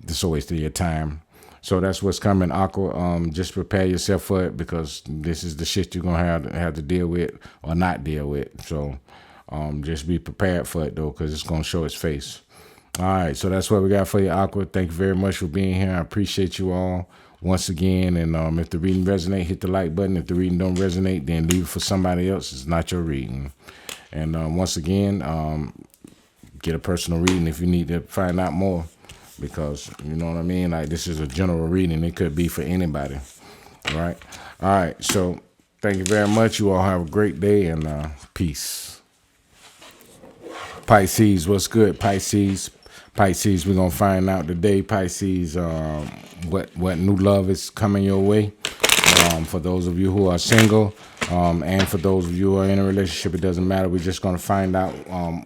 that's a waste of your time. So that's what's coming, Aqua. Just prepare yourself for it, because this is the shit you're gonna have to deal with or not deal with. So just be prepared for it though, because it's gonna show its face. All right, so that's what we got for you, Aqua. Thank you very much for being here. I appreciate you all once again. And if the reading resonate, hit the like button. If the reading don't resonate, then leave it for somebody else. It's not your reading. And once again, get a personal reading if you need to find out more, because you know what I mean. Like, this is a general reading. It could be for anybody, right? All right. So thank you very much. You all have a great day, and peace. Pisces, what's good, Pisces? Pisces, we're going to find out today, Pisces, what new love is coming your way. For those of you who are single, and for those of you who are in a relationship, it doesn't matter. We're just going to find out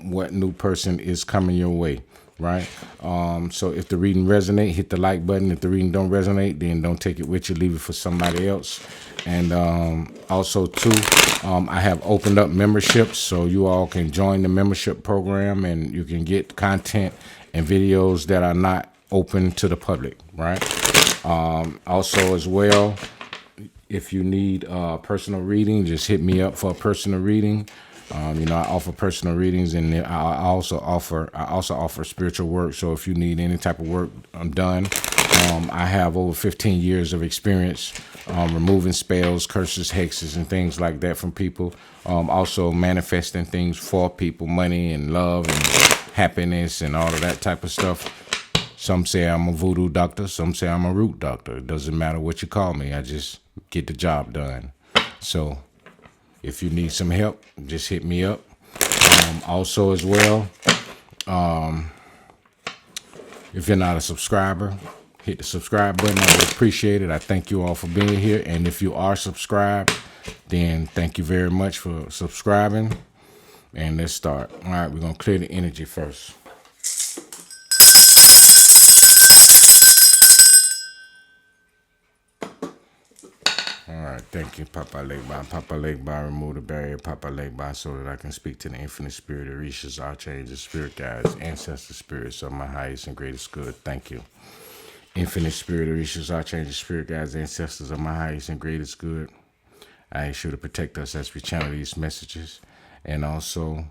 what new person is coming your way, right? So if the reading resonate, hit the like button. If the reading don't resonate, then don't take it with you. Leave it for somebody else. And also, too, I have opened up memberships, so you all can join the membership program, and you can get content and videos that are not open to the public, right? Also, as well, if you need personal reading, just hit me up for a personal reading. You know, I offer personal readings, and I also offer spiritual work. So if you need any type of work done, I have over 15 years of experience removing spells, curses, hexes, and things like that from people. Also manifesting things for people, money and love and happiness and all of that type of stuff. Some say I'm a voodoo doctor. Some say I'm a root doctor. It doesn't matter what you call me. I just get the job done. So if you need some help, just hit me up. Also, as well, if you're not a subscriber, hit the subscribe button. I would appreciate it. I thank you all for being here. And if you are subscribed, then thank you very much for subscribing. And let's start. All right, we're going to clear the energy first. All right, thank you, Papa Legba. Papa Legba, remove the barrier, Papa Legba, so that I can speak to the infinite spirit of Orishas, archangels, spirit guides, ancestor spirits of my highest and greatest good. Thank you. Infinite spirit of Orishas, archangels, spirit guides, ancestors of my highest and greatest good. I ask you to protect us as we channel these messages, and also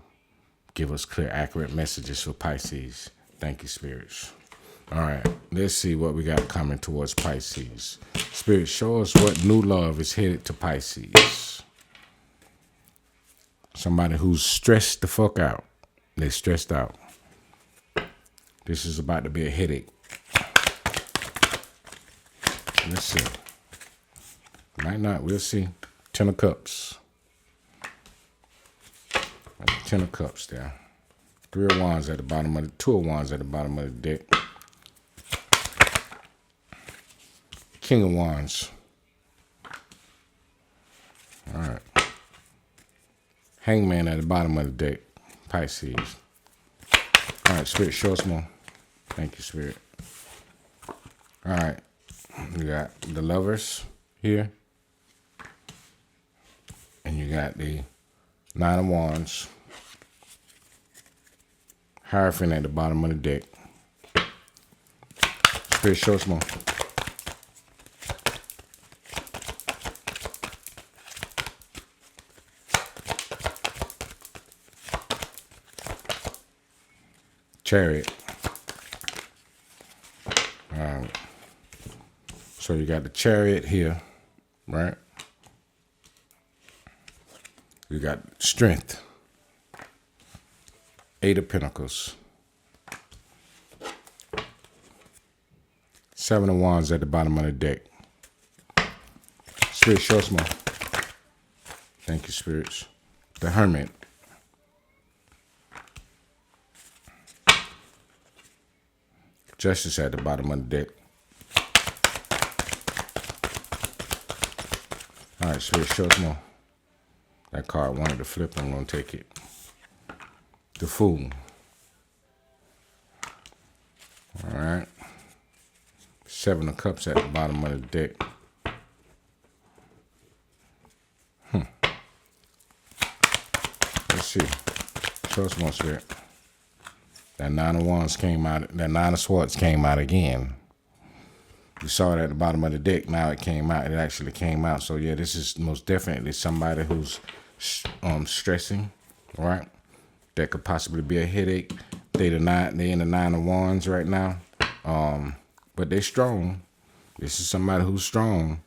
give us clear, accurate messages for Pisces. Thank you, spirits. All right, let's see what we got coming towards Pisces. Spirit, show us what new love is headed to Pisces. Somebody who's stressed the fuck out. They're stressed out. This is about to be a headache. Let's see. Might not. We'll see. 10 of Cups. 10 of Cups there. 3 of Wands at the bottom of the 2 of Wands at the bottom of the deck. King of Wands. All right. Hangman at the bottom of the deck. Pisces. All right, Spirit, show us more. Thank you, Spirit. All right. You got the Lovers here. And you got the 9 of Wands. Hierophant at the bottom of the deck. Spirit, show us more. Chariot. So you got the Chariot here, right? You got Strength, 8 of Pentacles, 7 of Wands at the bottom of the deck. Spirit, show us more. Thank you, spirits. The Hermit. Justice at the bottom of the deck. All right, Spirit, show us more. That card wanted to flip. I'm going to take it. The Fool. All right. 7 of Cups at the bottom of the deck. Let's see. Show us more, Spirit. That 9 of Wands came out. That 9 of Swords came out again. We saw it at the bottom of the deck. Now it came out. It actually came out. So yeah, this is most definitely somebody who's stressing, right? That could possibly be a headache. They in the 9 of Wands right now. But they're strong. This is somebody who's strong,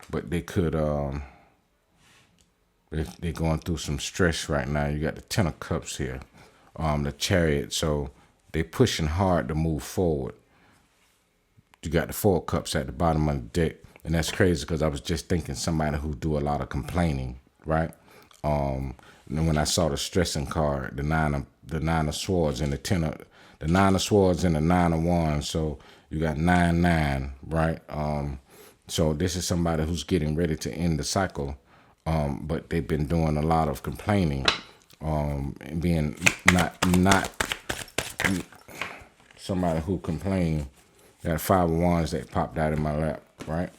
but they could they're going through some stress right now. You got the 10 of Cups here, the Chariot. So they're pushing hard to move forward. You got the 4 of Cups at the bottom of the deck. And that's crazy because I was just thinking somebody who do a lot of complaining, right? And when I saw the stressing card, the 9 of Swords and the 9 of Swords and the 9 of Wands. So you got 9-9, right? So this is somebody who's getting ready to end the cycle. But they've been doing a lot of complaining, and being not somebody who complained. Got 5 of Wands that popped out in my lap, right?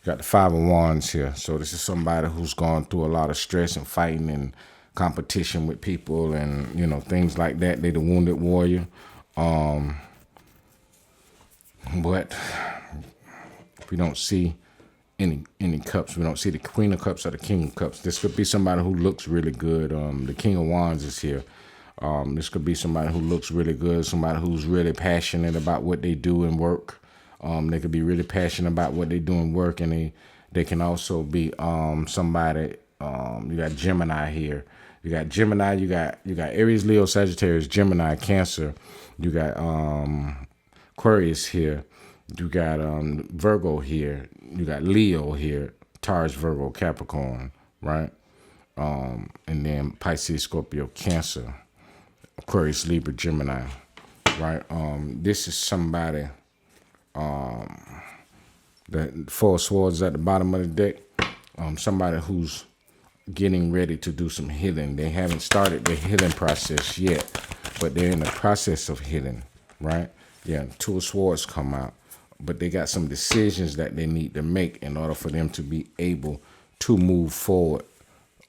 Got the 5 of Wands here. So this is somebody who's gone through a lot of stress and fighting and competition with people and, you know, things like that. They're the wounded warrior. But we don't see any cups. We don't see the Queen of Cups or the King of Cups. This could be somebody who looks really good. The King of Wands is here. This could be somebody who looks really good, somebody who's really passionate about what they do in work. They could be really passionate about what they do in work, and they can also be somebody. You got Gemini here. You got Gemini. You got Aries, Leo, Sagittarius, Gemini, Cancer. You got Aquarius here. You got Virgo here. You got Leo here. Taurus, Virgo, Capricorn, right? And then Pisces, Scorpio, Cancer. Aquarius, Libra, Gemini, right? This is somebody, the 4 of Swords at the bottom of the deck, somebody who's getting ready to do some healing. They haven't started the healing process yet, but they're in the process of healing, right? Yeah, 2 of Swords come out, but they got some decisions that they need to make in order for them to be able to move forward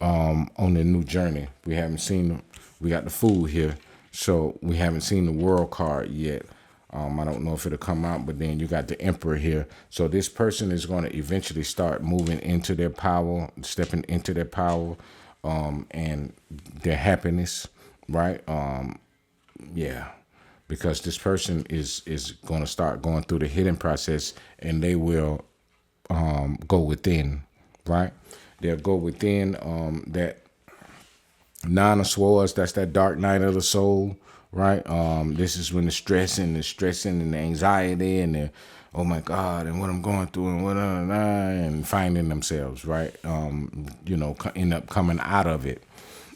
on their new journey. We haven't seen them. We got the Fool here, so we haven't seen the World card yet. I don't know if it'll come out, but then you got the Emperor here. So this person is going to eventually start moving into their power, stepping into their power, and their happiness, right? Yeah, because this person is going to start going through the healing process, and they will go within, right? They'll go within that 9 of Swords, that's that dark night of the soul, right? This is when the stressing and the anxiety and the, oh my God, and what I'm going through and what and finding themselves, right? You know, end up coming out of it,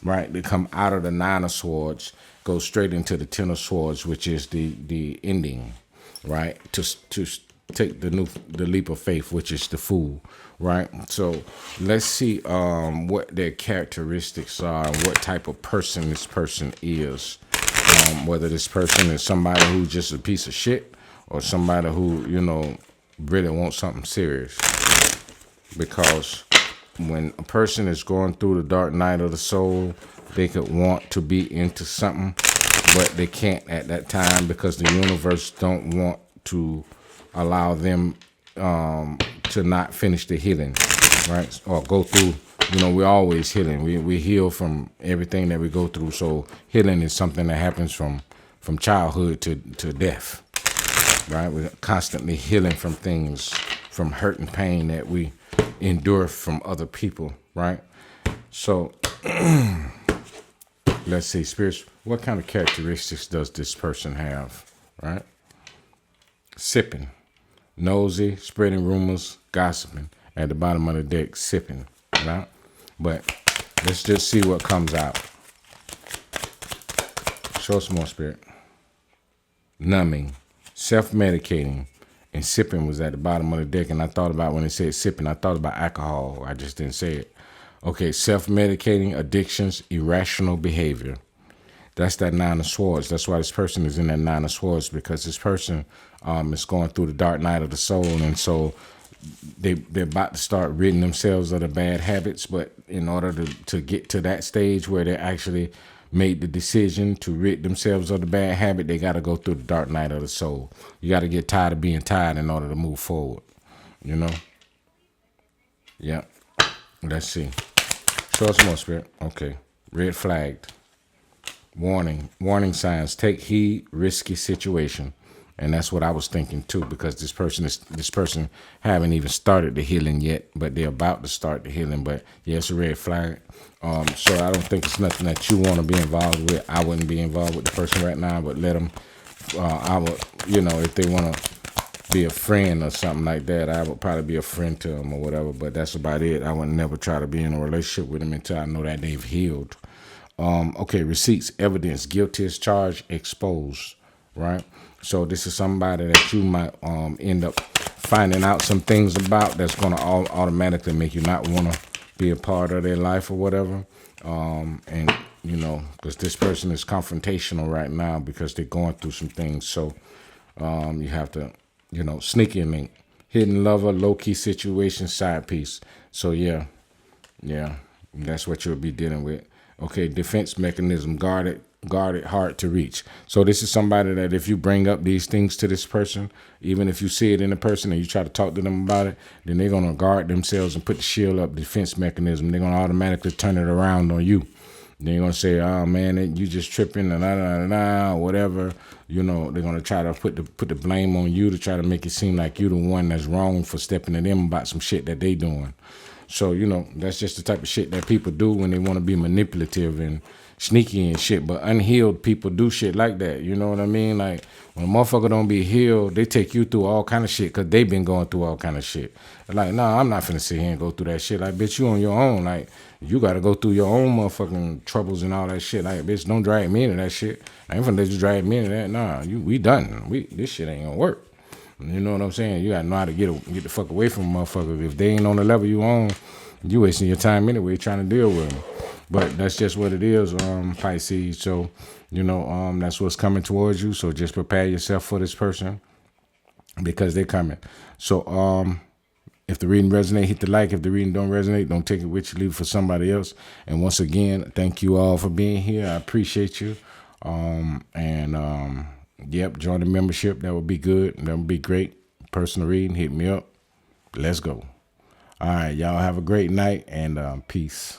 right? They come out of the 9 of Swords, go straight into the 10 of Swords, which is the ending, right? To take the leap of faith, which is the Fool, right? So let's see what their characteristics are and what type of person this person is. Whether this person is somebody who's just a piece of shit or somebody who, you know, really wants something serious. Because when a person is going through the dark night of the soul, they could want to be into something, but they can't at that time because the universe don't want to allow them to not finish the healing, right? Or go through, you know, we're always healing. We heal from everything that we go through. So healing is something that happens from childhood to death, right? We're constantly healing from things from hurt and pain that we endure from other people, right? So let's see, spirits, what kind of characteristics does this person have, right? Sipping, nosy, spreading rumors, gossiping. At the bottom of the deck, sipping, right? But let's just see what comes out. Show us more, Spirit. Numbing, self-medicating, and sipping was at the bottom of the deck. And I thought about, when it said sipping, I thought about alcohol. I just didn't say it. Okay, self-medicating, addictions, irrational behavior. That's that Nine of Swords. That's why this person is in that Nine of Swords, because this person is going through the dark night of the soul. And so they're about to start ridding themselves of the bad habits. But in order to get to that stage where they actually made the decision to rid themselves of the bad habit, they got to go through the dark night of the soul. You got to get tired of being tired in order to move forward, you know? Yeah. Let's see. Show us more, Spirit. Okay. Red flagged. Warning signs. Take heed, risky situation. And that's what I was thinking too, because this person haven't even started the healing yet, but they're about to start the healing. But yeah, it's a red flag. So I don't think it's nothing that you want to be involved with. I wouldn't be involved with the person right now, but let them. I would, if they want to be a friend or something like that, I would probably be a friend to them or whatever. But that's about it. I would never try to be in a relationship with them until I know that they've healed. Okay, receipts, evidence, guilty as charged, exposed, right? So this is somebody that you might end up finding out some things about that's going to automatically make you not want to be a part of their life or whatever. And, because this person is confrontational right now because they're going through some things. So you have to, sneaky link, hidden lover, low-key situation, side piece. So, yeah, that's what you'll be dealing with. Okay, defense mechanism, guarded, hard to reach. So this is somebody that if you bring up these things to this person, even if you see it in a person and you try to talk to them about it, then they're going to guard themselves and put the shield up, defense mechanism. They're going to automatically turn it around on you. They're going to say, oh, man, you just tripping, or whatever. They're going to try to put the blame on you to try to make it seem like you're the one that's wrong for stepping to them about some shit that they doing. So, that's just the type of shit that people do when they want to be manipulative and sneaky and shit. But unhealed people do shit like that. You know what I mean? Like, when a motherfucker don't be healed, they take you through all kind of shit because they been going through all kind of shit. Like, nah, I'm not finna sit here and go through that shit. Like, bitch, you on your own. Like, you got to go through your own motherfucking troubles and all that shit. Like, bitch, don't drag me into that shit. I ain't finna let you drag me into that. Nah, we done. This shit ain't gonna work. You know what I'm saying? You gotta know how to get the fuck away from a motherfucker. If they ain't on the level you on, you wasting your time anyway trying to deal with them. But that's just what it is, Pisces. So, that's what's coming towards you. So just prepare yourself for this person because they're coming. So, if the reading resonate, hit the like. If the reading don't resonate, don't take it with you. Leave it for somebody else. And once again, thank you all for being here. I appreciate you. Yep, join the membership. That would be good. That would be great. Personal reading, hit me up. Let's go. All right, y'all have a great night and peace.